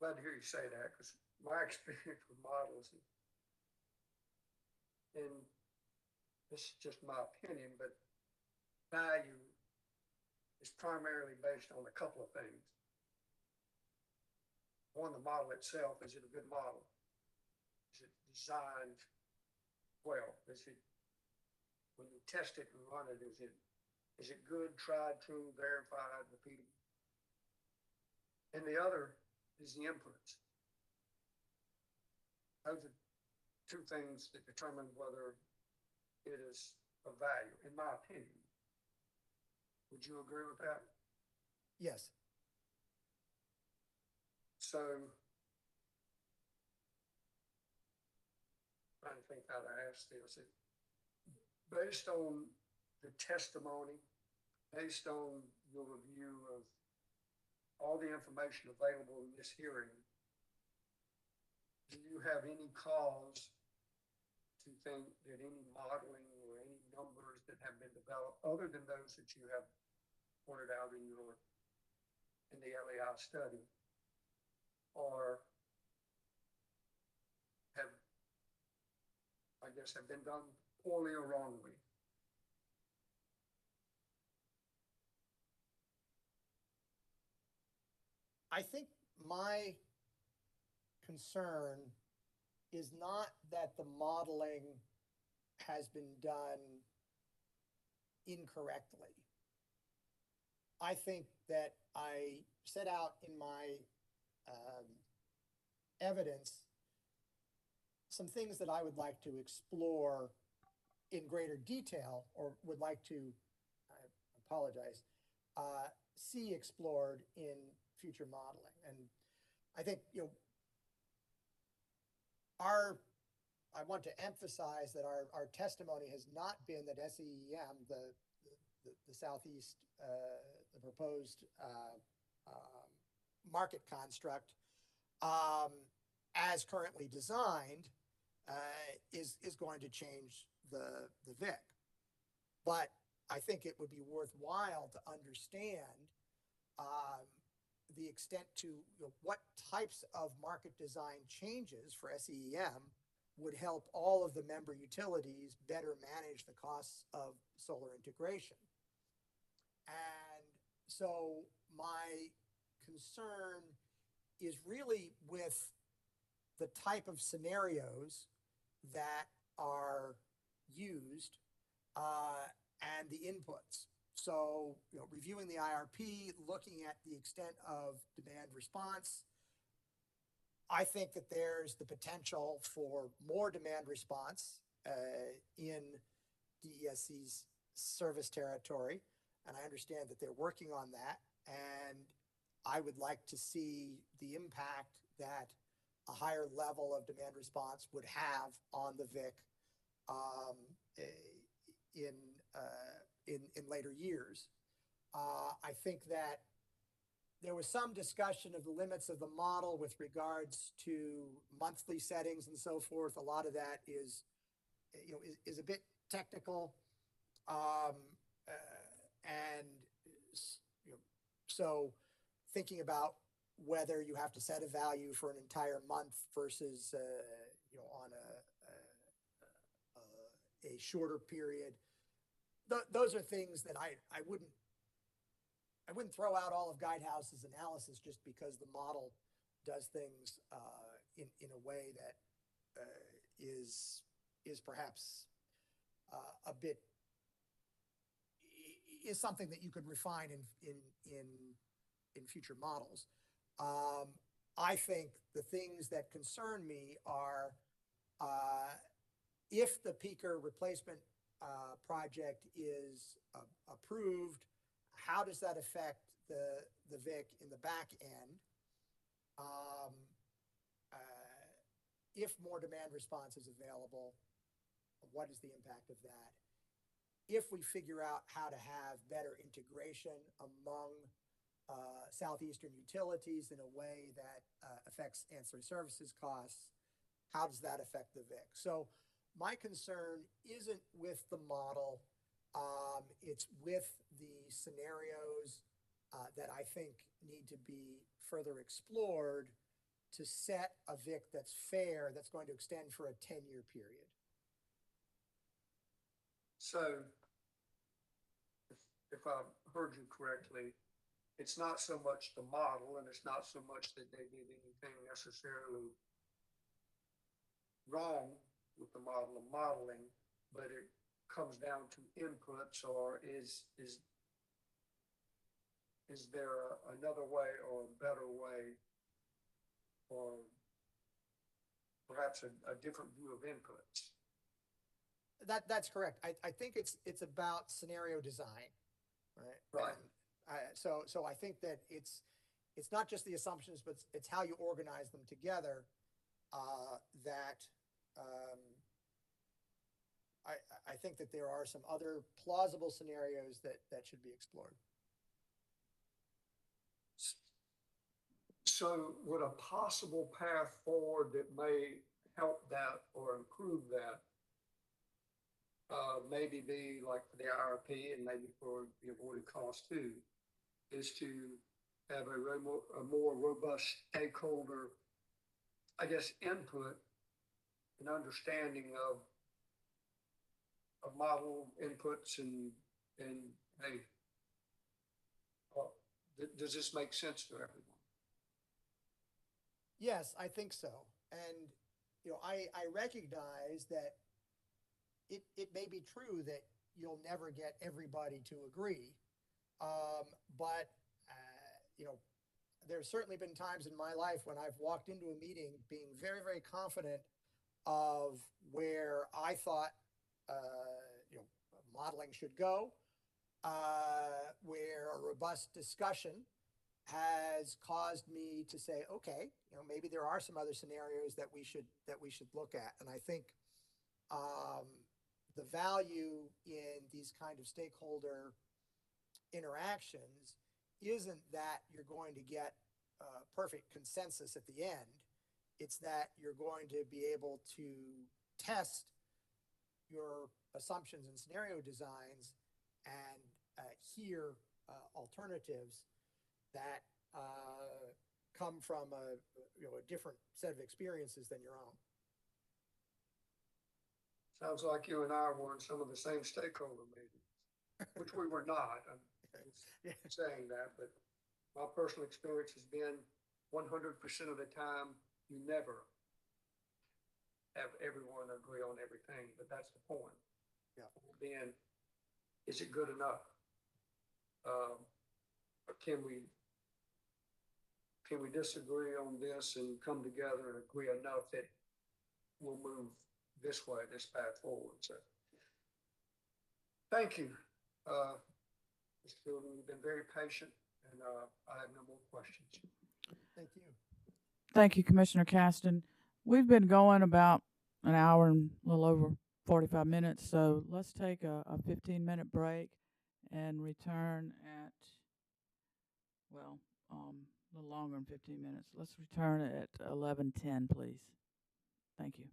Glad to hear you say that, because my experience with models, and this is just my opinion, but value is primarily based on a couple of things. One, the model itself, is it a good model? Is it designed well? Is it, when you test it and run it, is it good, tried, true, verified, repeatable? And the other is the inputs. Those are two things that determine whether it is of value, in my opinion. Would you agree with that? Yes. So, trying to think how to ask this. Based on the testimony, based on your review of all the information available in this hearing, do you have any cause to think that any modeling or any numbers that have been developed, other than those that you have pointed out in the LEI study, or have been done poorly or wrongly? I think my concern is not that the modeling has been done incorrectly. I think that I set out in my evidence some things that I would like to explore in greater detail, or would like to, I apologize, see explored in future modeling. And I think, you know, I want to emphasize that our testimony has not been that SEEM, the Southeast, the proposed market construct, as currently designed, is going to change the VIC. But I think it would be worthwhile to understand the extent to what types of market design changes for SEEM would help all of the member utilities better manage the costs of solar integration. And so my concern is really with the type of scenarios that are used and the inputs. So, reviewing the IRP, looking at the extent of demand response, I think that there's the potential for more demand response in DESC's service territory, and I understand that they're working on that. And I would like to see the impact that a higher level of demand response would have on the VIC in later years. I think that there was some discussion of the limits of the model with regards to monthly settings and so forth. A lot of that is a bit technical, and so thinking about whether you have to set a value for an entire month versus on a shorter period. Those are things that I wouldn't throw out all of Guidehouse's analysis just because the model does things in a way that is perhaps a bit is something that you could refine in future models. I think the things that concern me are if the peaker replacement project is approved, how does that affect the VIC in the back end? If more demand response is available, what is the impact of that? If we figure out how to have better integration among southeastern utilities in a way that affects ancillary services costs, how does that affect the VIC? So my concern isn't with the model, it's with the scenarios that I think need to be further explored to set a VIC that's fair, that's going to extend for a 10-year period. So if I heard you correctly, it's not so much the model, and it's not so much that they did anything necessarily wrong with the model of modeling, but it comes down to inputs, or is there another way or a better way, or perhaps a different view of inputs? That's correct. I think it's about scenario design, right? Right. So I think that it's not just the assumptions, but it's how you organize them together that I think that there are some other plausible scenarios that should be explored. So would a possible path forward that may help that or improve that maybe be like for the IRP and maybe for the avoided cost too, is to have a more robust stakeholder, I guess, input and understanding of model inputs and hey, does this make sense to everyone? Yes, I think so. And, I recognize that it may be true that you'll never get everybody to agree. But there's certainly been times in my life when I've walked into a meeting being very, very confident of where I thought, modeling should go, where a robust discussion has caused me to say, okay, maybe there are some other scenarios that we should look at. And I think the value in these kind of stakeholder interactions isn't that you're going to get perfect consensus at the end. It's that you're going to be able to test your assumptions and scenario designs and hear alternatives that come from a different set of experiences than your own. Sounds like you and I were in some of the same stakeholder meetings, which we were not. I'm saying that, but my personal experience has been 100% of the time, you never have everyone agree on everything, but that's the point. Yeah. Then, is it good enough? Or can we disagree on this and come together and agree enough that we'll move this way, this path forward? So, thank you. Mr. Fielding, you've been very patient, and I have no more questions. Thank you. Thank you, Commissioner Caston. We've been going about an hour and a little over 45 minutes, so let's take a 15-minute break and return at, well, a little longer than 15 minutes. Let's return at 11:10, please. Thank you.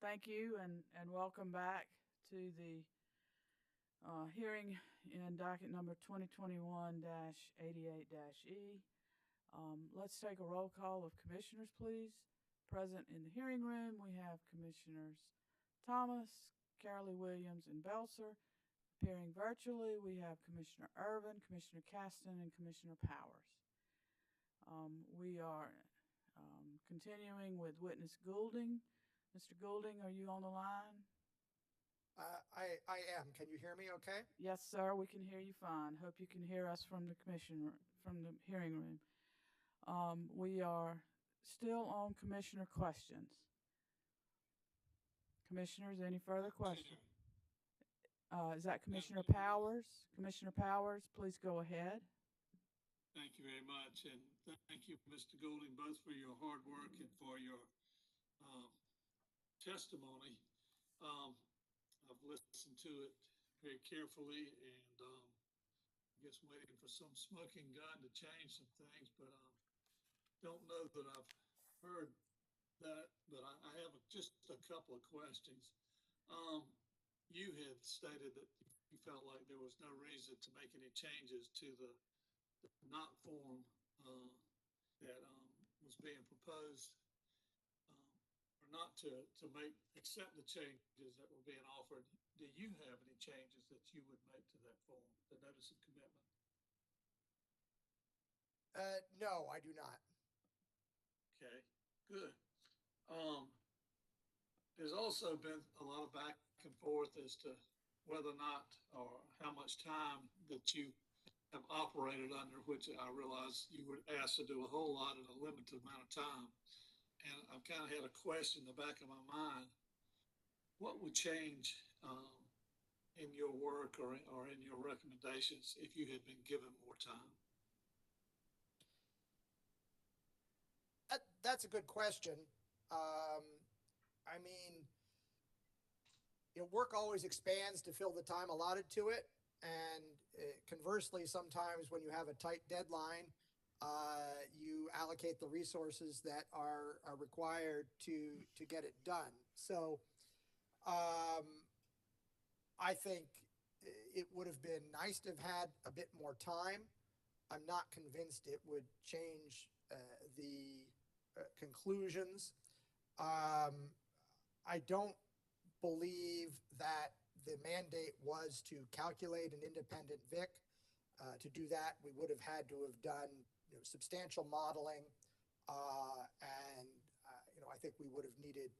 Thank you and welcome back to the hearing in docket number 2021-88-E. Let's take a roll call of commissioners, please. Present in the hearing room, we have Commissioners Thomas, Carolee Williams, and Belser. Appearing virtually, we have Commissioner Irvin, Commissioner Caston, and Commissioner Powers. We are continuing with witness Goulding. Mr. Goulding, are you on the line? I am. Can you hear me okay? Yes, sir, we can hear you fine. Hope you can hear us from the hearing room. We are still on commissioner questions. Commissioners, any further questions? Is that Commissioner Powers? Commissioner Powers, please go ahead. Thank you very much, and thank you, Mr. Goulding, both for your hard work and for your testimony. I've listened to it very carefully, and I guess waiting for some smoking gun to change some things, but don't know that I've heard that, but I have just a couple of questions. You had stated that you felt like there was no reason to make any changes to the not form that was being proposed, or not to accept the changes that were being offered. Do you have any changes that you would make to that form, the notice of commitment? No, I do not. Okay, good. There's also been a lot of back and forth as to whether or not, or how much time that you have operated under, which I realize you were asked to do a whole lot in a limited amount of time. And I've kind of had a question in the back of my mind. What would change in your work or in your recommendations if you had been given more time? That's a good question. I mean, work always expands to fill the time allotted to it. And conversely, sometimes when you have a tight deadline, you allocate the resources that are required to get it done. So I think it would have been nice to have had a bit more time. I'm not convinced it would change the conclusions. I don't believe that the mandate was to calculate an independent VIC. To do that, we would have had to have done substantial modeling, and I think we would have needed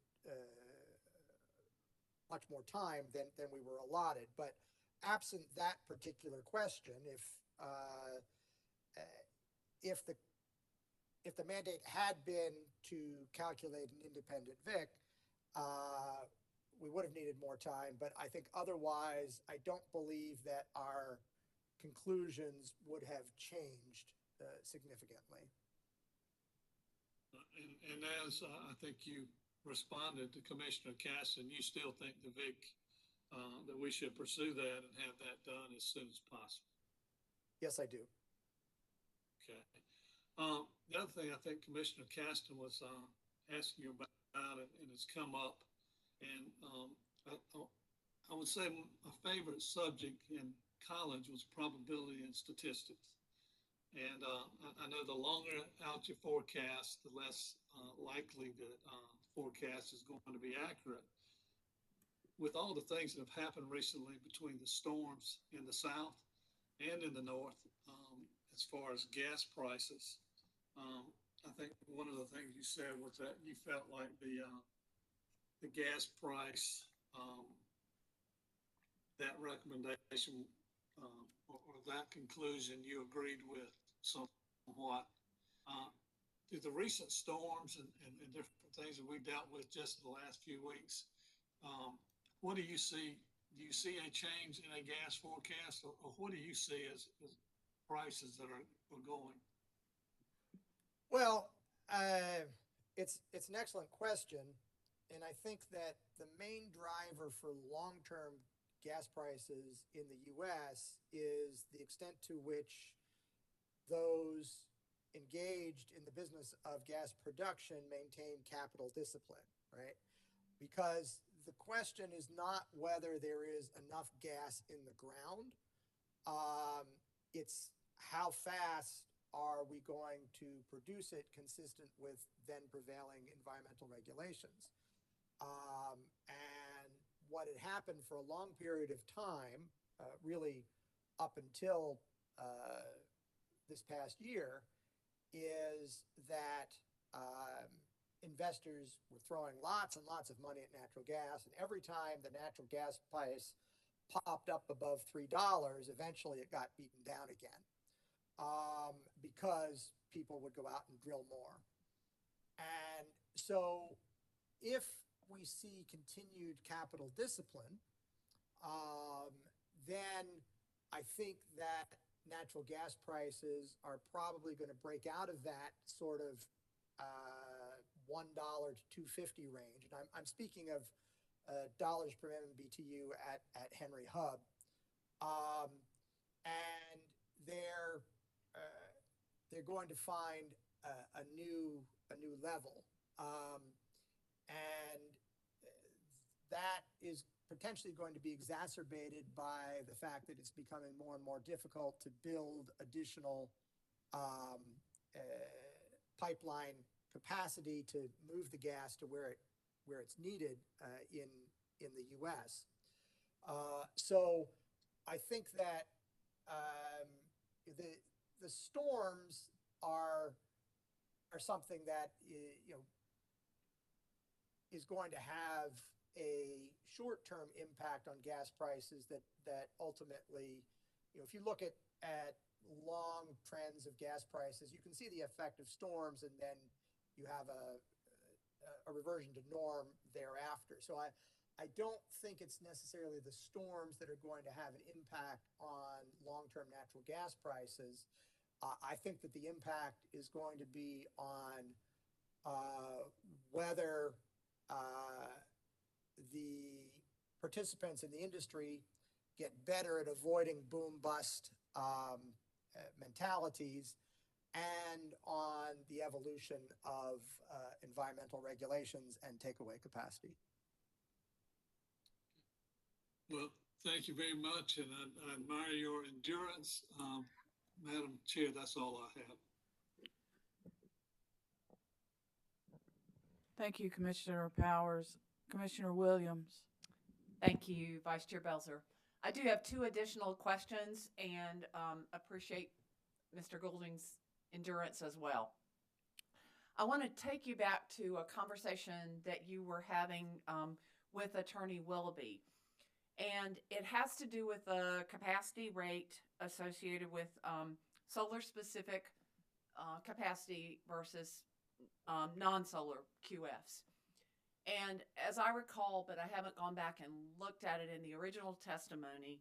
much more time than we were allotted. But absent that particular question, if the mandate had been to calculate an independent VIC, we would have needed more time. But I think otherwise, I don't believe that our conclusions would have changed significantly. And as I think you responded to Commissioner Caston, you still think the VIC, that we should pursue that and have that done as soon as possible? Yes, I do. Okay. The other thing I think Commissioner Caston was asking you about, and it's come up, and I would say my favorite subject in college was probability and statistics. And I know the longer out your forecast, the less likely the forecast is going to be accurate. With all the things that have happened recently between the storms in the south and in the north, as far as gas prices, I think one of the things you said was that you felt like the gas price, that recommendation or that conclusion you agreed with somewhat. Through the recent storms and different things that we dealt with just in the last few weeks, what do you see? Do you see a change in a gas forecast, or what do you see as prices that are going? Well, it's an excellent question. And I think that the main driver for long-term gas prices in the U.S. is the extent to which those engaged in the business of gas production maintain capital discipline, right? because the question is not whether there is enough gas in the ground. It's how fast are we going to produce it consistent with then prevailing environmental regulations. And what had happened for a long period of time, really up until this past year, is that investors were throwing lots and lots of money at natural gas, and every time the natural gas price popped up above $3, eventually it got beaten down again, because people would go out and drill more. And so if we see continued capital discipline, then I think that natural gas prices are probably going to break out of that sort of $1 to $2.50 range. And I'm speaking of dollars per MMBTU at Henry Hub. And they're going to find a new level. And that is potentially going to be exacerbated by the fact that it's becoming more and more difficult to build additional pipeline capacity to move the gas to where it's needed in the U.S. So I think that the storms are something that is going to have a short-term impact on gas prices that ultimately, if you look at long trends of gas prices, you can see the effect of storms, and then you have a reversion to norm thereafter. So I don't think it's necessarily the storms that are going to have an impact on long-term natural gas prices. I think that the impact is going to be on whether the participants in the industry get better at avoiding boom-bust mentalities, and on the evolution of environmental regulations and takeaway capacity. Well, thank you very much, and I admire your endurance. Madam Chair, that's all I have. Thank you, Commissioner Powers. Commissioner Williams. Thank you, Vice Chair Belzer. I do have two additional questions and appreciate Mr. Goulding's endurance as well. I want to take you back to a conversation that you were having with Attorney Willoughby. And it has to do with the capacity rate associated with solar-specific capacity versus non-solar QFs. And as I recall, but I haven't gone back and looked at it in the original testimony,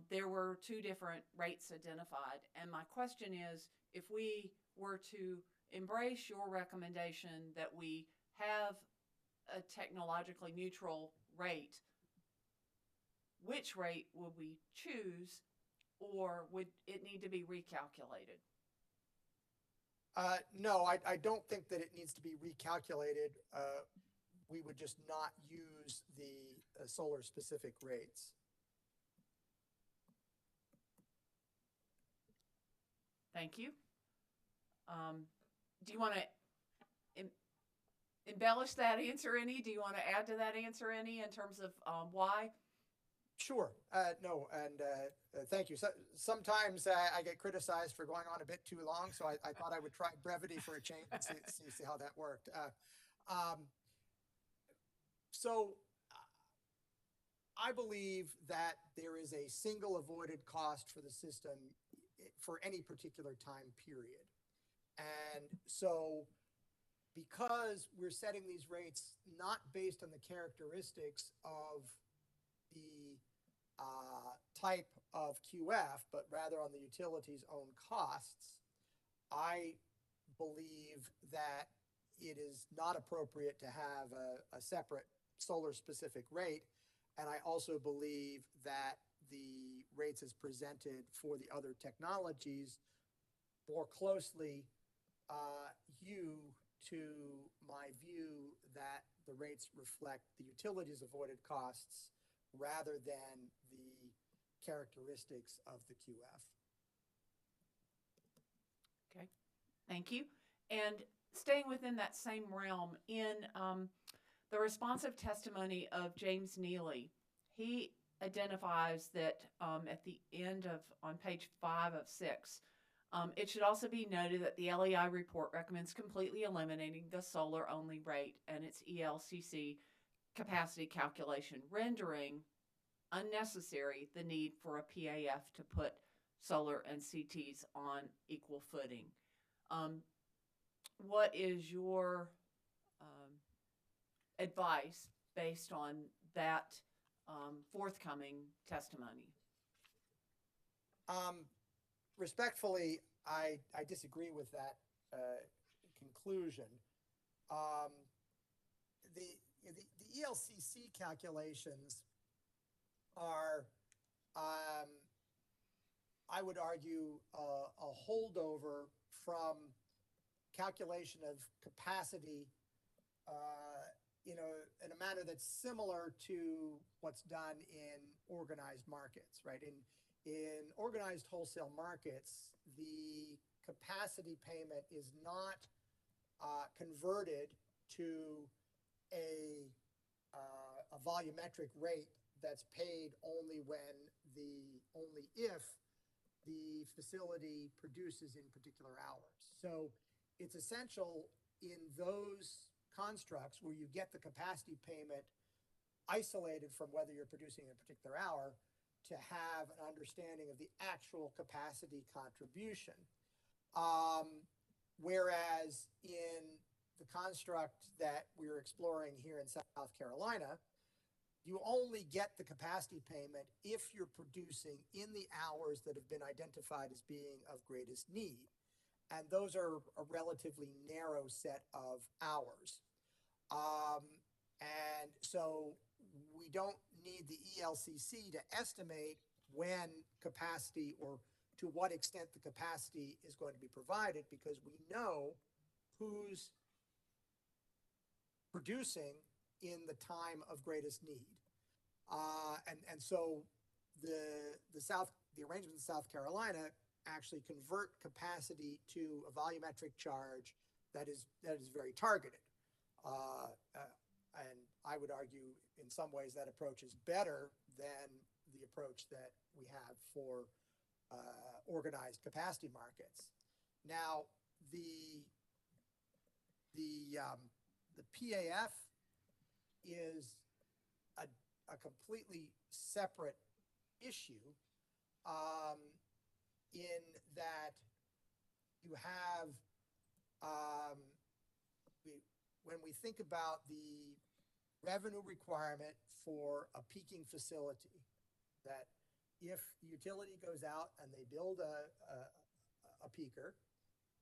there were two different rates identified. And my question is, if we were to embrace your recommendation that we have a technologically neutral rate, which rate would we choose, or would it need to be recalculated? No, I don't think that it needs to be recalculated. We would just not use the solar-specific rates. Thank you. Do you want to embellish that answer any? Do you want to add to that answer any in terms of why? Sure. No, and thank you. So, sometimes I get criticized for going on a bit too long, so I thought I would try brevity for a change and see how that worked. So I believe that there is a single avoided cost for the system for any particular time period. And so because we're setting these rates not based on the characteristics of the type of QF, but rather on the utility's own costs, I believe that it is not appropriate to have a separate solar-specific rate. And I also believe that the rates as presented for the other technologies more closely hew to my view that the rates reflect the utilities avoided costs rather than the characteristics of the QF. Okay, thank you. And staying within that same realm, in the responsive testimony of James Neely, he identifies that at the end of, on page 5 of 6, it should also be noted that the LEI report recommends completely eliminating the solar-only rate and its ELCC capacity calculation, rendering unnecessary the need for a PAF to put solar and CTs on equal footing. What is your advice based on that forthcoming testimony? Respectfully, I disagree with that conclusion. The ELCC calculations are, I would argue, a holdover from calculation of capacity in a manner that's similar to what's done in organized markets, right? In organized wholesale markets, the capacity payment is not converted to a volumetric rate that's paid only if the facility produces in particular hours. So it's essential in those constructs where you get the capacity payment isolated from whether you're producing in a particular hour to have an understanding of the actual capacity contribution. Whereas in the construct that we're exploring here in South Carolina, you only get the capacity payment if you're producing in the hours that have been identified as being of greatest need. And those are a relatively narrow set of hours. And so we don't need the ELCC to estimate when capacity or to what extent the capacity is going to be provided, because we know who's producing in the time of greatest need. And so the arrangements in South Carolina actually convert capacity to a volumetric charge that is very targeted. And I would argue in some ways that approach is better than the approach that we have for organized capacity markets. Now, the PAF is a completely separate issue in that you have, when we think about the revenue requirement for a peaking facility, that if the utility goes out and they build a peaker,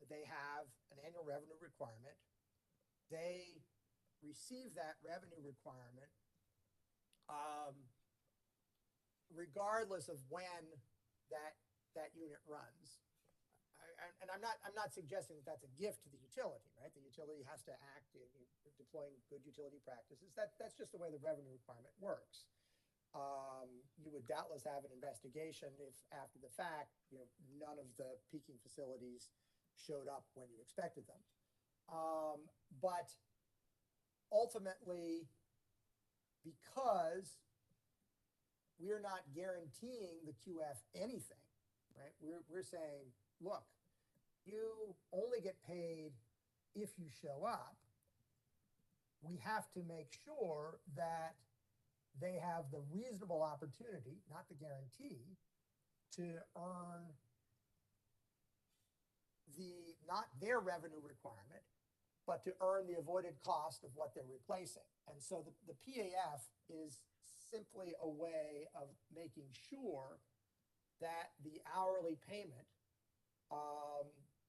they have an annual revenue requirement. They receive that revenue requirement regardless of when that unit runs. And I'm not suggesting that that's a gift to the utility, right? The utility has to act in deploying good utility practices. That's just the way the revenue requirement works. You would doubtless have an investigation if after the fact, none of the peaking facilities showed up when you expected them. But ultimately, because we're not guaranteeing the QF anything, right? We're saying, look, you only get paid if you show up. We have to make sure that they have the reasonable opportunity, not the guarantee, to earn not their revenue requirement, but to earn the avoided cost of what they're replacing. And so the PAF is simply a way of making sure that the hourly payment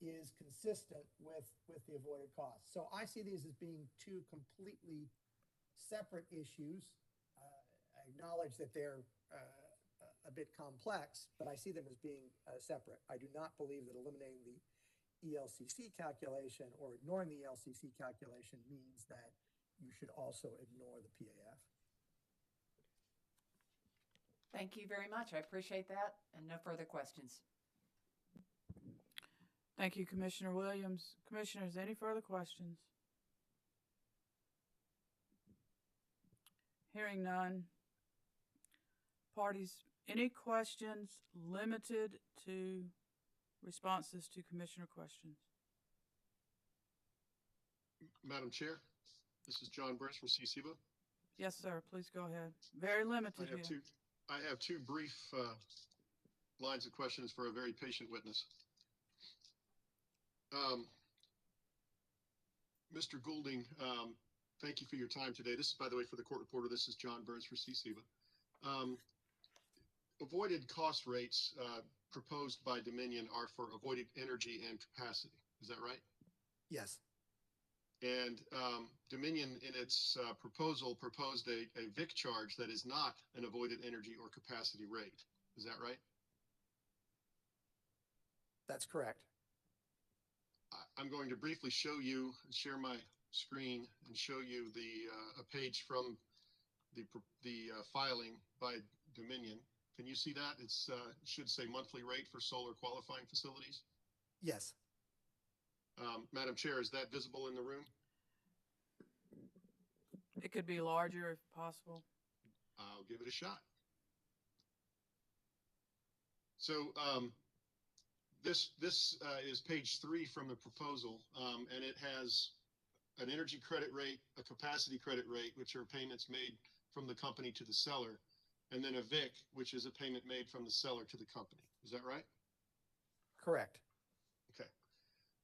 is consistent with the avoided costs. So I see these as being two completely separate issues. I acknowledge that they're a bit complex, but I see them as being separate. I do not believe that eliminating the ELCC calculation or ignoring the ELCC calculation means that you should also ignore the PAF. Thank you very much. I appreciate that, and no further questions. Thank you, Commissioner Williams. Commissioners, any further questions? Hearing none. Parties, any questions limited to responses to Commissioner questions? Madam Chair, this is John Burns from CCBA. Yes, sir. Please go ahead. Very limited here. I have two brief lines of questions for a very patient witness. Mr. Goulding, thank you for your time today. This is, by the way, for the court reporter, this is John Burns for CCBA. Avoided cost rates proposed by Dominion are for avoided energy and capacity. Is that right? Yes. And Dominion, in its proposal, proposed a VIC charge that is not an avoided energy or capacity rate. Is that right? That's correct. I'm going to briefly show you, share my screen and show you a page from the filing by Dominion. Can you see that? It should say monthly rate for solar qualifying facilities. Yes. Madam Chair, is that visible in the room? It could be larger if possible. I'll give it a shot. So this is page 3 from the proposal, and it has an energy credit rate, a capacity credit rate, which are payments made from the company to the seller, and then a VIC, which is a payment made from the seller to the company. Is that right? Correct. Okay.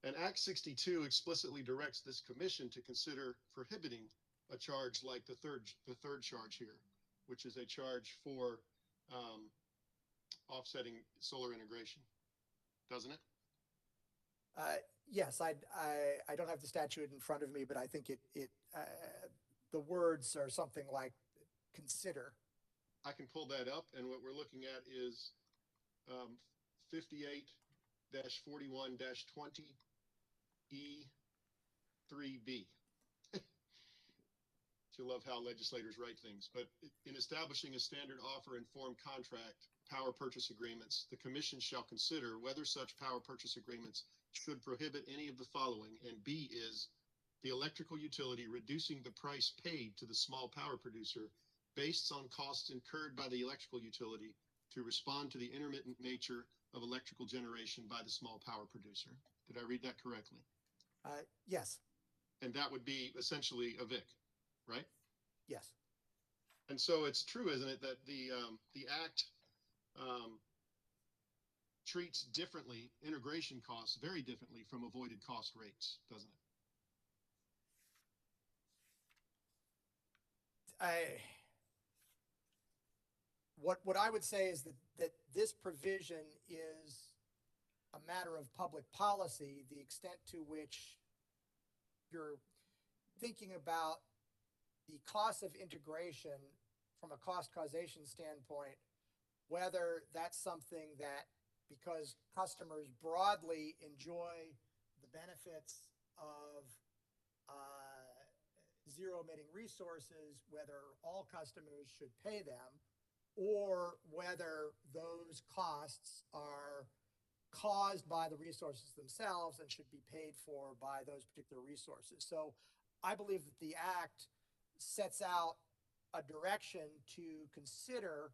And Act 62 explicitly directs this commission to consider prohibiting a charge like the third charge here, which is a charge for offsetting solar integration, doesn't it? Yes, I don't have the statute in front of me, but I think the words are something like consider. I can pull that up, and what we're looking at is 58-41-20 E3B. You love how legislators write things, but in establishing a standard offer and form contract power purchase agreements, the commission shall consider whether such power purchase agreements should prohibit any of the following, and B is the electrical utility reducing the price paid to the small power producer based on costs incurred by the electrical utility to respond to the intermittent nature of electrical generation by the small power producer. Did I read that correctly? Yes. And that would be essentially a VIC, right? Yes. And so it's true, isn't it, that the Act treats differently integration costs very differently from avoided cost rates, doesn't it? What I would say is that this provision is a matter of public policy, the extent to which you're thinking about the cost of integration from a cost causation standpoint, whether that's something that, because customers broadly enjoy the benefits of zero emitting resources, whether all customers should pay them, or whether those costs are caused by the resources themselves and should be paid for by those particular resources. So I believe that the Act sets out a direction to consider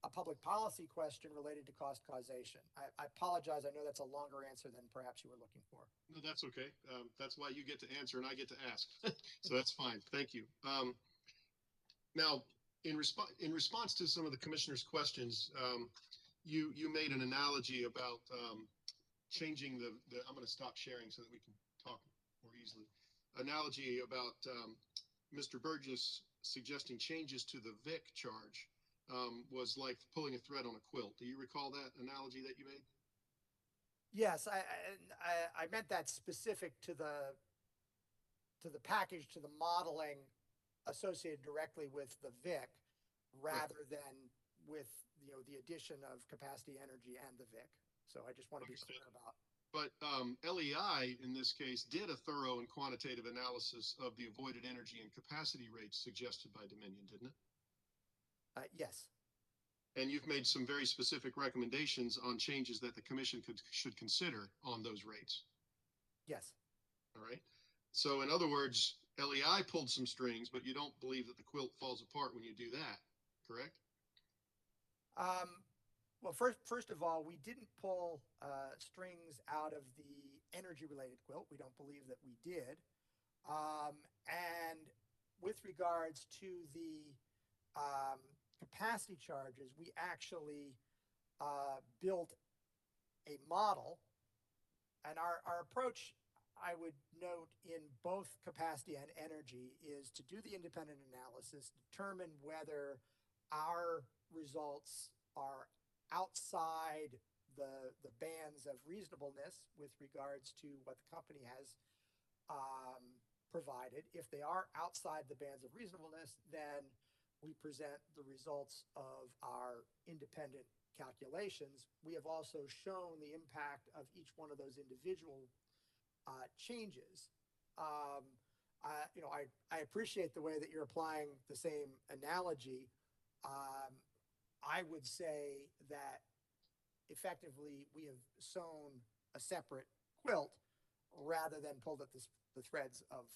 a public policy question related to cost causation. I apologize. I know that's a longer answer than perhaps you were looking for. No, that's okay. That's why you get to answer and I get to ask. So that's fine. Thank you. Now, in response to some of the commissioner's questions, you made an analogy about changing I'm going to stop sharing so that we can talk more easily. Analogy about Mr. Burgess suggesting changes to the VIC charge was like pulling a thread on a quilt. Do you recall that analogy that you made? Yes, I meant that specific to the package, to the modeling associated directly with the VIC, rather than with the addition of capacity energy and the VIC. So I just want to be clear about. But LEI, in this case, did a thorough and quantitative analysis of the avoided energy and capacity rates suggested by Dominion, didn't it? Yes. And you've made some very specific recommendations on changes that the commission should consider on those rates. Yes. All right. So in other words, LEI pulled some strings, but you don't believe that the quilt falls apart when you do that, correct? Well, first of all, we didn't pull strings out of the energy-related quilt. We don't believe that we did. And with regards to the capacity charges, we actually built a model. And our approach, I would note, in both capacity and energy is to do the independent analysis, determine whether our results are outside the bands of reasonableness with regards to what the company has provided. If they are outside the bands of reasonableness, then we present the results of our independent calculations. We have also shown the impact of each one of those individual changes. I appreciate the way that you're applying the same analogy. I would say that effectively we have sewn a separate quilt rather than pulled at the threads of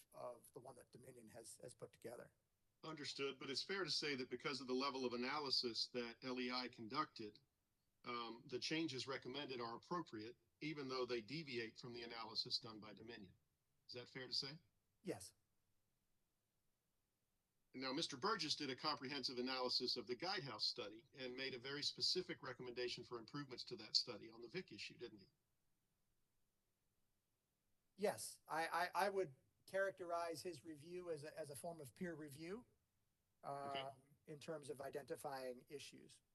the one that Dominion has put together. Understood, but it's fair to say that because of the level of analysis that LEI conducted, the changes recommended are appropriate, even though they deviate from the analysis done by Dominion. Is that fair to say? Yes. Now, Mr. Burgess did a comprehensive analysis of the Guidehouse study and made a very specific recommendation for improvements to that study on the VIC issue, didn't he? Yes, I would characterize his review as a form of peer review in terms of identifying issues.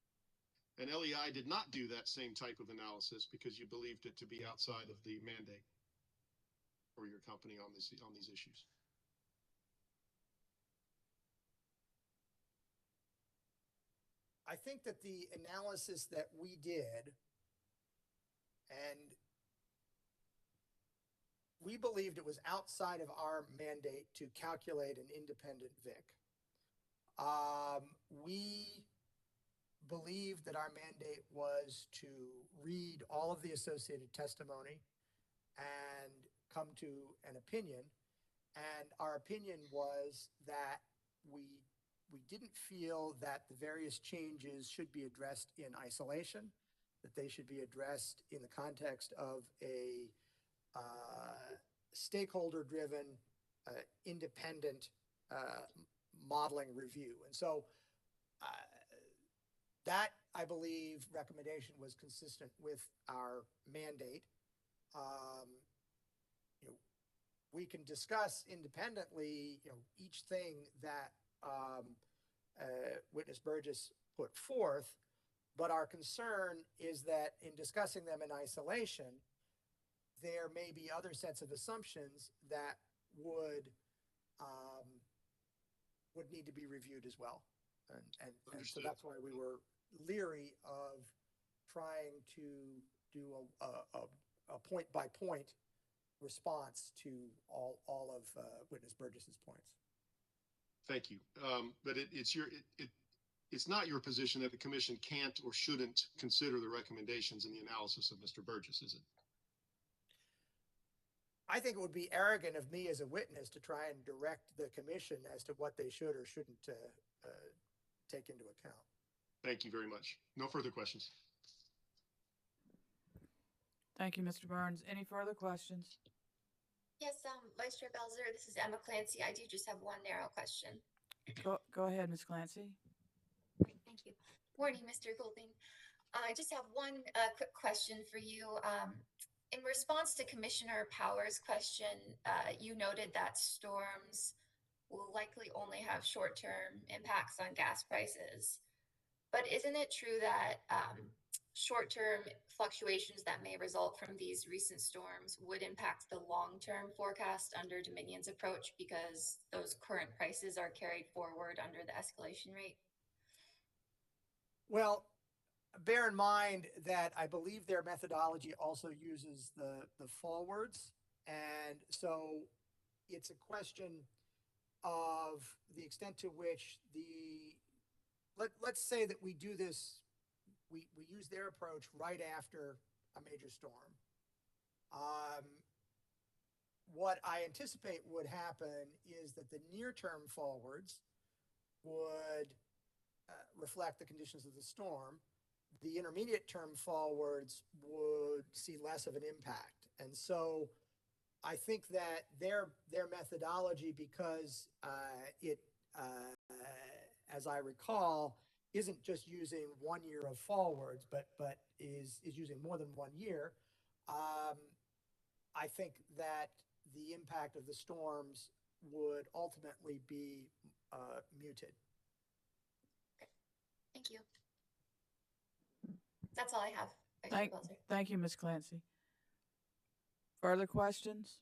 And LEI did not do that same type of analysis because you believed it to be outside of the mandate for your company on these issues. I think that the analysis that we did, and we believed it was outside of our mandate to calculate an independent VIC. We believed that our mandate was to read all of the associated testimony and come to an opinion. And our opinion was that we didn't feel that the various changes should be addressed in isolation, that they should be addressed in the context of a stakeholder-driven, independent modeling review. And so that, I believe, recommendation was consistent with our mandate. We can discuss independently, each thing that Witness Burgess put forth, but our concern is that in discussing them in isolation, there may be other sets of assumptions that would need to be reviewed as well. And so that's why we were leery of trying to do a point-by-point response to all of Witness Burgess's points. Thank you. But it's not your position that the commission can't or shouldn't consider the recommendations in the analysis of Mr. Burgess, is it? I think it would be arrogant of me as a witness to try and direct the commission as to what they should or shouldn't take into account. Thank you very much. No further questions. Thank you, Mr. Burns. Any further questions? Yes, Vice Chair Belzer, this is Emma Clancy. I do just have one narrow question. Go ahead, Ms. Clancy. Great, thank you. Morning, Mr. Goulding. I just have one quick question for you. In response to Commissioner Power's question, you noted that storms will likely only have short-term impacts on gas prices. But isn't it true that short-term fluctuations that may result from these recent storms would impact the long-term forecast under Dominion's approach because those current prices are carried forward under the escalation rate? Well, bear in mind that I believe their methodology also uses the forwards. And so it's a question of the extent to which let's say that we do this, we use their approach right after a major storm. What I anticipate would happen is that the near-term forwards would reflect the conditions of the storm. The intermediate-term forwards would see less of an impact. And so I think that their methodology, because as I recall, isn't just using 1 year of forwards, but is using more than 1 year. I think that the impact of the storms would ultimately be muted. Thank you. That's all I have. Vice Chair Belzer. Thank you, Ms. Clancy. Further questions?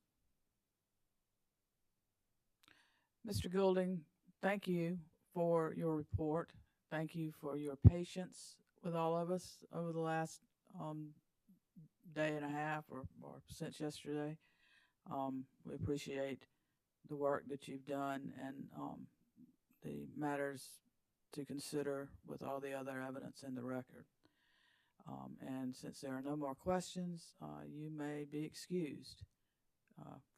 Mr. Goulding, thank you for your report. Thank you for your patience with all of us over the last day and a half or since yesterday. We appreciate the work that you've done and the matters to consider with all the other evidence in the record. And since there are no more questions, you may be excused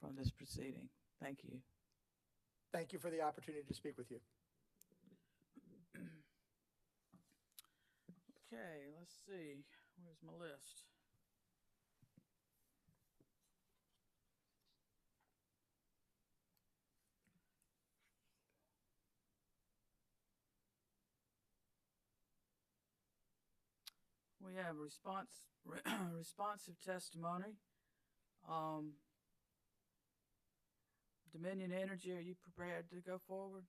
from this proceeding. Thank you. Thank you for the opportunity to speak with you. Okay, let's see. Where's my list? We have responsive testimony. Dominion Energy, are you prepared to go forward?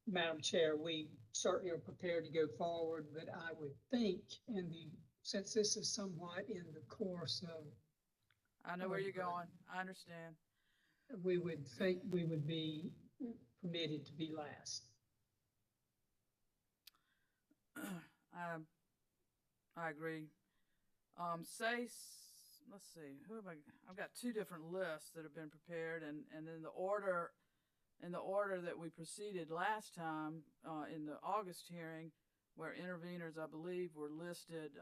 Madam Chair, we certainly are prepared to go forward, but I would think since this is somewhat in the course of. I know where you're going. I understand. We would think we would be permitted to be last. I agree. Let's see, I've got two different lists that have been prepared, and in the order that we proceeded last time, in the August hearing, where interveners, I believe, were listed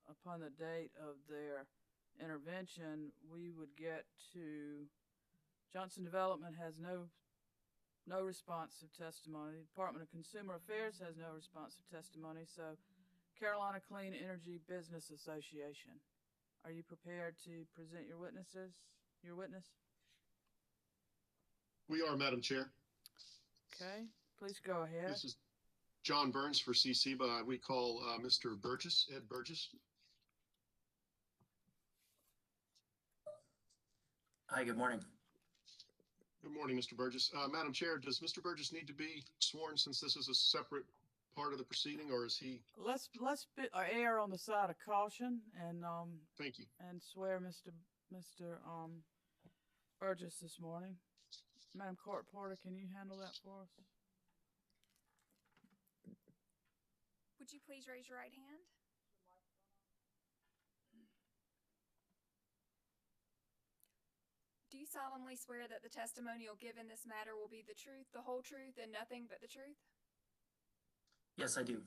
upon the date of their intervention, we would get to Johnson Development has no responsive testimony. The Department of Consumer Affairs has no responsive testimony. So Carolina Clean Energy Business Association, are you prepared to present your witness? We are, Madam Chair. Okay, please go ahead. This is John Burns for CC, but we call Mr. Burgess, Ed Burgess. Hi, good morning. Good morning, Mr. Burgess. Madam Chair, does Mr. Burgess need to be sworn since this is a separate part of the proceeding, or is he? Let's err on the side of caution and thank you. And swear Mr. Burgess this morning. Madam Court Reporter, can you handle that for us? Would you please raise your right hand? Do you solemnly swear that the testimony you'll give in this matter will be the truth, the whole truth, and nothing but the truth? Yes, I do.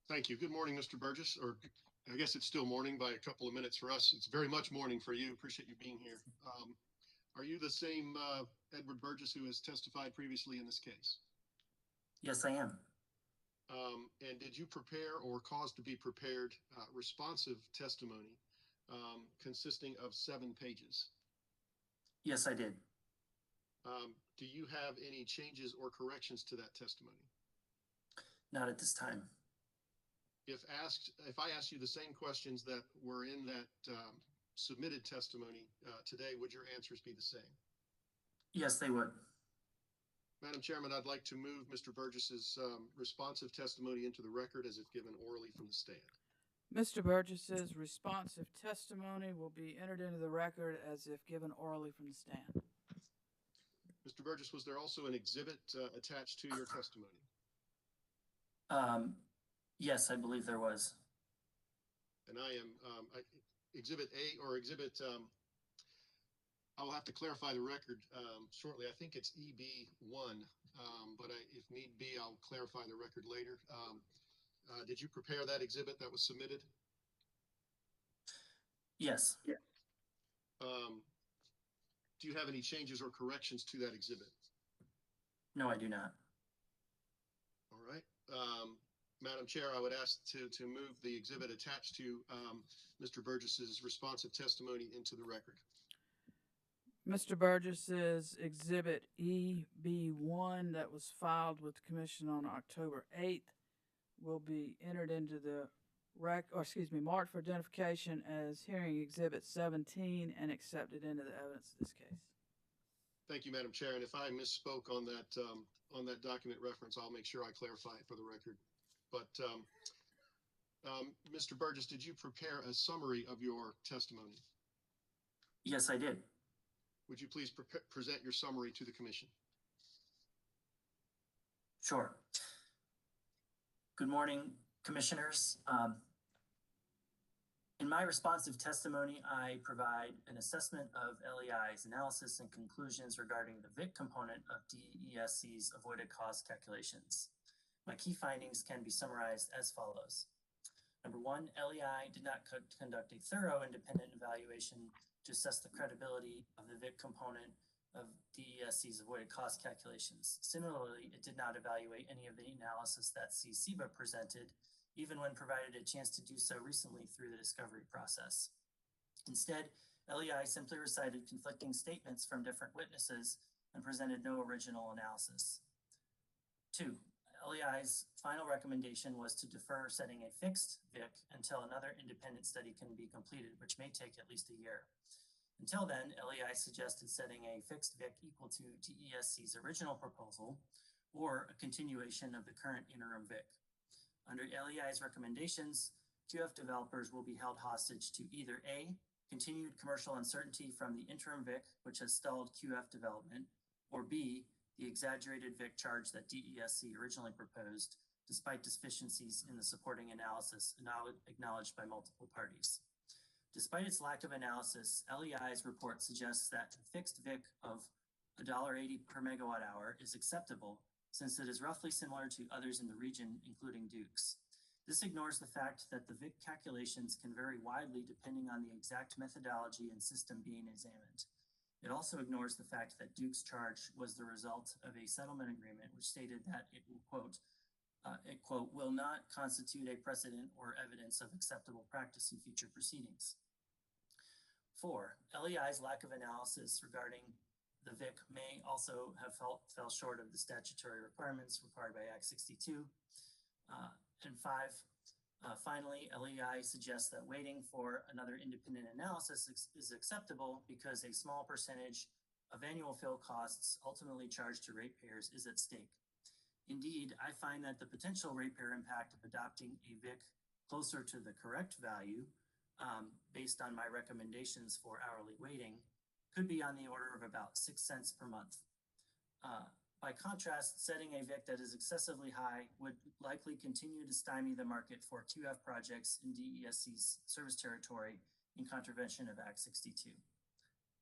Thank you. Good morning, Mr. Burgess, or I guess it's still morning by a couple of minutes for us. It's very much morning for you. Appreciate you being here. Are you the same Edward Burgess who has testified previously in this case? Yes, I am. And did you prepare or cause to be prepared responsive testimony consisting of 7 pages? Yes, I did. Do you have any changes or corrections to that testimony? Not at this time. If I asked you the same questions that were in that submitted testimony today, would your answers be the same? Yes, they would. Madam Chairman, I'd like to move Mr. Burgess's responsive testimony into the record as if given orally from the stand. Mr. Burgess's responsive testimony will be entered into the record as if given orally from the stand. Mr. Burgess, was there also an exhibit attached to your testimony? Yes, I believe there was. And exhibit A or exhibit, I will have to clarify the record shortly. I think it's EB1, but if need be, I'll clarify the record later. Did you prepare that exhibit that was submitted? Yes. Do you have any changes or corrections to that exhibit? No, I do not. All right. Madam Chair, I would ask to move the exhibit attached to Mr. Burgess's responsive testimony into the record. Mr. Burgess's Exhibit EB1 that was filed with the Commission on October 8th will be entered into the marked for identification as hearing Exhibit 17 and accepted into the evidence of this case. Thank you, Madam Chair. And if I misspoke on that document reference, I'll make sure I clarify it for the record. But Mr. Burgess, did you prepare a summary of your testimony? Yes, I did. Would you please present your summary to the Commission? Sure. Good morning, Commissioners. In my responsive testimony, I provide an assessment of LEI's analysis and conclusions regarding the VIC component of DESC's avoided cost calculations. My key findings can be summarized as follows. Number one, LEI did not conduct a thorough independent evaluation to assess the credibility of the VIC component of DESC's avoided cost calculations. Similarly, it did not evaluate any of the analysis that CCBA presented, even when provided a chance to do so recently through the discovery process. Instead, LEI simply recited conflicting statements from different witnesses and presented no original analysis. Two, LEI's final recommendation was to defer setting a fixed VIC until another independent study can be completed, which may take at least a year. Until then, LEI suggested setting a fixed VIC equal to DESC's original proposal or a continuation of the current interim VIC. Under LEI's recommendations, QF developers will be held hostage to either A, continued commercial uncertainty from the interim VIC, which has stalled QF development, or B, the exaggerated VIC charge that DESC originally proposed, despite deficiencies in the supporting analysis acknowledged by multiple parties. Despite its lack of analysis, LEI's report suggests that a fixed VIC of $1.80 per megawatt hour is acceptable, since it is roughly similar to others in the region, including Duke's. This ignores the fact that the VIC calculations can vary widely depending on the exact methodology and system being examined. It also ignores the fact that Duke's charge was the result of a settlement agreement which stated that it will, quote, will not constitute a precedent or evidence of acceptable practice in future proceedings. 4, LEI's lack of analysis regarding the VIC may also have fell short of the statutory requirements required by Act 62. And 5, finally, LEI suggests that waiting for another independent analysis is acceptable because a small percentage of annual fill costs ultimately charged to ratepayers is at stake. Indeed, I find that the potential ratepayer impact of adopting a VIC closer to the correct value, based on my recommendations for hourly waiting, could be on the order of about 6 cents per month. By contrast, setting a VIC that is excessively high would likely continue to stymie the market for QF projects in DESC's service territory in contravention of Act 62.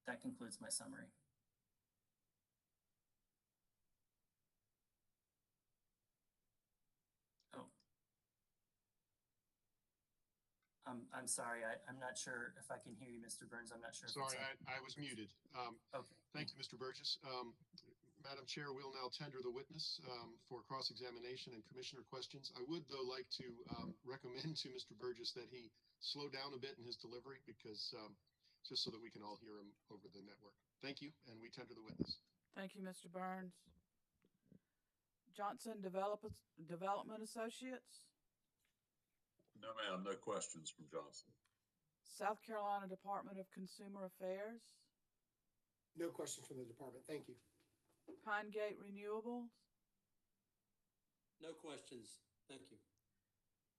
That concludes my summary. Oh. I'm sorry, I'm not sure if I can hear you, Mr. Burns. I'm not sure. Sorry, I was muted. Okay. Thank you, Mr. Burgess. Madam Chair, we'll now tender the witness for cross-examination and commissioner questions. I would, though, like to recommend to Mr. Burgess that he slow down a bit in his delivery because just so that we can all hear him over the network. Thank you, and we tender the witness. Thank you, Mr. Burns. Johnson Development Associates. No, ma'am, no questions from Johnson. South Carolina Department of Consumer Affairs. No questions from the department. Thank you. Pine Gate Renewables. No questions. Thank you.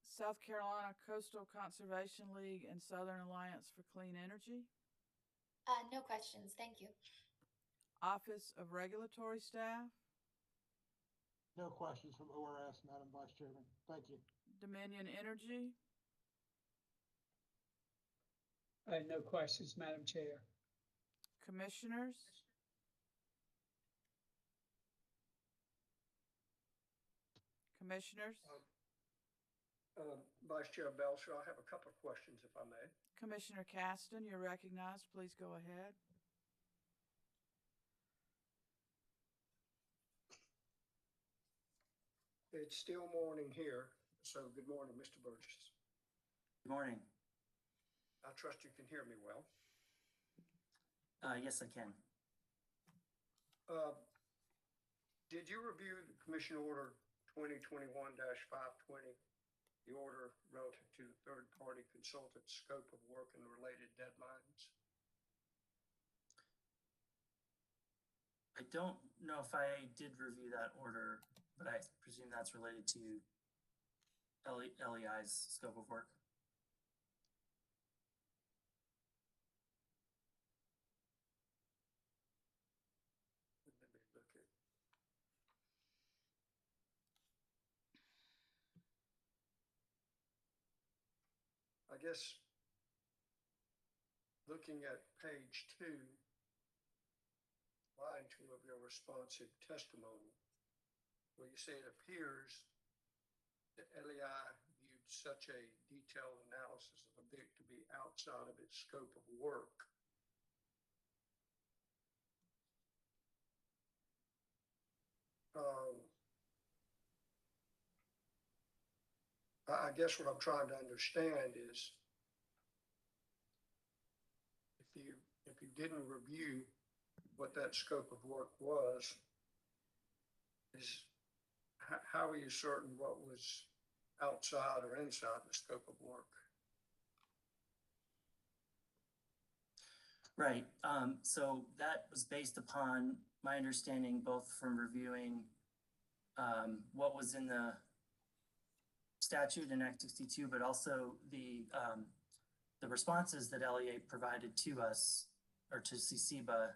South Carolina Coastal Conservation League and Southern Alliance for Clean Energy. No questions. Thank you. Office of Regulatory Staff, No questions from ORS, Madam Vice Chairman. Thank you. Dominion Energy, No questions, Madam Chair. Commissioners, Vice Chair Belcher, I have a couple of questions, if I may. Commissioner Caston, you're recognized. Please go ahead. It's still morning here, so good morning, Mr. Burgess. Good morning. I trust you can hear me well. Yes, I can. Did you review the Commission Order 2021-520, the order relative to the third-party consultant scope of work and related deadlines? I don't know if I did review that order, but I presume that's related to LEI's scope of work. Let me look at. I guess looking at page 2, line 2 of your responsive testimony, where you say it appears that LEI viewed such a detailed analysis of a BIC to be outside of its scope of work. I guess what I'm trying to understand is if you didn't review what that scope of work was, how are you certain what was outside or inside the scope of work? Right. So that was based upon my understanding, both from reviewing what was in the statute in Act 62, but also the responses that LEA provided to us or to CCBA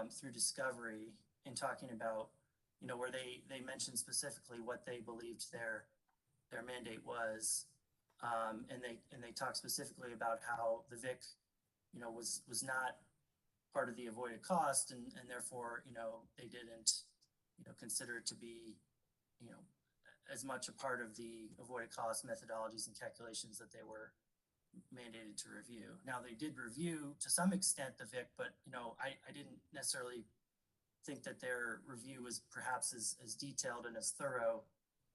through discovery in talking about, you know, where they mentioned specifically what they believed their mandate was, and they talked specifically about how the VIC, you know, was not part of the avoided cost, and therefore, you know, they didn't, you know, consider it to be, you know, as much a part of the avoided cost methodologies and calculations that they were mandated to review. Now, they did review to some extent the VIC, but, you know, I didn't necessarily think that their review was perhaps as detailed and as thorough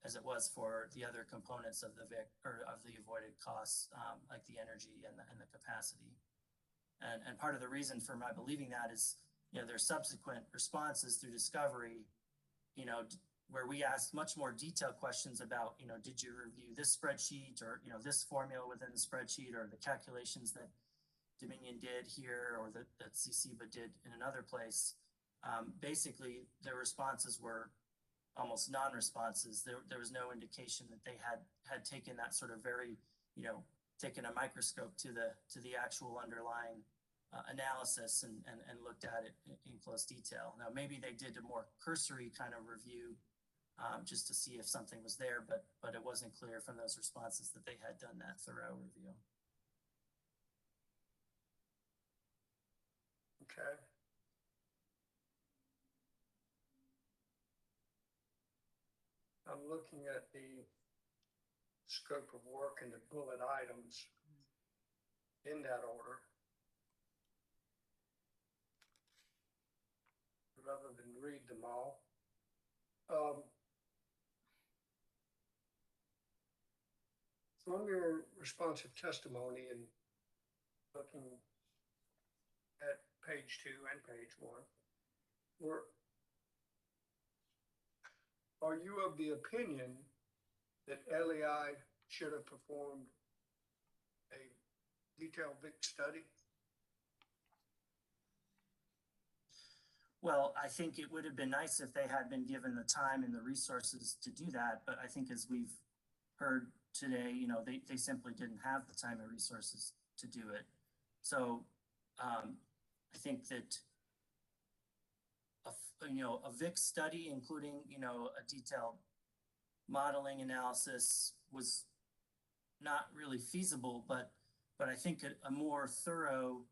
as it was for the other components of the VIC or of the avoided costs, like the energy and the capacity. And part of the reason for my believing that is, you know, their subsequent responses through discovery, you know, where we asked much more detailed questions about, you know, did you review this spreadsheet or, you know, this formula within the spreadsheet or the calculations that Dominion did here or that CCBA did in another place. Basically, their responses were almost non-responses. There was no indication that they had taken that sort of very, you know, taken a microscope to the actual underlying analysis and looked at it in close detail. Now, maybe they did a more cursory kind of review just to see if something was there, but it wasn't clear from those responses that they had done that thorough review. Okay. I'm looking at the scope of work and the bullet items in that order. Rather than read them all. From your responsive testimony and looking at page 2 and page 1, are you of the opinion that LEI should have performed a detailed VIC study? Well, I think it would have been nice if they had been given the time and the resources to do that. But I think as we've heard today, you know, they simply didn't have the time and resources to do it. So I think that a VIC study, including, a detailed modeling analysis was not really feasible, but I think a more thorough,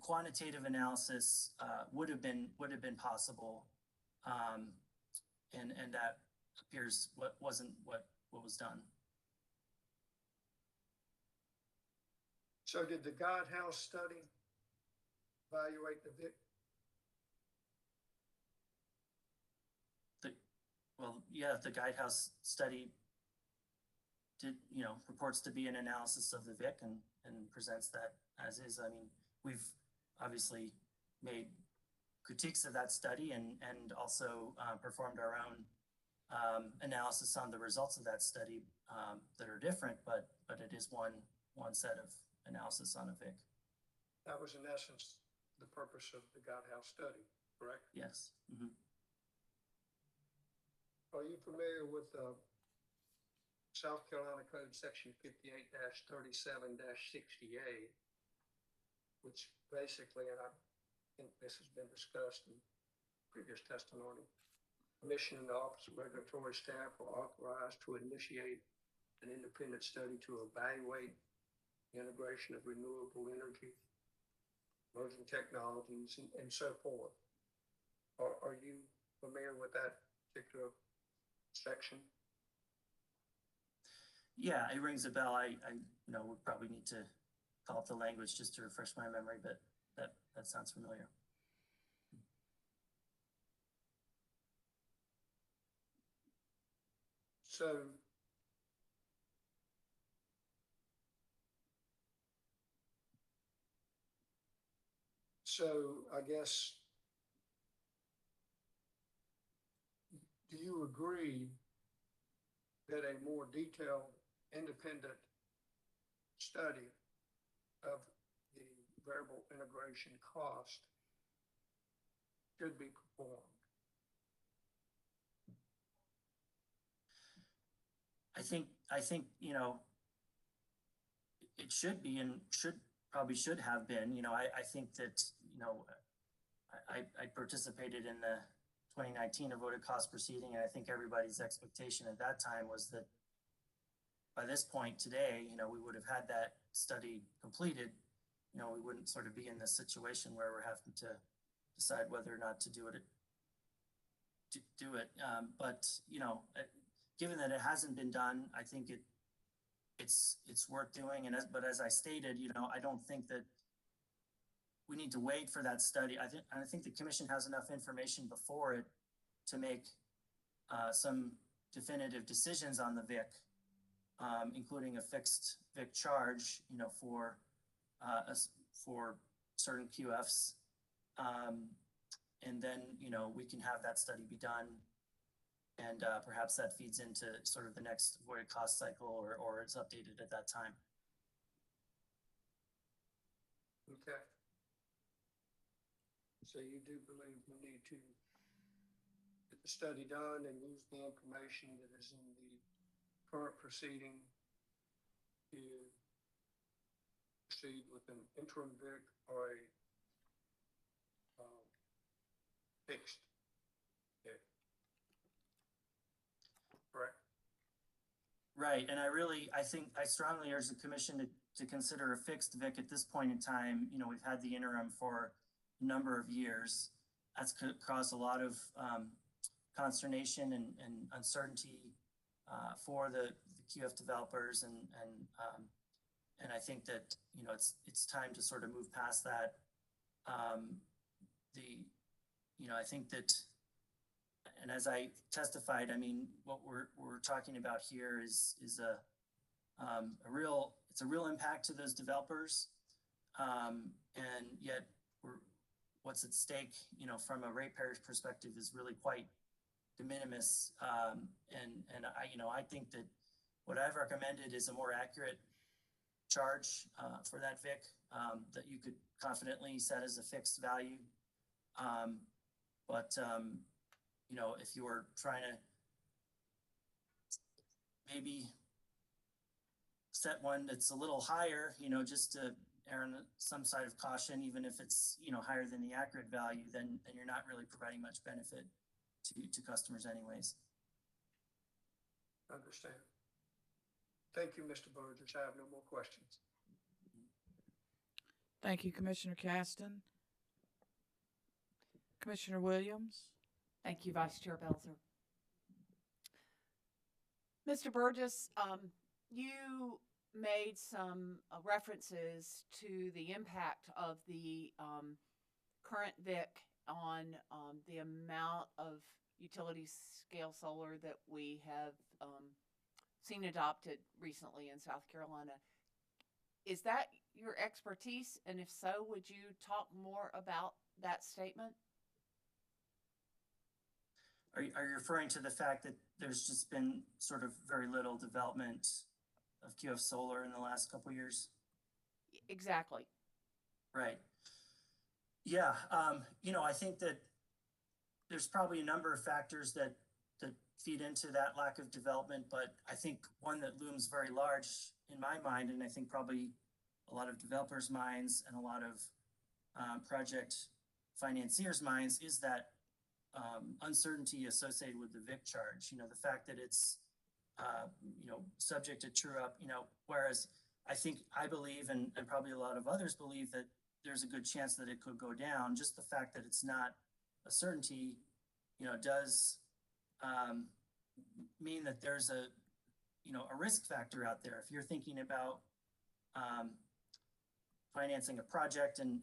quantitative analysis would have been possible, and that appears wasn't what was done. So did the Guidehouse study evaluate the VIC? The Guidehouse study did, purports to be an analysis of the VIC and presents that as is. I mean, we've obviously made critiques of that study and also performed our own analysis on the results of that study that are different, but it is one set of analysis on a VIC. That was in essence the purpose of the Guidehouse study, correct? Yes. Mm-hmm. Are you familiar with South Carolina Code Section 58-37-68, which basically, and I think this has been discussed in previous testimony, Commission and the Office of Regulatory Staff are authorized to initiate an independent study to evaluate the integration of renewable energy, emerging technologies, and so forth. Are you familiar with that particular section? Yeah, it rings a bell. I would probably need to call up the language just to refresh my memory, but that sounds familiar. So I guess, do you agree that a more detailed, independent study of the variable integration cost should be performed? I think it should be and probably should have been. I think that I participated in the 2019 avoided cost proceeding, and I think everybody's expectation at that time was that by this point today, we would have had that study completed. We wouldn't sort of be in this situation where we're having to decide whether or not to do it. But given that it hasn't been done, I think it's worth doing. But as I stated, I don't think that we need to wait for that study. I think the commission has enough information before it to make some definitive decisions on the VIC, including a fixed VIC charge, for certain QFs, and then we can have that study be done, and perhaps that feeds into sort of the next avoided cost cycle, or it's updated at that time. Okay. So you do believe we need to get the study done and use the information that is in the current proceeding to proceed with an interim VIC or a fixed VIC? Correct? Right, and I strongly urge the commission to consider a fixed VIC at this point in time. We've had the interim for a number of years. That's caused a lot of consternation and uncertainty for the QF developers, and I think that it's time to sort of move past that. I think that, and as I testified, I mean, what we're talking about here is a real impact to those developers, and yet what's at stake, from a ratepayer's perspective, is really quite de minimis. And I think that what I've recommended is a more accurate charge for that VIC that you could confidently set as a fixed value. But if you were trying to maybe set one that's a little higher, just to err on some side of caution, even if it's, higher than the accurate value, then you're not really providing much benefit to customers anyways. Understand. Thank you, Mr. Burgess. I have no more questions. Thank you, Commissioner Caston. Commissioner Williams? Thank you, Vice Chair Belzer. Mr. Burgess, you made some references to the impact of the current VIC on the amount of utility scale solar that we have seen adopted recently in South Carolina. Is that your expertise? And if so, would you talk more about that statement? Are you referring to the fact that there's just been sort of very little development of QF solar in the last couple of years? Exactly. Right. Yeah. I think that there's probably a number of factors that feed into that lack of development, but I think one that looms very large in my mind, and I think probably a lot of developers' minds and a lot of project financiers' minds, is that uncertainty associated with the VIC charge. The fact that it's subject to true up, whereas I believe, and probably a lot of others believe, that there's a good chance that it could go down. Just the fact that it's not a certainty, does mean that there's a risk factor out there. If you're thinking about financing a project and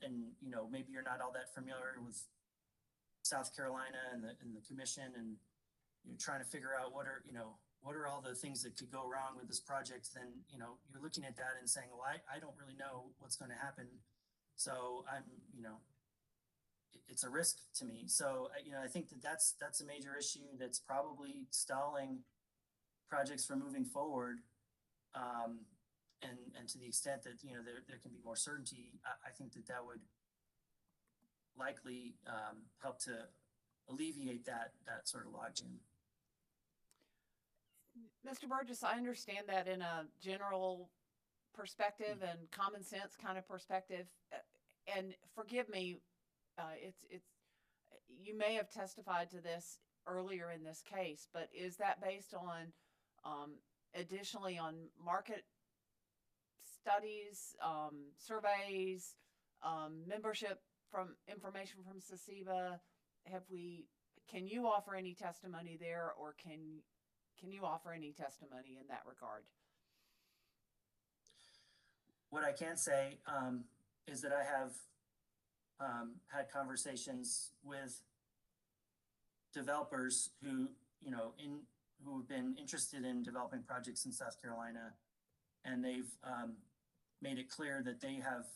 maybe you're not all that familiar with South Carolina and the commission, and you're trying to figure out what are all the things that could go wrong with this project, then you're looking at that and saying, well, I don't really know what's going to happen, so it's a risk to me. So I think that's a major issue that's probably stalling projects from moving forward. And to the extent that there can be more certainty, I think that would likely help to alleviate that sort of logjam. Mr. Burgess, I understand that in a general perspective and common sense kind of perspective. And forgive me, you may have testified to this earlier in this case, but is that based on additionally on market studies, surveys, membership from information from SECIBA? Can you offer any testimony there, or can you offer any testimony in that regard? What I can say is that I have had conversations with developers who have been interested in developing projects in South Carolina, and they've made it clear that they have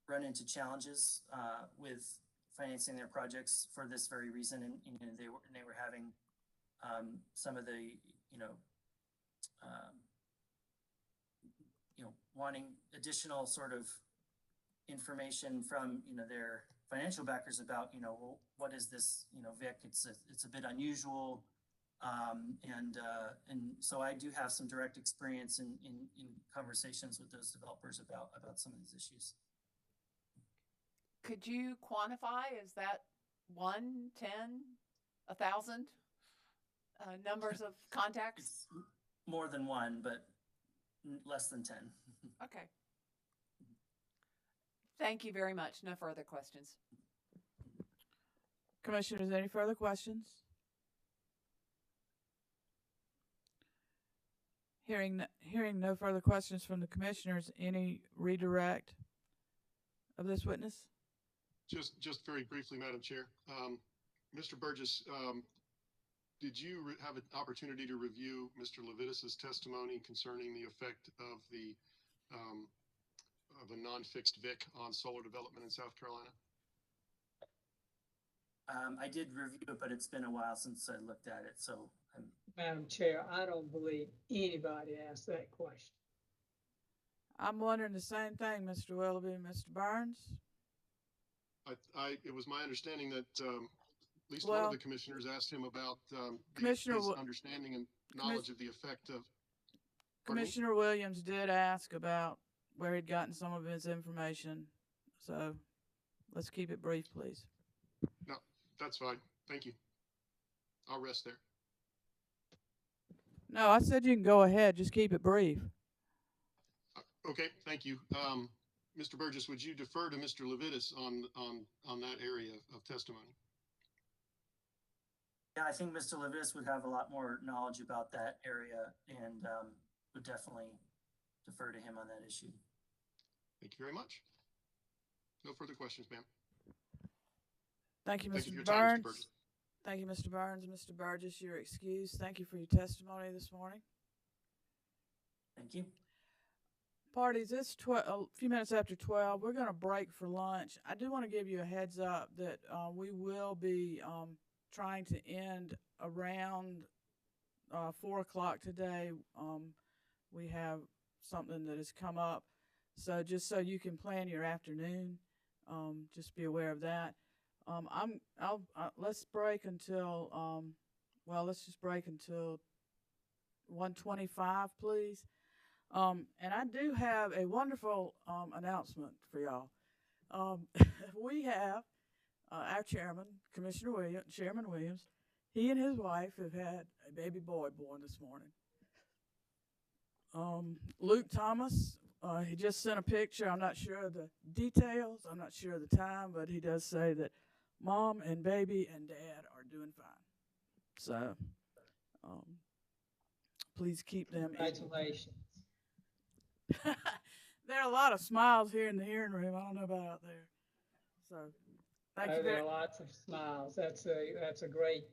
run into challenges with financing their projects for this very reason, and they were having some of the wanting additional sort of information from their financial backers about well, what is this VIC? It's a bit unusual, and so I do have some direct experience in conversations with those developers about some of these issues. Could you quantify? Is that 1, 10, 1,000 numbers of contacts? It's more than one, but less than 10. Okay. Thank you very much. No further questions. Commissioners, any further questions? Hearing no further questions from the commissioners, any redirect of this witness? Just very briefly, Madam Chair. Mr. Burgess, did you have an opportunity to review Mr. Levitis's testimony concerning the effect of a non-fixed VIC on solar development in South Carolina? I did review it, but it's been a while since I looked at it, so Madam Chair, I don't believe anybody asked that question. I'm wondering the same thing, Mr. Willoughby and Mr. Burns. It was my understanding that at least one of the commissioners asked him about his understanding and knowledge of the effect of. Commissioner Williams did ask about where he'd gotten some of his information. So let's keep it brief, please. No, that's fine. Thank you. I'll rest there. No, I said you can go ahead. Just keep it brief. Okay, thank you. Mr. Burgess, would you defer to Mr. Levitas on that area of testimony? Yeah, I think Mr. Levis would have a lot more knowledge about that area and would definitely defer to him on that issue. Thank you very much. No further questions, ma'am. Thank you, Thank you for Mr. your time, Mr. Burns. Burgess. Thank you, Mr. Burns. Mr. Burgess, you're excused. Thank you for your testimony this morning. Thank you. Parties, it's a few minutes after 12. We're going to break for lunch. I do want to give you a heads up that we will be trying to end around 4 o'clock today. We have something that has come up. So just so you can plan your afternoon, just be aware of that. Let's break until, let's just break until 1:25, please. And I do have a wonderful announcement for y'all. We have our chairman, Chairman Williams. He and his wife have had a baby boy born this morning. Luke Thomas, he just sent a picture. I'm not sure of the details. I'm not sure of the time, but he does say that mom and baby and dad are doing fine. So, please keep them. Congratulations. There are a lot of smiles here in the hearing room. I don't know about out there. So, thank you. There are lots of smiles. That's a great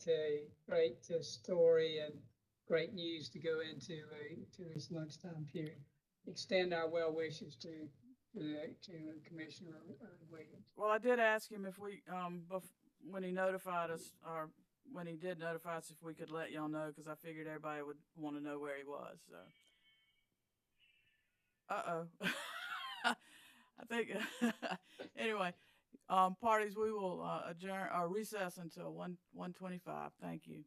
story and great news to go into this lunchtime period. Extend our well wishes to Commissioner Williams. Well, I did ask him if we when he notified us, or when he did notify us, if we could let y'all know, because I figured everybody would want to know where he was. So. I think anyway, parties, we will adjourn or recess until 1:25. Thank you.